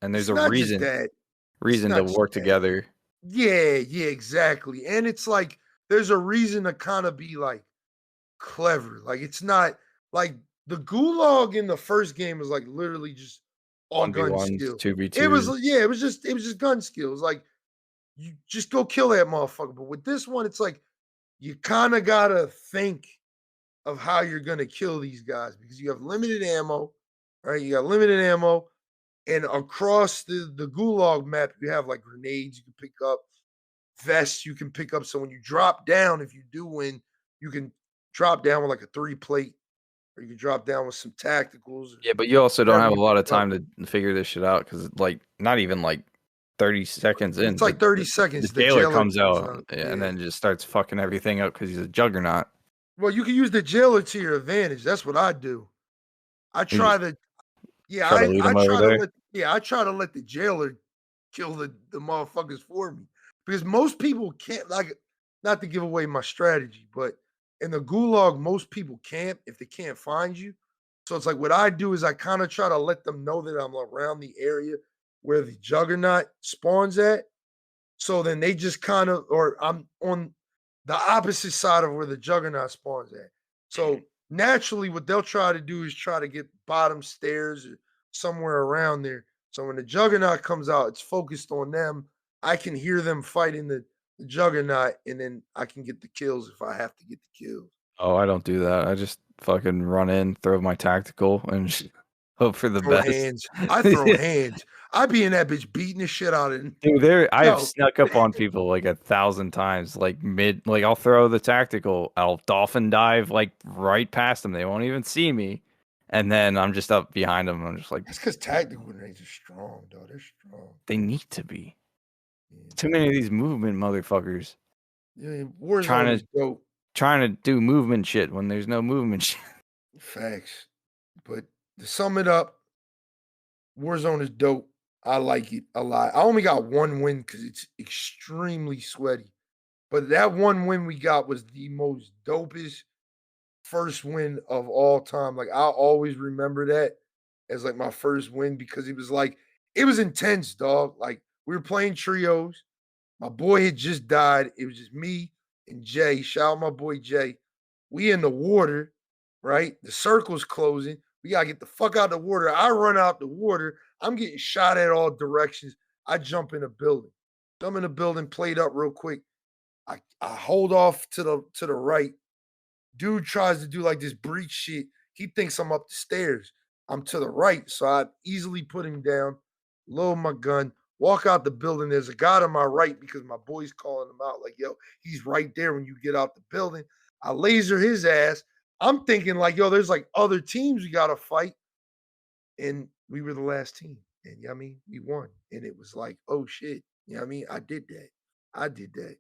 and there's a reason to work together. Yeah, exactly. And it's like there's a reason to kind of be like clever. Like it's not like the gulag in the first game was like literally just all gun 1v1s, skill. It was 2v2s. yeah, it was just gun skill. It was like you just go kill that motherfucker. But with this one, it's like you kind of gotta think of how you're gonna kill these guys because you have limited ammo, right? You got limited ammo, and across the gulag map, you have like grenades you can pick up, vests you can pick up. So when you drop down, if you do win, you can drop down with like a 3 plate, or you can drop down with some tacticals, or Yeah, but you also don't whatever have a you lot of pick up. time to figure this shit out because, like, not even like 30 seconds in, It's like 30 the seconds. The jailer jailer comes comes out out. and Yeah. then just starts fucking everything up because he's a juggernaut. Well, you can use the jailer to your advantage. That's what I do. I You try just to, yeah, try to lead I him over try to there. let, yeah, I try to let the jailer kill the motherfuckers for me because most people can't, like, not to give away my strategy, but in the gulag, most people camp if they can't find you. So it's like what I do is I kind of try to let them know that I'm around the area where the juggernaut spawns at. So then they just kind of, or I'm on the opposite side of where the juggernaut spawns at. So naturally, what they'll try to do is try to get bottom stairs or somewhere around there. So when the juggernaut comes out, it's focused on them. I can hear them fighting the juggernaut, and then I can get the kills if I have to get the kills. Oh, I don't do that. I just fucking run in, throw my tactical, and just hope for the Throw best. hands. I throw hands. I be in that bitch beating the shit out of it. Dude, I've Yo, snuck up on people like 1,000 times, like I'll throw the tactical, I'll dolphin dive like right past them. They won't even see me. And then I'm just up behind them. I'm just like, that's because tactical grenades are strong, though. They're strong. they need to be. Yeah. Too many of these movement motherfuckers Yeah, trying Warzone is to dope. trying to do movement shit when there's no movement shit. Facts. But to sum it up, Warzone is dope. I like it a lot. I only got one win because it's extremely sweaty. But that one win we got was the most dopest first win of all time. Like I'll always remember that as like my first win because it was like it was intense, dog. Like we were playing trios. My boy had just died. It was just me and Jay. Shout out my boy Jay. We in the water, right? The circle's closing. We gotta get the fuck out of the water. I run out the water. I'm getting shot at all directions. I jump in a building. Jump in the building, played up real quick. I hold off to the right. Dude tries to do like this breach shit. He thinks I'm up the stairs. I'm to the right, so I easily put him down, load my gun, walk out the building. There's a guy to my right because my boy's calling him out, like, yo, he's right there when you get out the building. I laser his ass. I'm thinking, like, yo, there's like other teams we gotta fight. And we were the last team. And you know what I mean? We won. And it was like, oh shit. You know what I mean? I did that. I did that.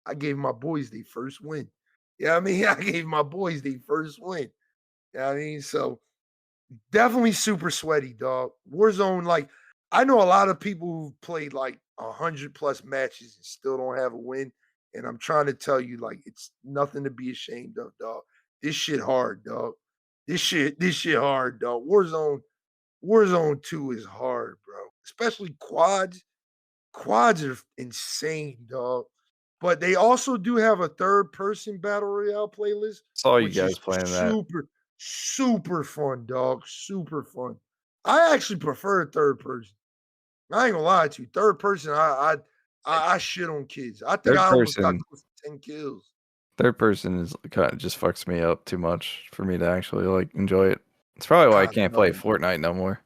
I gave my boys their first win. You know what I mean? I gave my boys their first win. You know what I mean? So definitely super sweaty, dog. Warzone, like, I know a lot of people who've played like 100+ matches and still don't have a win. And I'm trying to tell you, like, it's nothing to be ashamed of, dog. This shit hard, dog. This shit hard, dog. Warzone 2 is hard, bro. Especially quads. Quads are insane, dog. But they also do have a third person battle royale playlist, Saw you which guys is playing that. super fun, dog. Super fun. I actually prefer third person. I ain't gonna lie to you. Third person, I shit on kids. I think Third I almost got person, close to 10 kills. third person is kind of just fucks me up too much for me to actually like enjoy it. It's probably why I I can't love play it. Fortnite no more.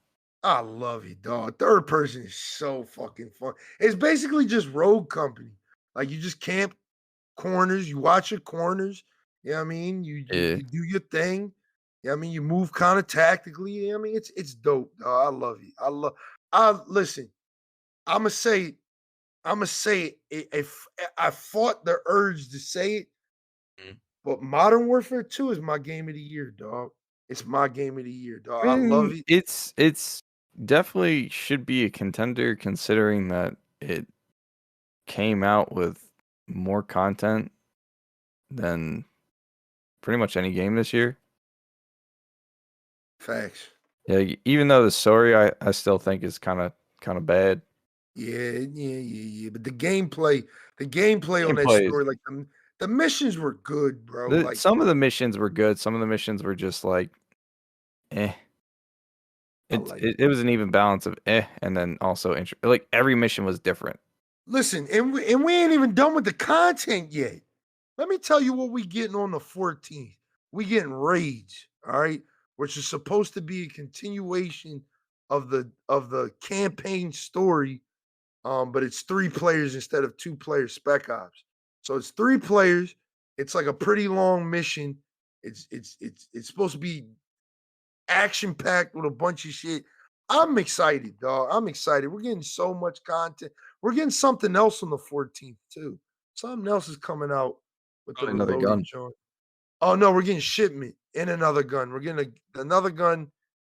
I love it, dog. Third person is so fucking fun. It's basically just road company. Like you just camp corners, you watch your corners. You know what I mean? Yeah. You do your thing. You know what I mean? You move kind of tactically. You know what I mean? It's dope, dog. I love it. I listen, I'ma say it if I fought the urge to say it, Mhm. but Modern Warfare 2 is my game of the year, dog. It's my game of the year, dog. I I love mean, it. it's definitely should be a contender considering that it came out with more content than pretty much any game this year. Facts. Yeah, even though the story I still think is kind of bad. Yeah. But the gameplay on that Gameplay is story, like The missions were good, bro. Like Some of the missions were good. Some of the missions were just like, eh. It was an even balance of and then also like every mission was different. Listen, and we ain't even done with the content yet. Let me tell you what we getting on the 14th. We getting Rage, all right, which is supposed to be a continuation of the campaign story, but it's 3 players instead of 2 players Spec Ops. So it's 3 players. It's like a pretty long mission. It's supposed to be action packed with a bunch of shit. I'm excited, dog. I'm excited. We're getting so much content. We're getting something else on the 14th too. Something else is coming out with the Probably another reloaded gun. joint. Oh no, we're getting shipment and another gun. We're getting another gun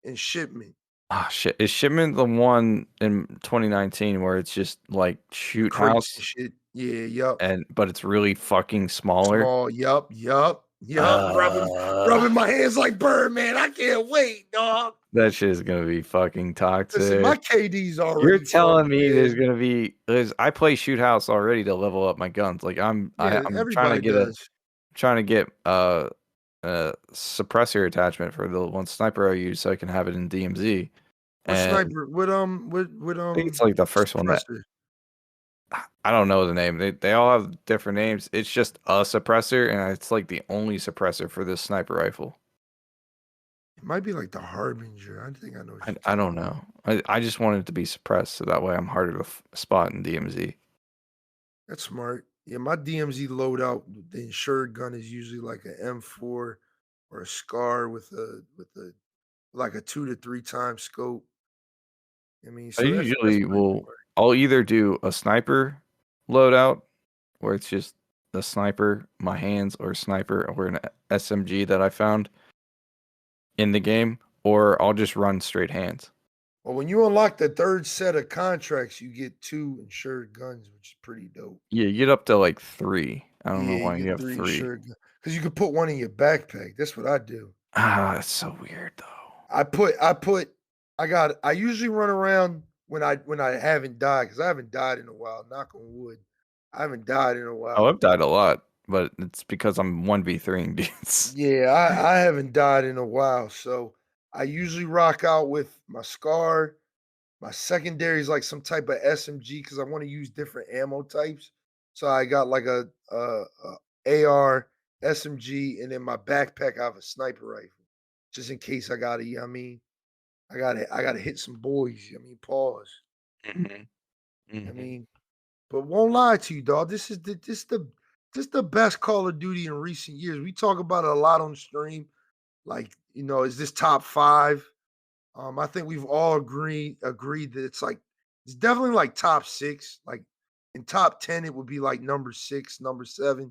and shipment. Ah, shit. Is Shipment the one in 2019 where it's just like shoot Crates and house shit. Yeah, yup. but it's really fucking smaller? Small. Yup. Rubbing Uh, my hands like Birdman. I can't wait, dog. that shit is gonna be fucking Listen, my toxic. KD's You're already telling fucking me dead. I play shoot house already to level up my guns. Like Yeah, I'm everybody does. trying to get a suppressor attachment for the one sniper I use so I can have it in DMZ. What And sniper? What I think it's like the first one that suppressor? I don't know the name. They all have different names. It's just a suppressor, and it's like the only suppressor for this sniper rifle. It might be like the Harbinger. I think I know what you're I talking don't know. I just want it to be suppressed so that way I'm harder to spot in DMZ. That's smart. Yeah, my DMZ loadout, the insured gun is usually like an M4 or a SCAR with a like a 2 to 3 times scope. I mean, I so that's usually pretty will. smart. I'll either do a sniper loadout where it's just the sniper, my hands, or sniper, or an SMG that I found in the game, or I'll just run straight hands. Well, when you unlock the 3rd set of contracts, you get 2 insured guns, which is pretty dope. Yeah, you get up to like 3. I don't know Yeah, why you you get have 3 3. insured because you could put one in your backpack. That's what I do. Ah, that's so weird though. I usually run around when I haven't died, because I haven't died in a while, knock on wood. I haven't died in a Oh, while. I've died a lot, but it's because I'm 1v3ing dudes. Yeah, I haven't died in a while. So I usually rock out with my SCAR. My secondary is like some type of SMG because I want to use different ammo types. So I got like a AR, SMG, and in my backpack I have a sniper rifle. Just in case I gotta, you know what I mean? I gotta hit some boys. I mean, pause. Mhm, I mhm. mean, but won't lie to you, dog. This the best Call of Duty in recent years. We talk about it a lot on stream. Like, is this top 5? I think we've all agreed that it's definitely like top 6. Like in top 10, it would be like number 6, number 7.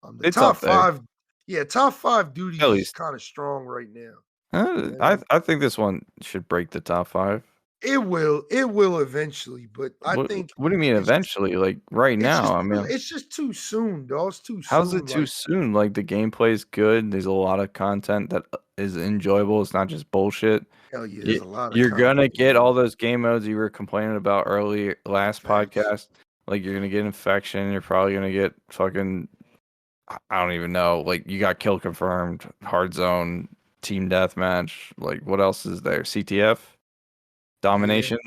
The It's top up there, 5, yeah, top 5 at duties is least. kind of strong right now. You know what I mean? I think this one should break the top 5. It will eventually, but I think What do you mean it's just eventually? Like right now? I mean, it's just too soon, dog. It's too how's it soon. too Like, soon? Like the gameplay is good. There's a lot of content that is enjoyable. It's not just bullshit. hell yeah, there's You, a lot of you're gonna content, get man. all those game modes you were complaining about early last Facts. podcast. Like you're gonna get infection. You're probably gonna get fucking. I don't even know. Like you got kill confirmed, hard zone, team deathmatch. Like what else is there? CTF, Yeah. domination.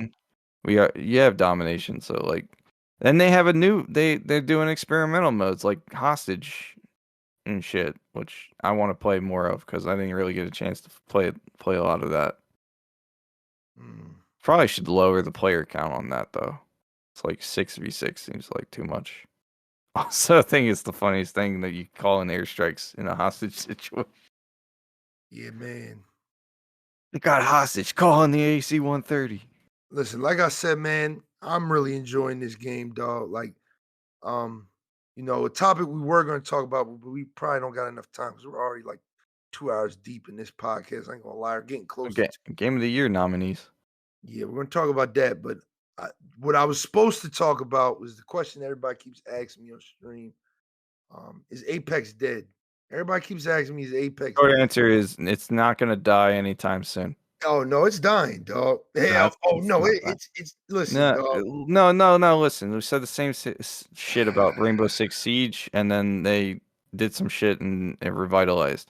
You have domination. So like, then they have a new. They're doing experimental modes like hostage and shit, which I want to play more of because I didn't really get a chance to play a lot of that. Mm. Probably should lower the player count on that though. It's like 6v6 seems like too much. Also, I think it's the funniest thing that you call in airstrikes in a hostage situation. Yeah, man. They got hostage. Call in the AC-130. Listen, like I said, man, I'm really enjoying this game, dog. Like, um, a topic we were going to talk about, but we probably don't got enough time because we're already like 2 hours deep in this podcast. I ain't gonna lie, we're getting closer Okay, to. Game of the Year nominees. Yeah, we're gonna talk about that. But what I was supposed to talk about was the question everybody keeps asking me on stream: Is Apex dead? Everybody keeps asking me, is Apex Short dead? answer is it's not gonna die anytime soon. Oh no, it's dying, dog. Hell, oh It's no, not that. it's listen, No, dog. no. Listen, we said the same shit about Rainbow Six Siege, and then they did some shit and it revitalized.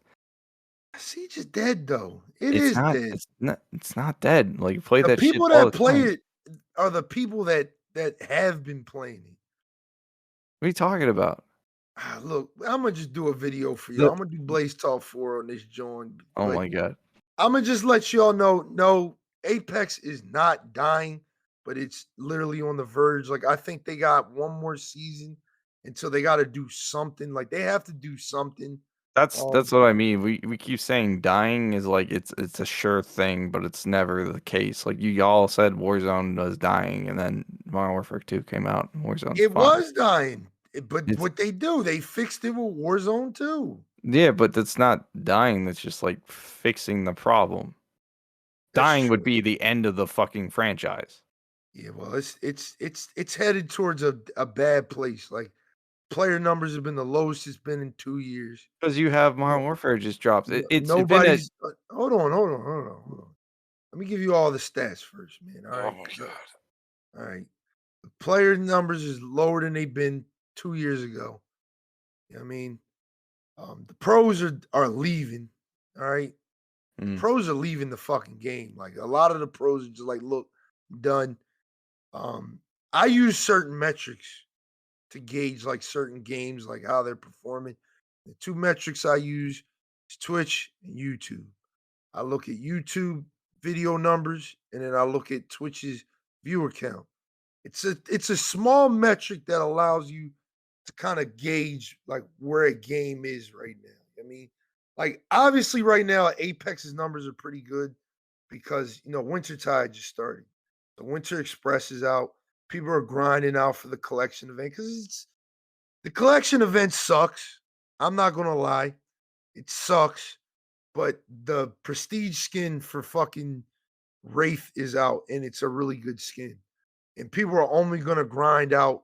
Siege is dead though. It It's is not. dead. It's not dead. Like you play The that shit people all that the play time. it are the people that have been playing it. What are you talking about? Look, I'm gonna just do a video for y'all. The, I'm gonna do Blaze Talk 4 on this joint, oh but my god. I'm gonna just let y'all know. No, Apex is not dying, but it's literally on the verge. Like I think they got one more season until they got to do something. Like they have to do something. That's what I mean. We keep saying dying is like it's a sure thing, but it's never the case. Like you all said Warzone was dying, and then Modern Warfare 2 came out and Warzone's It fine. was dying, but It's what they do, they fixed it with Warzone too. yeah, but that's not dying, that's just like fixing the problem. That's Dying true. would be the end of the fucking franchise. Yeah, well, it's headed towards a bad place. Like player numbers have been the lowest it's been in 2 years. Because you have No, Modern Warfare just dropped. It's been at nobody's. Hold on. Let me give you all the stats first, man. All oh right, my so god. all right, the player numbers is lower than they've been 2 years ago. You know what I mean, the pros are leaving. All right, Mm. pros are leaving the fucking game. Like a lot of the pros are just like, look, I'm done. I use certain metrics to gauge like certain games, like how they're performing. The two metrics I use is Twitch and YouTube. I look at YouTube video numbers and then I look at Twitch's viewer count. It's a small metric that allows you to kind of gauge like where a game is right now. I mean, like obviously right now Apex's numbers are pretty good because Wintertide just started. The Winter Express is out. People are grinding out for the collection event because the collection event sucks. I'm not gonna lie, it sucks. But the prestige skin for fucking Wraith is out, and it's a really good skin. And people are only gonna grind out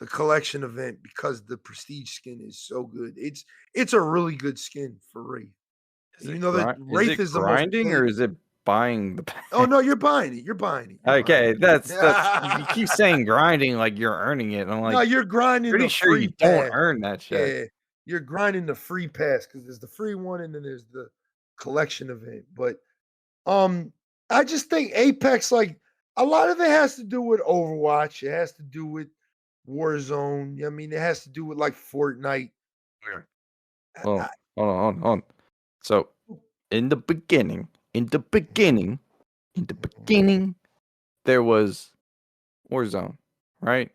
the collection event because the prestige skin is so good. It's a really good skin for Wraith. And that Is Wraith it is the most grinding or played. is it buying the Oh pack? no, you're buying it. You're buying it. You're buying Okay, that's you it. keep saying grinding like you're earning it. I'm No, like, you're grinding pretty the sure you free don't pass. earn that shit. Yeah, you're grinding the free pass because there's the free one and then there's the collection event. But I just think Apex, like a lot of it has to do with Overwatch. It has to do with Warzone. I mean, it has to do with like Fortnite. Weird. I, Hold on, I, hold on. So in the beginning, there was Warzone, right?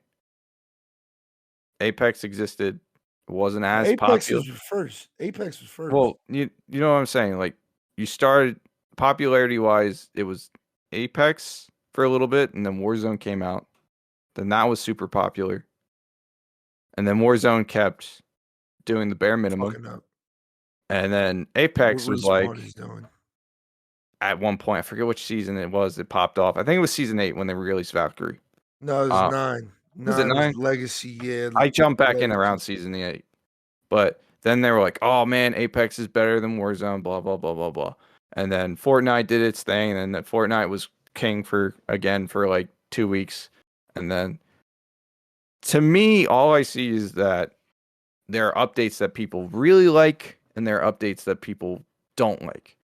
Apex existed. It wasn't as Apex popular. was first. Apex was first. Well, you know what I'm saying? Like you started popularity wise, it was Apex for a little bit, and then Warzone came out. Then that was super popular. And then Warzone kept doing the bare minimum. Fucking up. And then What Apex was Respawn like is doing. at one point, I forget which season it was, it popped off. I think it was season 8 when they released Valkyrie. No, it was 9. Was it 9 was 9? Legacy. Yeah, I jumped back in Legacy. around season 8. But then they were like, "Oh man, Apex is better than Warzone." Blah blah blah blah blah. And then Fortnite did its thing, and then Fortnite was king for like 2 weeks. And then, to me, all I see is that there are updates that people really like, and there are updates that people don't like.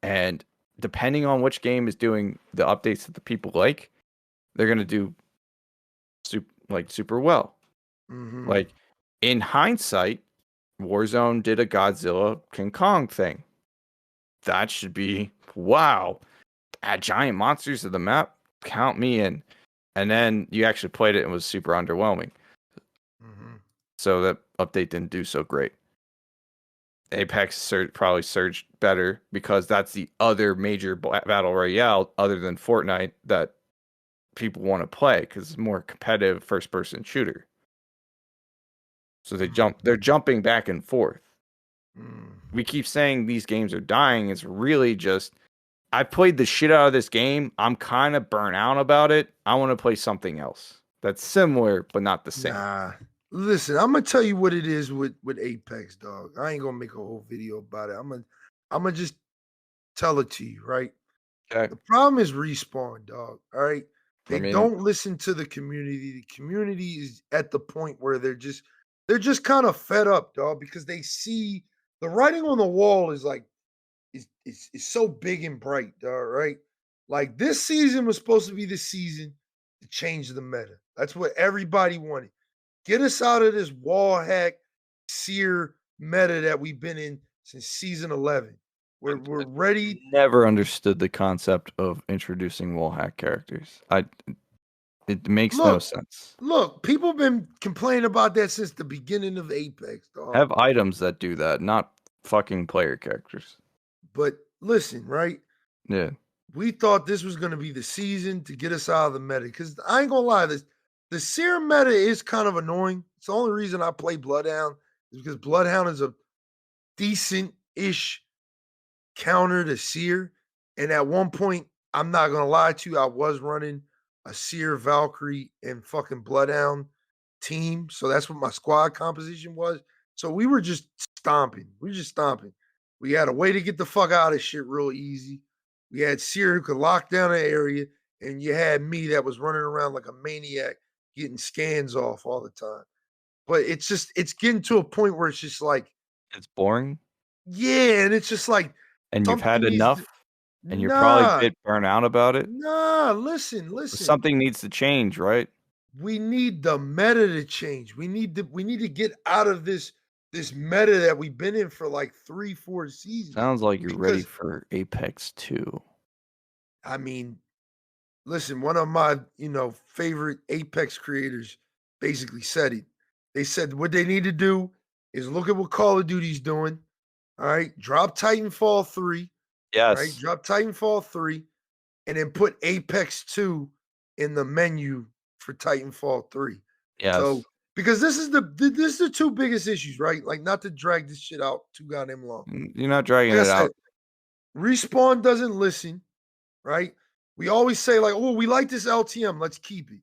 And depending on which game is doing the updates that the people like, they're gonna do super well. Mm-hmm. Like in hindsight, Warzone did a Godzilla King Kong thing. That should be wow. Add giant monsters to the map. Count me in. And then you actually played it and it was super underwhelming. Mm-hmm. So that update didn't do so great. Apex probably surged better because that's the other major battle royale other than Fortnite that people want to play because it's more competitive first-person shooter. So they're jumping back and forth. We keep saying these games are dying. It's really just I played the shit out of this game. I'm kind of burnt out about it. I want to play something else that's similar but not the same. Nah. Listen, I'm gonna tell you what it is with Apex, dog. I ain't gonna make a whole video about it. I'm gonna just tell it to you, right? Okay. The problem is Respawn, dog. All right. I They mean, don't listen to the community. The community is at the point where they're just kind of fed up, dog, because they see the writing on the wall is like is so big and bright, dog, right? Like this season was supposed to be the season to change the meta. That's what everybody wanted. Get us out of this wall hack seer meta that we've been in since season 11. We're ready. never understood the concept of introducing wall hack characters. It makes no Look, sense. look, people been complaining about that since the beginning of Apex, dog. Have items that do that, not fucking player characters. But listen, right? Yeah. We thought this was going to be the season to get us out of the meta. Because I ain't gonna lie, the seer meta is kind of annoying. It's the only reason I play Bloodhound is because Bloodhound is a decent-ish counter to seer. And at one point, I'm not gonna lie to you, I was running a seer Valkyrie and fucking Bloodhound team. So that's what my squad composition was. So we were just stomping. We were just stomping. We had a way to get the fuck out of shit real easy. We had Seer who could lock down an area, and you had me that was running around like a maniac, getting scans off all the time. But it's getting to a point where it's just like, It's boring yeah, and it's just like and you've had something needs enough to, and you're probably a nah, bit burnt out about it. nah, listen. Something needs to change, right? We need the meta to change. We need to get out of this meta that we've been in for like 3-4 seasons. Sounds like you're ready Because for Apex 2. I mean, listen, one of my favorite Apex creators basically said it. They said what they need to do is look at what Call of Duty's doing. All right, drop Titanfall 3. Right, Yes. drop Titanfall 3, and then put Apex 2 in the menu for Titanfall 3. So Yes. because this is the two biggest issues, right? Like not to drag this shit out too goddamn long. You're not dragging Like I it said, out. Respawn doesn't listen, right? We always say like, "Oh, we like this LTM, let's keep it."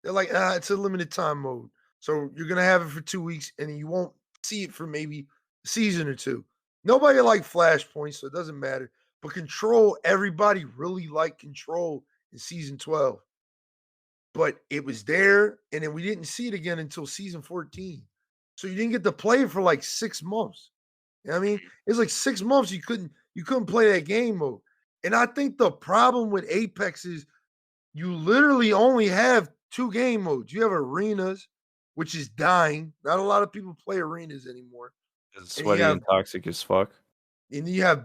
They're like, it's a limited time mode. So you're gonna have it for 2 weeks, and then you won't see it for maybe a season or two. Nobody liked Flashpoint, so it doesn't matter. But Control, everybody really liked Control in season 12. But it was there, and then we didn't see it again until season 14. So you didn't get to play it for like 6 months. You know what I mean? It's like 6 months you couldn't play that game mode. And I think the problem with Apex is you literally only have two game modes. You have arenas, which is dying. Not a lot of people play arenas anymore. It's And you sweaty have and toxic as fuck.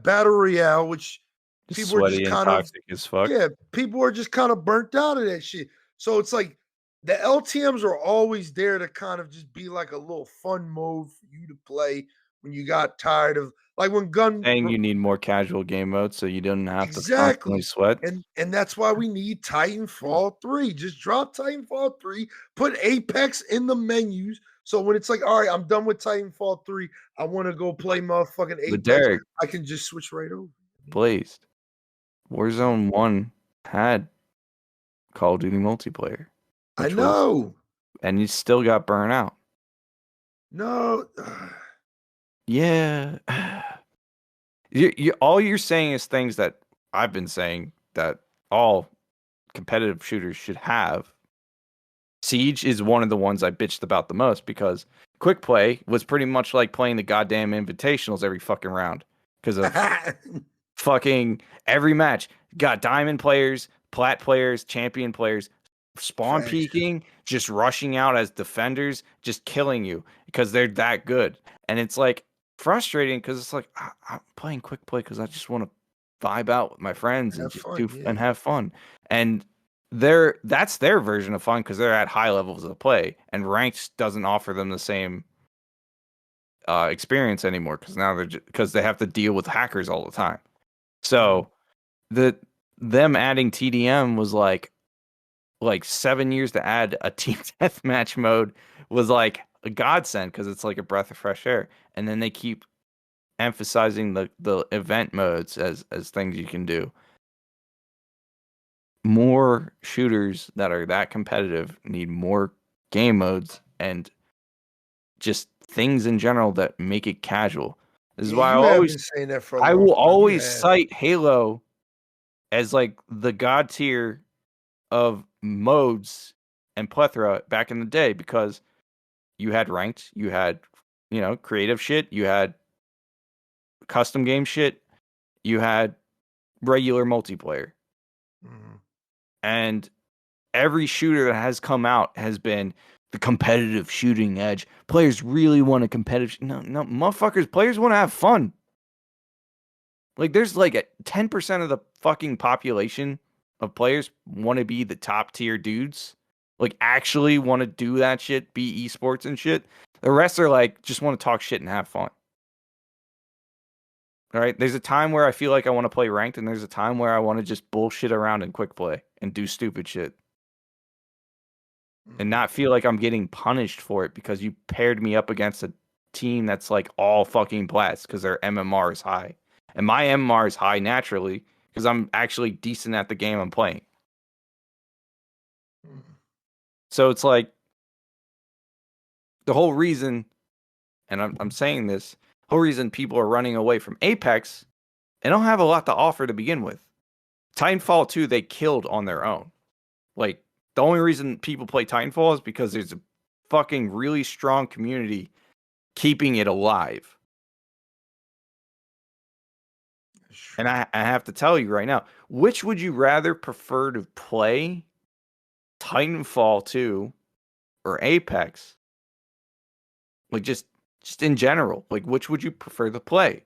battle royale, which It's people are just sweaty and kind of toxic as fuck. yeah, people are just kind of burnt out of that shit. So it's like the LTMs are always there to kind of just be like a little fun mode for you to play when you got tired of like when gun Saying you need more casual game modes so you don't have to constantly exactly. sweat. And that's why we need Titanfall 3. Just drop Titanfall 3, put Apex in the menus. So when it's like, all right, I'm done with Titanfall 3, I want to go play motherfucking But Apex, Derek, I can just switch right over. Blazed, Warzone 1 had Call of Duty multiplayer. I know. And you still got burnt out. No. Yeah. All you're saying is things that I've been saying that all competitive shooters should have. Siege is one of the ones I bitched about the most because quick play was pretty much like playing the goddamn invitationals every fucking round because of fucking every match. Got diamond players, plat players, champion players, spawn Facts. peeking, just rushing out as defenders, just killing you because they're that good. And it's like frustrating because it's like I'm playing quick play because I just want to vibe out with my friends and Have just fun, yeah. and have fun. And that's their version of fun because they're at high levels of play, and ranked doesn't offer them the same experience anymore because now because they have to deal with hackers all the time. So them adding TDM was like 7 years to add a team deathmatch mode was like a godsend because it's like a breath of fresh air. And then they keep emphasizing the event modes as things you can do. More shooters that are that competitive need more game modes and just things in general that make it casual. This is why you have been saying that for a long I will time. You always have. cite Halo as like the god tier of modes and plethora back in the day, because you had ranked, you had, creative shit, you had custom game shit, you had regular multiplayer. Mhm. And every shooter that has come out has been the competitive shooting edge. Players really want a competitive. No, motherfuckers. Players want to have fun. Like, there's like 10% of the fucking population of players want to be the top tier dudes. Like, actually want to do that shit, be esports and shit. The rest are like, just want to talk shit and have fun. All right. There's a time where I feel like I want to play ranked, and there's a time where I want to just bullshit around in quick play and do stupid shit. And not feel like I'm getting punished for it because you paired me up against a team that's like all fucking blast because their MMR is high. And my MMR is high naturally because I'm actually decent at the game I'm playing. So it's like the whole reason, and I'm saying this, the whole reason people are running away from Apex, they don't have a lot to offer to begin with. Titanfall 2, they killed on their own. Like, the only reason people play Titanfall is because there's a fucking really strong community keeping it alive. And I have to tell you right now, which would you rather prefer to play? Titanfall 2 or Apex? Like, just in general, like, which would you prefer to play?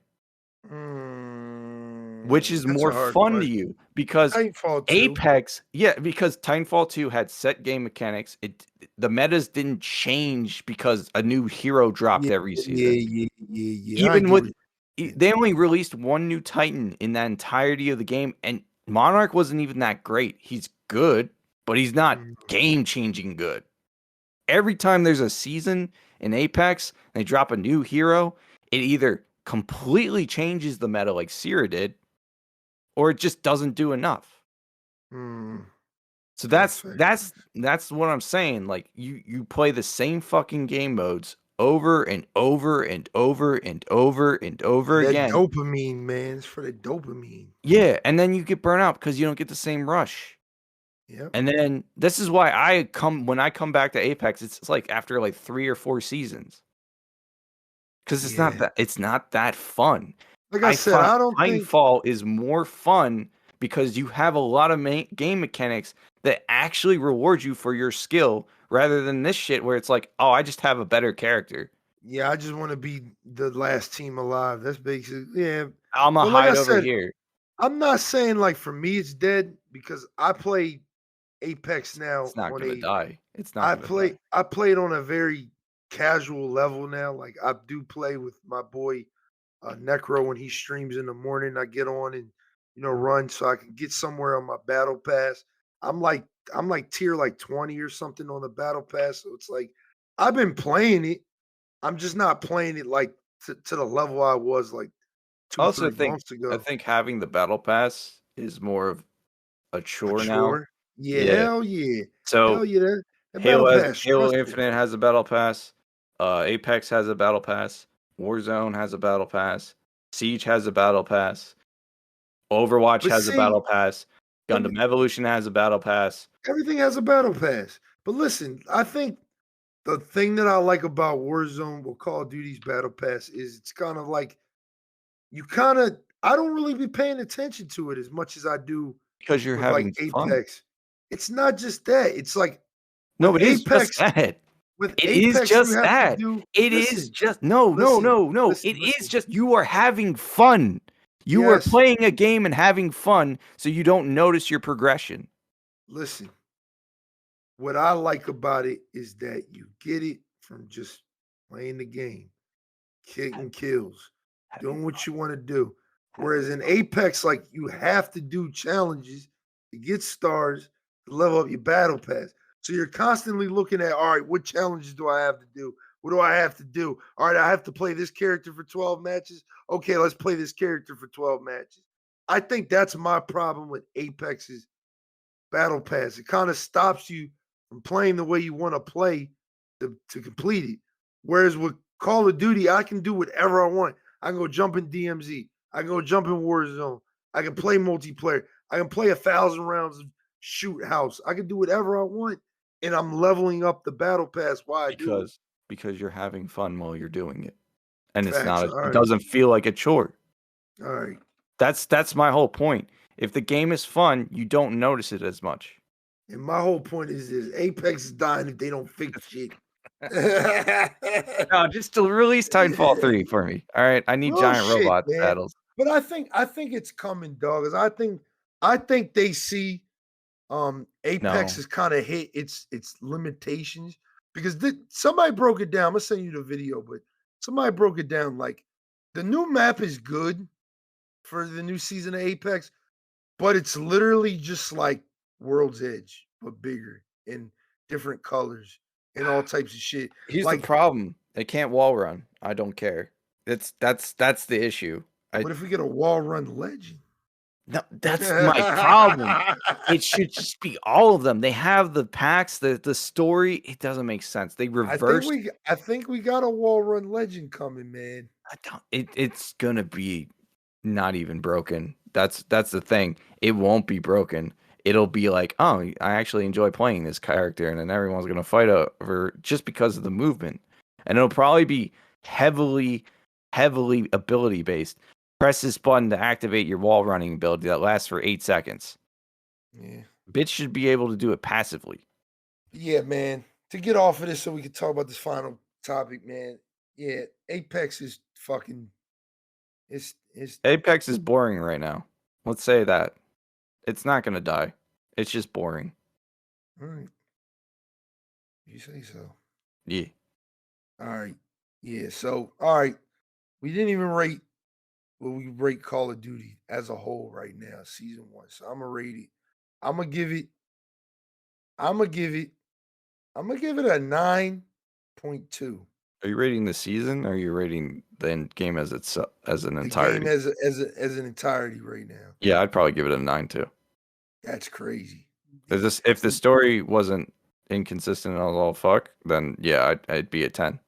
Which is That's a more hard fun to question. you? Because Titanfall 2. Apex, yeah, because Titanfall 2 had set game mechanics. The metas didn't change because a new hero dropped Yeah, every season. yeah. I Even get what with you're saying. they only released one new Titan in that entirety of the game, and Monarch wasn't even that great. He's good, but he's not game-changing good. Every time there's a season in Apex, and they drop a new hero, it either completely changes the meta like Sierra did, or it just doesn't do enough. So That's that's what I'm saying. Like, you play the same fucking game modes over and over and over and over and over that again. dopamine, man. It's for the dopamine. Yeah, and then you get burnt out because you don't get the same rush. Yep. And then this is why when I come back to Apex, it's like after like 3 or 4 seasons. Because it's not that fun. Like I I said, find I don't think. Titanfall is more fun because you have a lot of game mechanics that actually reward you for your skill, rather than this shit where it's like, oh, I just have a better character. Yeah, I just want to be the last team alive. That's basically, yeah. I'm gonna But like I hide over said, here. I'm not saying like for me it's dead because I play Apex now It's not on gonna a die. It's not gonna die. I play it on a very casual level now. Like I do play with my boy Necro when he streams in the morning. I get on and run so I can get somewhere on my battle pass. I'm like tier like 20 or something on the battle pass. So it's like I've been playing it. I'm just not playing it like to the level I was like I two, also 3 months I ago. think having the battle pass is more of a A chore now. chore. Yeah, Yeah. hell yeah. Hell So yeah. That battle pass Halo stressful. Infinite has a battle pass. Apex has a battle pass. Warzone has a battle pass. Siege has a battle pass. Overwatch But has a see, battle pass. every, Gundam Evolution has a battle pass. everything has a battle pass. But listen, I think the thing that I like about Warzone, well, Call of Duty's battle pass is it's kind of like I don't really be paying attention to it as much as I do Because you're with like having fun. Apex. It's not just that. It's like No, with it is just Apex, that. with It is Apex, you just have to that. do It is listen, just no. listen, It is listen. just you are having fun. You are Yes, playing a game and having fun, so you don't notice your progression. listen. What I like about it is that you get it from just playing the game, kicking kills, doing what you want to do. Whereas in Apex, like you have to do challenges to get stars to level up your battle pass. So you're constantly looking at, all right, what challenges do I have to do? What do I have to do? All right, I have to play this character for 12 matches. Okay, let's play this character for 12 matches. I think that's my problem with Apex's battle pass. It kind of stops you from playing the way you want to play to complete it. Whereas with Call of Duty, I can do whatever I want. I can go jump in DMZ. I can go jump in Warzone. I can play multiplayer. I can play 1,000 rounds of shoot house. I can do whatever I want, and I'm leveling up the battle pass while I do it. Because you're having fun while you're doing it, and it's Facts. not. All It right. doesn't feel like a chore. All right. That's my whole point. If the game is fun, you don't notice it as much. And my whole point is this: Apex is dying if they don't fix shit. No, just to release Titanfall 3 for me. All right, I need Real giant shit, robot man. battles. But I think it's coming, dog. 'Cause I think they see Apex has kind of hit its limitations because somebody broke it down. I'm gonna send you the video, but somebody broke it down. Like the new map is good for the new season of Apex, but it's literally just like World's Edge, but bigger and different colors and all types of shit. Here's Like, the problem: they can't wall run. I don't care. That's the issue. what if we get a wall run legend? No, that's my problem. It should just be all of them. They have the packs, the story. It doesn't make sense. They reversed. I think we got a wall run legend coming, man. It's gonna be not even broken. That's the thing. It won't be broken. It'll be like, oh, I actually enjoy playing this character, and then everyone's gonna fight over just because of the movement, and it'll probably be heavily ability based. Press this button to activate your wall running ability that lasts for 8 seconds. Yeah. Bitch should be able to do it passively. Yeah, man. To get off of this so we can talk about this final topic, man. Yeah, Apex is fucking it's Apex is boring right now. Let's say that. It's not gonna die. It's just boring. all right. You say so. Yeah. All right. Yeah, so all right. We didn't even rate we rate Call of Duty as a whole right now, season 1. So I'm gonna rate it. I'm gonna give it a 9.2. Are you rating the season or are you rating the game as an The entirety? game as an entirety right now. Yeah, I'd probably give it a 9 too. That's crazy. If the story wasn't inconsistent and all fuck, then yeah, I'd be a 10.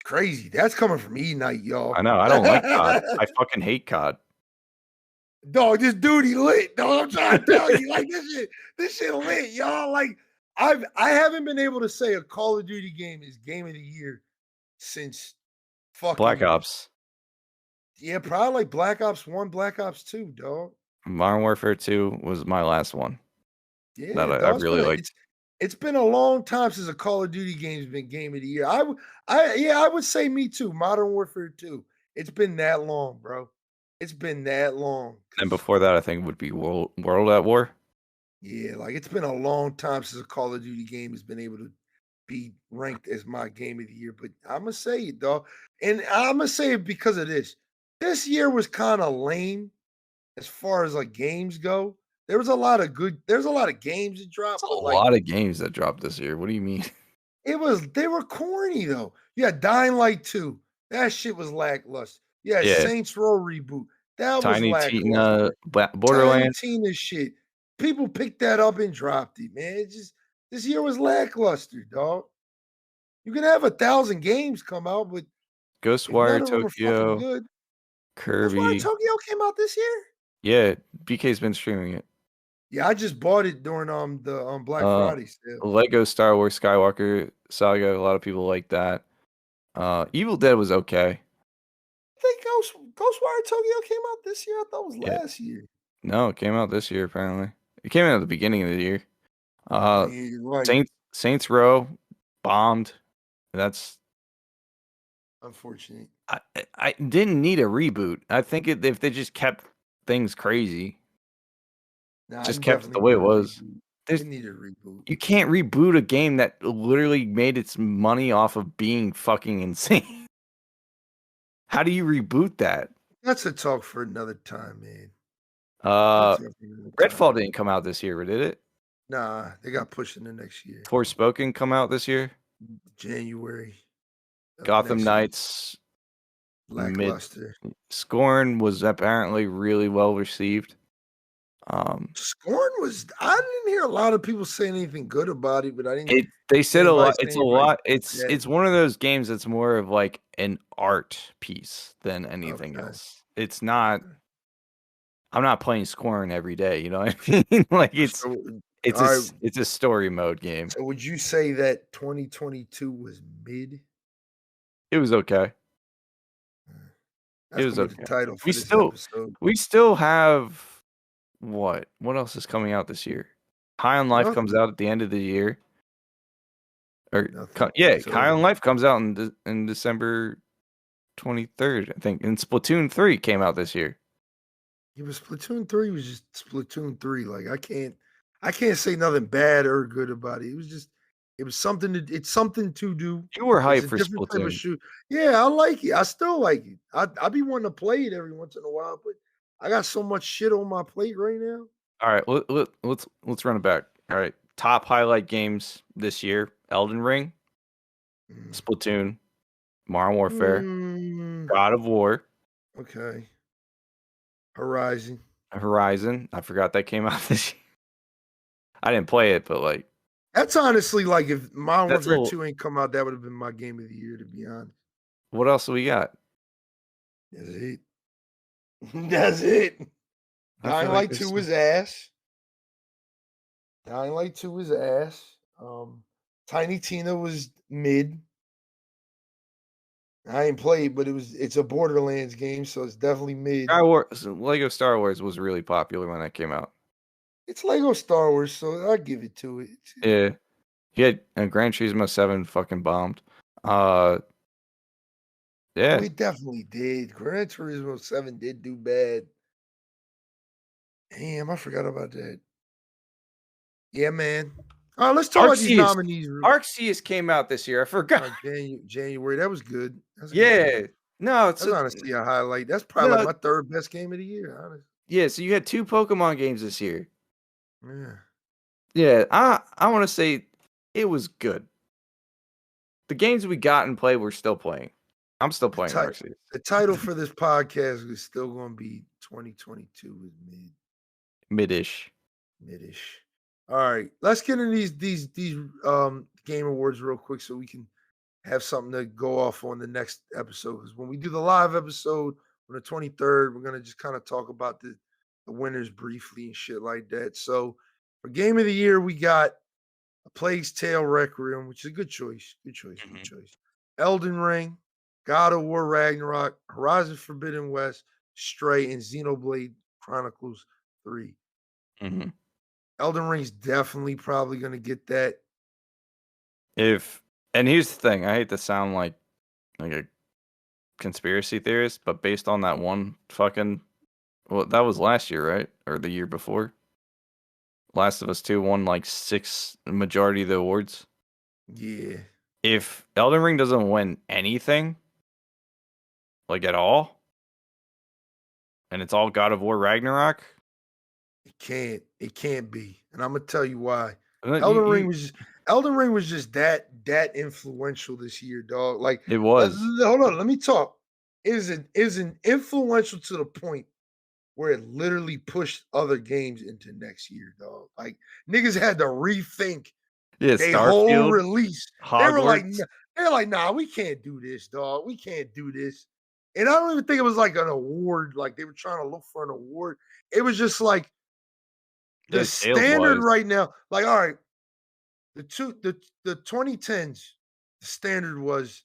Crazy. That's coming from Eknight, y'all. I know. I don't like COD. I fucking hate COD. Dog, this duty lit. Dog, I'm trying to tell you, like this shit lit, y'all. Like I haven't been able to say a Call of Duty game is game of the year since fucking Black Ops. Yeah, probably like Black Ops 1, Black Ops 2, dog. Modern Warfare 2 was my last one. Yeah, That I dog, really liked. It's been a long time since a Call of Duty game's been game of the year. I would say me too. Modern Warfare 2. It's been that long, bro. It's been that long. And before that, I think would be World at War. Yeah, like it's been a long time since a Call of Duty game has been able to be ranked as my game of the year. But I'm gonna say it, dog. And I'm gonna say it because of this. This year was kind of lame as far as like games go. There's a lot of games that dropped. There's a lot of games that dropped this year. What do you mean? They were corny though. Yeah, Dying Light 2. That shit was lackluster. Yeah, Saints Row reboot. That Tiny was lackluster. Borderlands. Tiny Tina shit. People picked that up and dropped it, man. It just this year was lackluster, dog. You can have 1,000 games come out, but Ghostwire Tokyo, good. Kirby. Ghostwire Tokyo came out this year? Yeah, BK's been streaming it. Yeah, I just bought it during the Black Friday sale. Lego Star Wars Skywalker Saga. A lot of people like that. Evil Dead was okay. I think Ghostwire Tokyo came out this year. I thought it was last year. No, it came out this year apparently. It came out at the beginning of the year. Yeah, you're right. Saints Row bombed. That's unfortunate. I didn't need a reboot. I think if they just kept things crazy, just kept it the way it was. They need a reboot. You can't reboot a game that literally made its money off of being fucking insane. How do you reboot that? That's a talk for another time, man. Redfall didn't come out this year, did it? Nah, they got pushed into next year. Forspoken come out this year? January. Gotham Knights. Lackluster. Scorn was apparently really well received. Scorn was. I didn't hear a lot of people saying anything good about it, but I didn't. They said a lot. It's a lot. It's one of those games that's more of like an art piece than anything else. It's not. I'm not playing scoring every day. You know what I mean? Like it's So, it's all a right. it's a story mode game. So would you say that 2022 was mid? It was okay. It That's was gonna be the okay. title We for this still episode. we still have what? What else is coming out this year? High on Life comes Nothing. out at the end of the year. Or Nothing. yeah, It's High over. on Life comes out in December 23rd, I think. And Splatoon 3 came out this year. Yeah, but Splatoon 3 was just Splatoon 3. Like I can't say nothing bad or good about it. It was something to it's something to do. You were It's hyped a for different type of Splatoon. shoot. Yeah, I like it. I still like it. I be wanting to play it every once in a while, but I got so much shit on my plate right now. All right, let's run it back. All right, top highlight games this year: Elden Ring, Mm. Splatoon, Modern Warfare, Mm, God of War, okay. Horizon. Horizon. I forgot that came out this year. I didn't play it, but like That's honestly like if Modern that's a Warfare little. 2 ain't come out, that would have been my game of the year, to be honest. What else do we got? That's it. That's it. I feel Dying like Light there's 2 some. was ass. Dying Light 2 was ass. Tiny Tina was mid. I ain't played, but it's a Borderlands game, so it's definitely mid. Lego Star Wars was really popular when that came out. It's Lego Star Wars, so I give it to it. Yeah, he had Gran Turismo 7 fucking bombed. Uh, Oh, yeah, it definitely did. Gran Turismo 7 did do bad. Damn, I forgot about that. Yeah, man. All right, let's talk about these Arceus. nominees. Arceus came out this year. I forgot. January. That was good. That's a good Yeah. game. No, it's That's a honestly a highlight. That's probably like no. my third best game of the year, honestly. Yeah, so you had 2 Pokemon games this year. Yeah. Yeah, I want to say it was good. The games we got and played, we're still playing. I'm still playing Arceus. The title for this podcast is still going to be 2022 is Mid-ish. midish. All right, let's get into these game awards real quick so we can have something to go off on the next episode. Because when we do the live episode on the 23rd, we're gonna just kind of talk about the winners briefly and shit like that. So for game of the year, we got A Plague's Tale Requiem, which is a good choice. Good choice. Good choice. Elden Ring, God of War Ragnarok, Horizon Forbidden West, Stray, and Xenoblade Chronicles 3. Mm-hmm. Elden Ring's definitely probably going to get that. And here's the thing, I hate to sound like a conspiracy theorist, but based on that one that was last year, right? Or the year before? Last of Us 2 won like 6 majority of the awards. Yeah. If Elden Ring doesn't win anything, like at all, and it's all God of War Ragnarok, It can't be. And I'm going to tell you why. then Elden Ring was just that influential this year, dog. Like it was. hold on, let me talk. It is an influential to the point where it literally pushed other games into next year, dog. Like niggas had to rethink Yeah, their whole Starfield, release. Hogwarts. They're like, nah, we can't do this, dog. We can't do this. And I don't even think it was like an award, like they were trying to look for an award. It was just like the Sales standard wise. right now. Like, all right, the 2010s, the standard was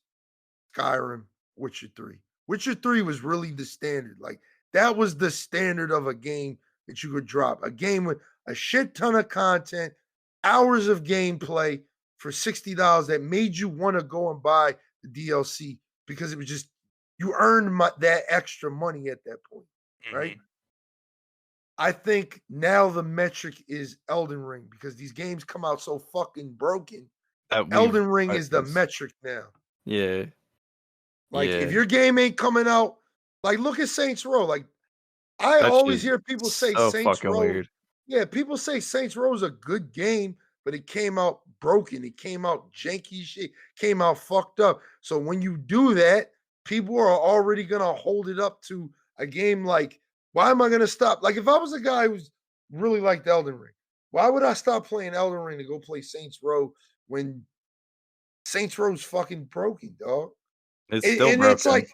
Skyrim, Witcher 3. Witcher 3 was really the standard. Like that was the standard of a game that you could drop. A game with a shit ton of content, hours of gameplay for $60 that made you want to go and buy the DLC because it was just you earned that extra money at that point, right? Mm-hmm. I think now the metric is Elden Ring because these games come out so fucking broken. Elden Ring is the metric now. Yeah. Like if your game ain't coming out, like look at Saints Row. Like I always hear people say so Saints fucking Row. weird. Yeah, people say Saints Row is a good game, but it came out broken. It came out janky shit, came out fucked up. So when you do that, people are already gonna hold it up to a game like, why am I gonna stop? Like if I was a guy who's really liked Elden Ring, why would I stop playing Elden Ring to go play Saints Row when Saints Row's fucking broken, dog? It's still And it's broken. like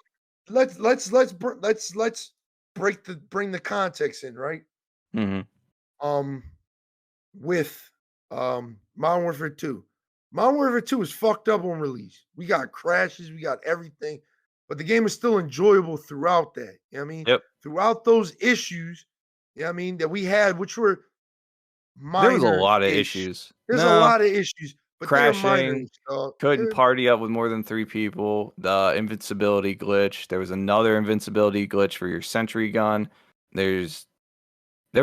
let's bring the context in, right? Mm-hmm. With Modern Warfare 2. Modern Warfare 2 is fucked up on release. We got crashes, we got everything, but the game is still enjoyable throughout that. You know what I mean? Yep. Throughout those issues, you know what I mean, that we had, which were There was a lot of minor-ish. issues. There's a No, lot of issues, but they're crashing, minor-ish, dog. couldn't party up with more than 3 people, the invincibility glitch. There was another invincibility glitch for your sentry gun. There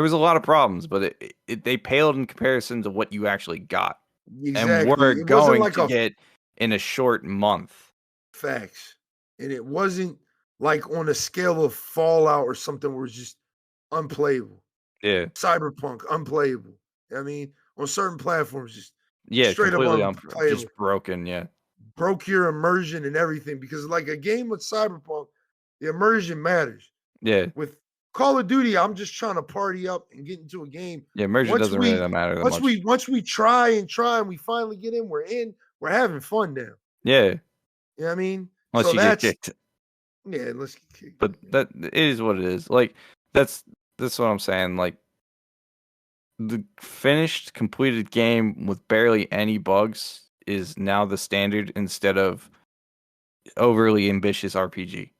was a lot of problems, but they paled in comparison to what you actually got and Exactly. were It wasn't going like to a get in a short month. facts. And it wasn't like on a scale of Fallout or something where it's just unplayable. Yeah. Cyberpunk, unplayable. I mean, on certain platforms, just Yeah, straight up completely unplayable. just broken, yeah. Broke your immersion and everything because, like a game with Cyberpunk, the immersion matters. Yeah. With Call of Duty, I'm just trying to party up and get into a game. Yeah, immersion doesn't really matter that much. Once we try and we finally get in, we're having fun now. Yeah. You know what I mean? Unless So you get kicked. Yeah, let's get kicked. But that it is what it is. Like that's what I'm saying. Like the finished, completed game with barely any bugs is now the standard instead of overly ambitious RPG.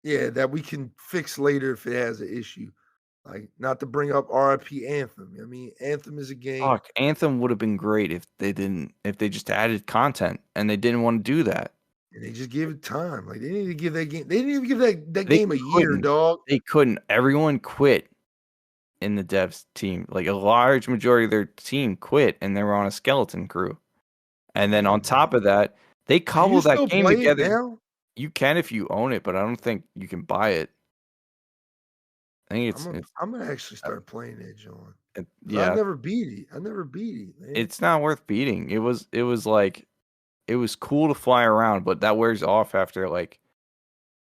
Yeah, that we can fix later if it has an issue. Like, not to bring up RIP Anthem. I mean, Anthem is a game. Fuck, Anthem would have been great if they just added content, and they didn't want to do that. And they just gave it time. Like, they need to give that game. They didn't even give that game a year, dog. They couldn't. Everyone quit in the devs team. Like a large majority of their team quit, and they were on a skeleton crew. And then on top of that, they cobbled that game together. Now? You can if you own it, but I don't think you can buy it. I think I'm gonna actually start playing that, John. Yeah, I never beat it. Man. It's not worth beating. It was like it was cool to fly around, but that wears off after like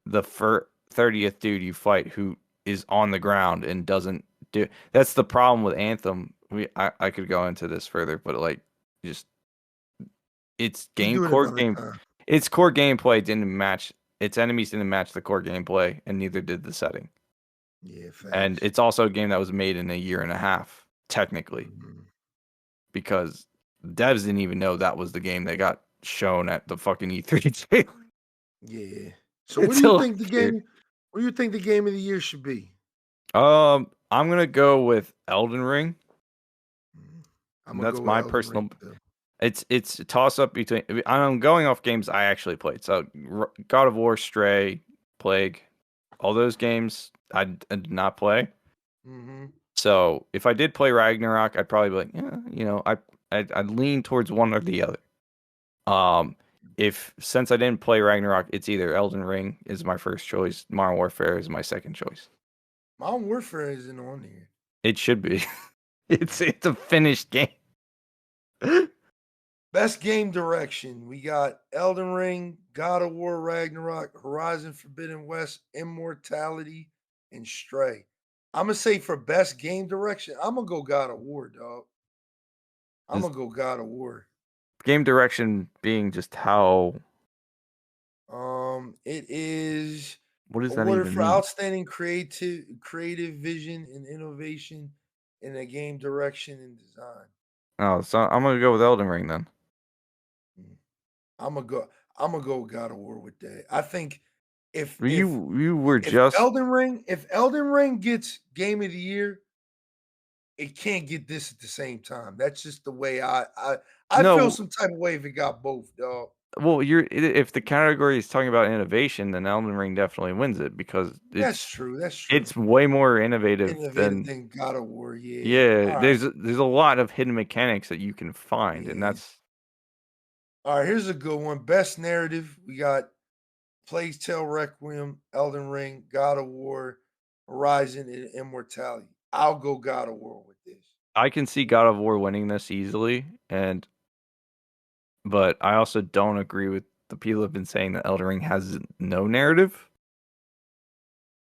the 30th dude you fight who is on the ground and doesn't do. That's the problem with Anthem. I could go into this further, but like just its its core gameplay didn't match. Its enemies didn't match the core gameplay, and neither did the setting. Yeah, facts. And it's also a game that was made in a year and a half, technically, because devs didn't even know that was the game that got shown at the fucking E3. Yeah. So what do you think the game? What do you think the game of the year should be? I'm gonna go with Elden Ring. That's my personal. It's a toss up between. I'm going off games I actually played. So God of War, Stray, Plague, all those games I did not play. So if I did play Ragnarok, I'd probably be like, yeah, you know, I'd lean towards one or the other. Since I didn't play Ragnarok, it's either Elden Ring is my first choice, Modern Warfare is my second choice. Modern Warfare isn't on here. It should be. It's a finished game. Best game direction. We got Elden Ring, God of War Ragnarok, Horizon Forbidden West, Immortality, and Stray. I'm going to say for best game direction, I'm going to go God of War, dog. I'm going to go God of War. Game direction being just how... It is... What does that even mean? For outstanding creative vision and innovation in a game direction and design. Oh, so I'm going to go with Elden Ring then. I'm gonna go God of War with that. I think if Elden Ring gets Game of the Year, it can't get this at the same time. That's just the way I feel some type of way if it got both, dog. Well, if the category is talking about innovation, then Elden Ring definitely wins it because that's true. It's way more innovative than God of War. Yeah. Yeah, there's a lot of hidden mechanics that you can find, and that's. All right, here's a good one. Best narrative. We got Plague Tale Requiem, Elden Ring, God of War, Horizon, and Immortality. I'll go God of War with this. I can see God of War winning this easily, but I also don't agree with the people who have been saying that Elden Ring has no narrative.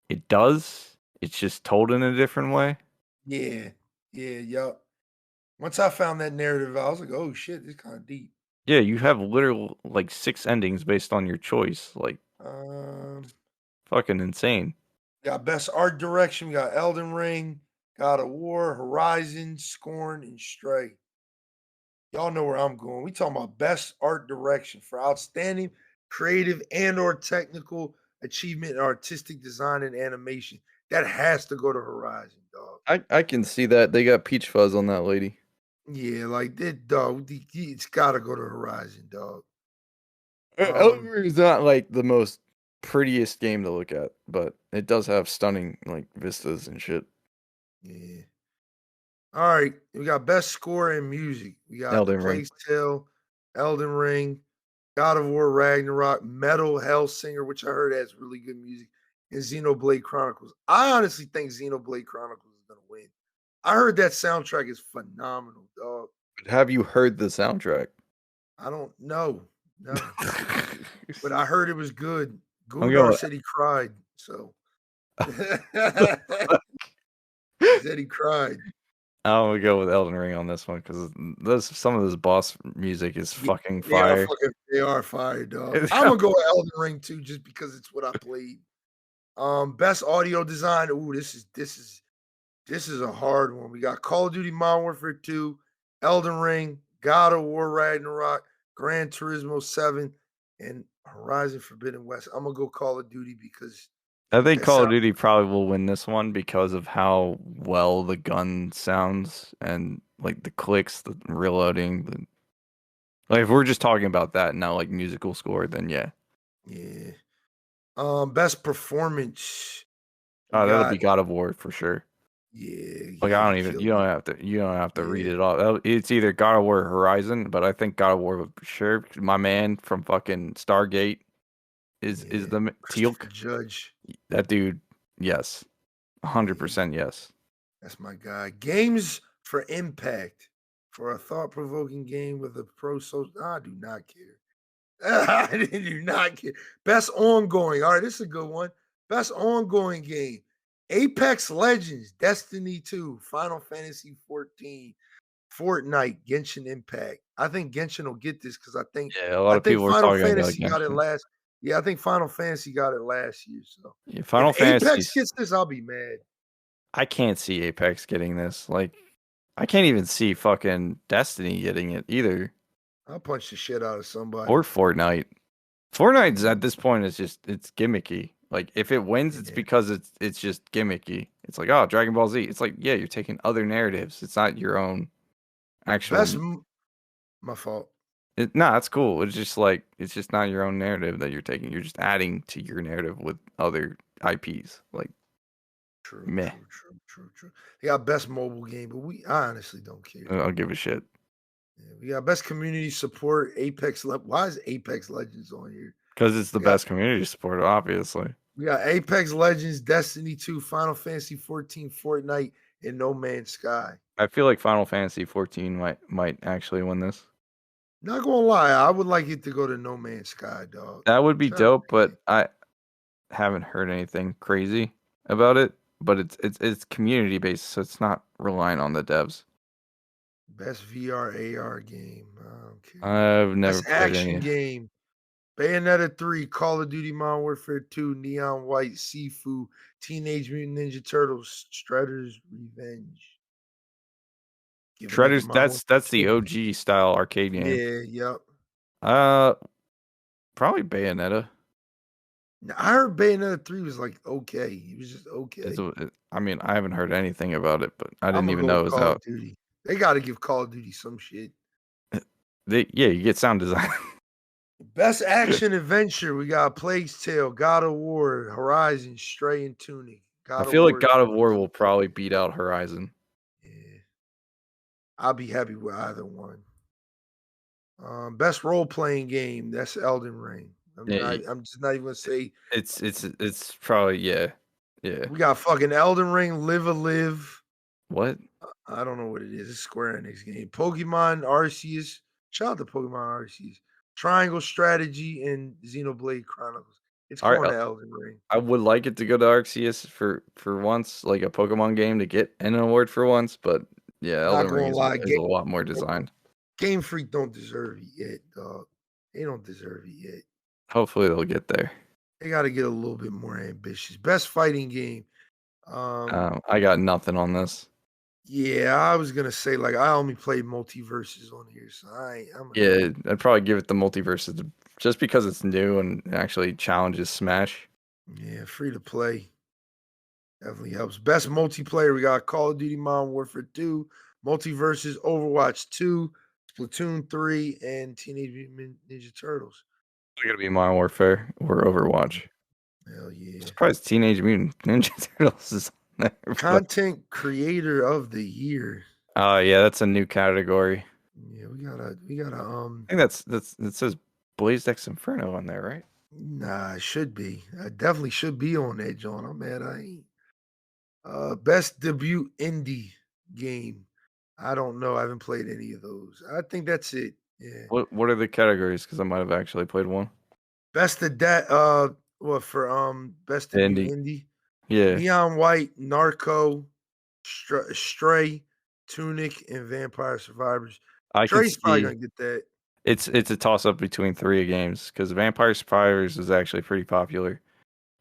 It does. It's just told in a different way. Yeah. Once I found that narrative, I was like, oh shit, it's kind of deep. Yeah, you have literal like 6 endings based on your choice. Like, fucking insane. We got best art direction. We got Elden Ring, God of War, Horizon, Scorn, and Stray. Y'all know where I'm going. We talking about best art direction for outstanding creative and or technical achievement in artistic design and animation. That has to go to Horizon, dog. I can see that. They got peach fuzz on that lady. Yeah, like that, dog. It's got to go to Horizon, dog. Elden Ring is not like the most prettiest game to look at, but it does have stunning like vistas and shit. Yeah. All right, we got best score in music. We got The Elden Ring. Plague's Tale, Elden Ring, God of War Ragnarok, Metal Hellsinger, which I heard has really good music, and Xenoblade Chronicles. I honestly think Xenoblade Chronicles is gonna win. I heard that soundtrack is phenomenal, dog. Have you heard the soundtrack? I don't know, no, but I heard it was good. I'm Gundar going. said he cried, so he said he cried. I'm gonna go with Elden Ring on this one because some of this boss music is fucking They are fire. they are fire, dog. I'm gonna go with Elden Ring too, just because it's what I played. Best audio design. Ooh, this is a hard one. We got Call of Duty Modern Warfare 2, Elden Ring, God of War Ragnarok, Gran Turismo 7, and Horizon Forbidden West. I'm gonna go Call of Duty because I think that Call of sound Duty probably will win this one because of how well the gun sounds and like the clicks, the reloading. Like if we're just talking about that, not like musical score, then yeah. yeah. Best performance. We That'll be got God of War for sure. yeah, Like yeah, he you killed don't it. have to read Yeah, it all. It's either God of War or Horizon, but I think God of War for sure. My man from fucking Stargate is yeah. the Christopher Teal'c. Judge. That dude, yes, Yeah, 100% yes. that's my guy. Games for impact. For a thought-provoking game with a pro social. I do not care. I do not care. Best ongoing. All right, this is a good one. Best ongoing game. Apex Legends, Destiny 2, Final Fantasy 14, Fortnite, Genshin Impact. I think Genshin will get this because Yeah, a I lot of think people are Final talking about Fantasy got it Genshin. last. Yeah, I think Final Fantasy got it last year. So Yeah, if Final Apex Fantasies. gets this, I'll be mad. I can't see Apex getting this. Like, I can't even see fucking Destiny getting it either, I'll punch the shit out of somebody. or Fortnite. Fortnite's Yeah, at this point is just it's gimmicky. Like, if it wins, it's yeah. because it's just gimmicky. It's like, oh, Dragon Ball Z. It's like, yeah, you're taking other narratives. It's not your own Best, actual. my fault. No, that's cool. It's just like it's just not your own narrative that you're taking. You're just adding to your narrative with other IPs. Like, True, meh. true, true, true, true. They got best mobile game, but I honestly don't care. I'll give a shit. Yeah, we got best community support, Why is Apex Legends on here? Because it's the We got best community support, obviously. we got Apex Legends, Destiny 2, Final Fantasy 14, Fortnite, and No Man's Sky. I feel like Final Fantasy 14 might actually win this. Not gonna lie, I would like it to go to No Man's Sky, dog. That would be Shout out dope, to but I haven't heard anything crazy about it. But it's community based, so it's not relying on the devs. Best VR AR game. I don't care. I've never Best played action any. game. Bayonetta 3, Call of Duty Modern Warfare 2, Neon White, Sifu, Teenage Mutant Ninja Turtles, Shredder's Revenge. Giving it to Shredders, Modern that's Warfare the 2. OG style arcade game. Yeah, yep. Uh, Probably Bayonetta. Now, I heard Bayonetta 3 was like okay. It was just okay. I mean, I haven't heard anything about it, but I I'm didn't gonna even go know with it was Call of out. Duty. They gotta give Call of Duty some shit. Yeah, you get sound design. Best action adventure. We got Plague's Tale, God of War, Horizon, Stray, and Tunic. I God of feel like War is God of gonna War win. will probably beat out Horizon. Yeah, I'll be happy with either one. Best role playing game. That's Elden Ring. Yeah, I'm just not even gonna say. it's probably yeah. We got fucking Elden Ring, Live a Live. What? I don't know what it is. It's Square Enix game. Pokemon Arceus. Shout out to Pokemon Arceus. Triangle Strategy and Xenoblade Chronicles. It's All right, going to Elden Ring. I would like it to go to Arceus for once, like a Pokemon game to get an award for once, but yeah, Not Elden Ring gonna lie, is a lot more designed. Game Freak don't deserve it yet, dog. They don't deserve it yet. Hopefully they'll get there. They got to get a little bit more ambitious. Best fighting game. I got nothing on this. Yeah, I was gonna say like I only played multiverses on here, so I'm gonna Yeah, I'd probably give it the multiverses just because it's new and actually challenges Smash. yeah, free to play definitely helps. Best multiplayer we got Call of Duty Modern Warfare 2, Multiverses, Overwatch 2, Splatoon 3, and Teenage Mutant Ninja Turtles. It's gonna be Modern Warfare or Overwatch. Hell I'm yeah. surprised Teenage Mutant Ninja Turtles is on there. Content Creator of the Year. Yeah, that's a new category. Yeah, we gotta I think that's it says BLAZEDxENFERNO on there, right? nah, it should be. I definitely should be on that, John. I'm mad I ain't. Best debut indie game. I don't know. I haven't played any of those. I think that's it. Yeah. What are the categories? Because I might have actually played one. Best of that what for best debut Indie. indie? Yeah, Neon White, Narco, Stray, Tunic, and Vampire Survivors. I could Stray's probably see gonna get that. it's a toss up between three games because Vampire Survivors is actually pretty popular.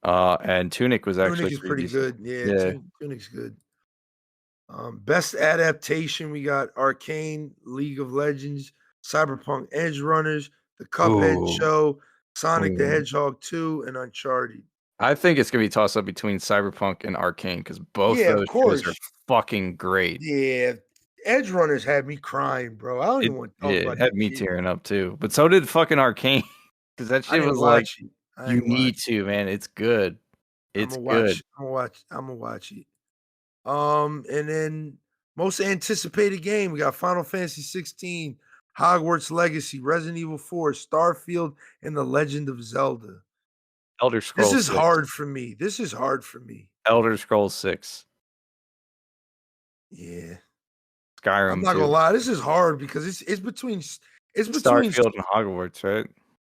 And Tunic was Tunic actually is pretty pretty decent. good. Yeah, Yeah. Tunic's good. Best adaptation, we got Arcane, League of Legends, Cyberpunk Edge Runners, The Cuphead Ooh. Show, Sonic the Ooh. Hedgehog 2, and Uncharted. I think it's gonna be toss up between Cyberpunk and Arcane because both Yeah, of those shows are course. fucking great. Yeah, Edge Runners had me crying, bro. I don't even want to talk It about had that me shit. tearing up too, but so did fucking Arcane because that I shit didn't was like watch it. I you ain't watch need it. to, man. It's good. I'm It's gonna good. watch. I'm gonna watch. I'm gonna watch it. And then most anticipated game, we got Final Fantasy 16, Hogwarts Legacy, Resident Evil 4, Starfield, and The Legend of Zelda. Elder This Scrolls is 6. hard for me. This is hard for me. Elder Scrolls 6. Yeah. I'm Skyrim not gonna 2. lie. This is hard because it's between Starfield and Hogwarts, right?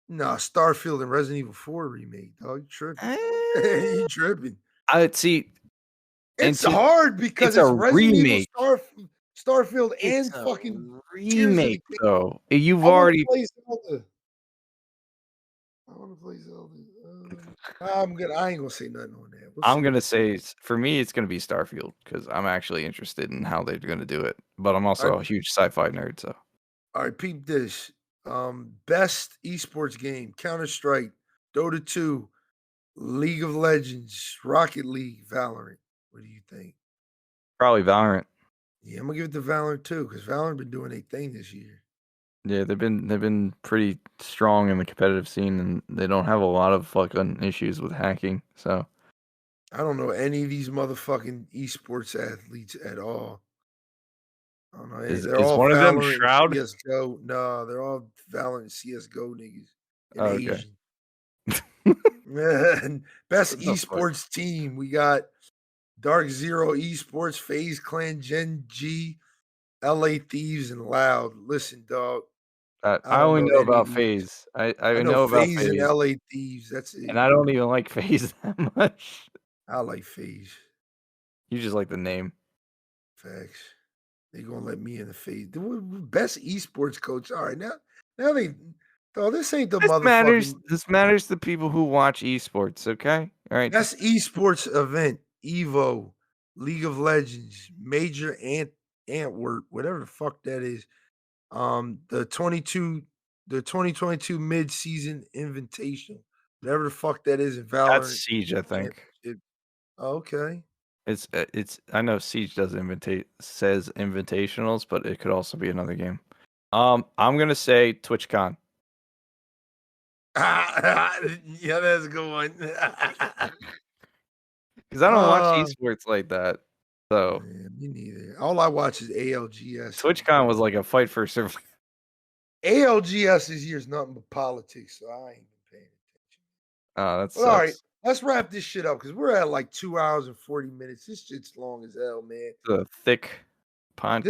nah, Starfield and Resident Evil 4 remake, dog. You tripping. Eh, You tripping. I see. And It's to hard because it's it's a Resident Evil remake. Starfield It's and a fucking Tears of the remake, King. though. You've I want to already. play Zelda. I want to play Zelda. I ain't gonna say nothing on that. We'll I'm see. gonna say for me, it's gonna be Starfield because I'm actually interested in how they're gonna do it. But I'm All also right, a huge sci-fi nerd, so all right, peep this. Best esports game: Counter Strike, Dota 2, League of Legends, Rocket League, Valorant. What do you think? probably Valorant. Yeah, I'm gonna give it to Valorant too, because Valorant been doing a thing this year. Yeah, they've been pretty strong in the competitive scene, and they don't have a lot of fucking issues with hacking. So I don't know any of these motherfucking esports athletes at all. I don't know. They're is all one of them Valorant and Shroud? CS:GO. No, they're all Valorant and CS:GO niggas and Oh, okay. Asian. And best What the fuck? esports team, we got Dark Zero Esports, FaZe Clan, Gen G, LA Thieves, and Loud. Listen, dog, I I don't only know know any of about these. FaZe. I I know know about FaZe and FaZe, LA Thieves. That's it. and I don't even like FaZe that much. I like FaZe. You just like the name. Facts. They gonna let me in the FaZe. Best esports coach. All right, now they. Dog, this ain't the motherfucking This matters to people who watch esports. Okay, all right. Just best esports event. Evo, League of Legends, Major Antwerp, whatever the fuck that is. The 2022 mid-season invitation, whatever the fuck that is in that's Valorant Siege, I think. Championship. Okay. It's. I know Siege does says invitationals, but it could also be another game. I'm gonna say TwitchCon. Yeah, that's a good one. Because I don't watch uh, esports like that. So yeah, me neither. All I watch is ALGS. TwitchCon was like a fight for survival. ALGS this year is nothing but politics, so I ain't been paying attention. Oh, that But all right, sucks. let's wrap this shit up because we're at like 2 hours and 40 minutes. This shit's long as hell, man. It's a thick podcast.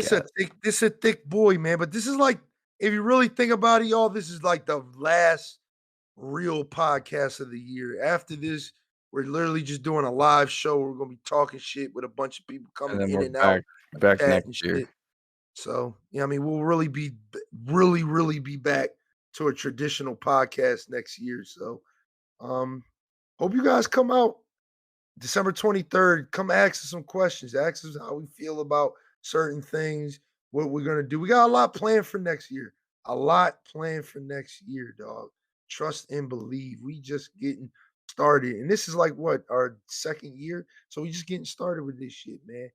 This a thick boy, man. But this is like, if you really think about it, y'all, this is like the last real podcast of the year. After this, we're literally just doing a live show. We're gonna be talking shit with a bunch of people And coming then in we're and out of back chat next and year. shit. So yeah, I mean, we'll really be really be back to a traditional podcast next year. So Hope you guys come out December 23rd. Come ask us some questions. Ask us how we feel about certain things, what we're gonna do. We got a lot planned for next year. A lot planned for next year, dog. Trust and believe. We just getting started. And this is like what, our second year? So we just getting started with this shit, man.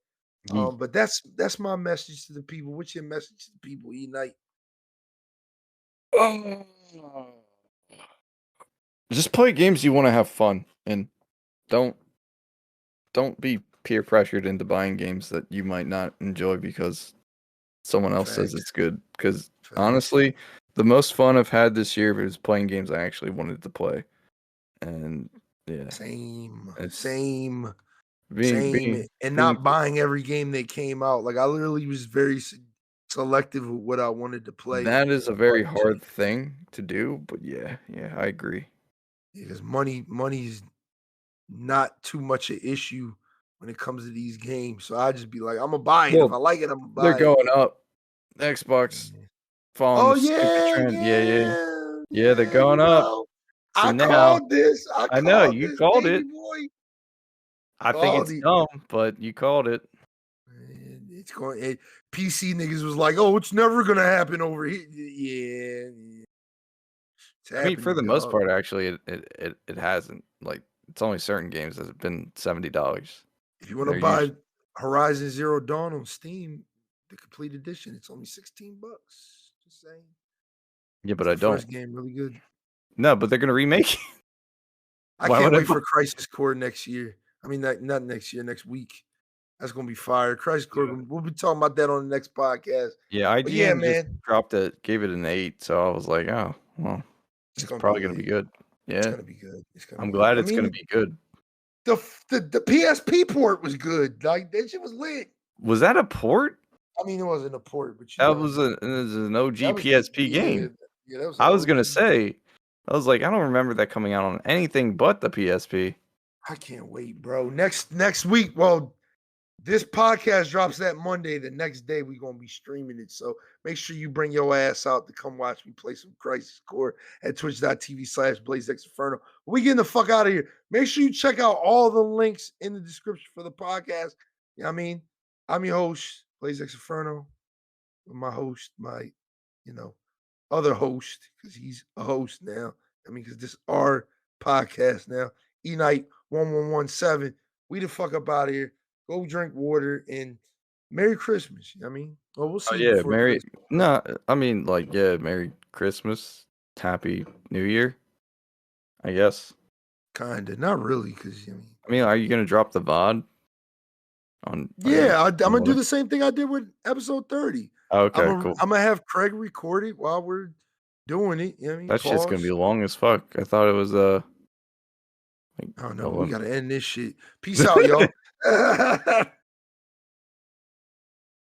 Ye- But that's my message to the people. What's your message to the people, Unite? Just play games you want to have fun, and don't don't be peer pressured into buying games that you might not enjoy because someone else says Facts. it's good. Because Facts. honestly, the most fun I've had this year was playing games I actually wanted to play, and yeah, Same. it's Same. being Same. being And being not buying every game that came out. Like I literally was very selective with what I wanted to play. that is a But very hard thing to do. But yeah, I agree. because money's not too much an issue when it comes to these games. So I just be like, I'm gonna buy it. If Well, I like it, I'm gonna they're buy it. going up. Xbox Yeah. following Oh the stupid yeah, trend. Yeah, they're yeah, going up. So I now called this. I I know called you this, called baby it. boy. I think Called it's it. dumb, but you called it. Man, it's going. PC niggas was like, "Oh, it's never gonna happen over here." Yeah, it's I mean, for happening, the most dog. part, actually, it hasn't. Like, it's only certain games that have been $70. If you want to They're buy usually Horizon Zero Dawn on Steam, the complete edition, it's only $16. Just saying. yeah, It's but I the don't. first game, really good. No, but they're gonna remake it. I Why can't would I wait buy? for Crisis Core next year. I mean, not next year, next week. That's gonna be fire. Crisis Core. Yeah, We'll be talking about that on the next podcast. yeah. But yeah, IGN just man, dropped it, gave it an 8, so I was like, oh, well, it's it's gonna be probably gonna lit. be good. It's Yeah, gonna be good. It's gonna I'm be good. glad I it's gonna mean, be good. the PSP port was good. Like that shit was lit. Was that a port? I mean, it wasn't a port, but That was an OG that was PSP yeah, game. yeah, that was an I was gonna OG. say, I was like, I don't remember that coming out on anything but the PSP. I can't wait, bro. Next week. Well, this podcast drops that Monday. The next day we're gonna be streaming it. So make sure you bring your ass out to come watch me play some Crisis Core at twitch.tv/BlazeDxEnferno. We getting the fuck out of here. Make sure you check out all the links in the description for the podcast. You know what I mean? I'm your host, BlazeDxEnferno. My host, my, you know, other host, because he's a host now. I mean, because this is our podcast now. Eknight117. We the fuck up out of here. Go drink water and Merry Christmas. You know what I mean? Well, we'll Oh see you yeah, before Merry. Christmas. No, I mean like yeah, Merry Christmas, Happy New Year. I guess. Kinda. Not really, because I mean, I mean, are you gonna drop the VOD on your? yeah, I'm gonna do the same thing I did with episode 30. I'm Okay, gonna cool. I'm gonna have Craig record it while we're doing it. You know what I mean? That shit's gonna be Pause. long as fuck. I thought it was like I don't know. We 11. gotta end this shit. Peace out, y'all.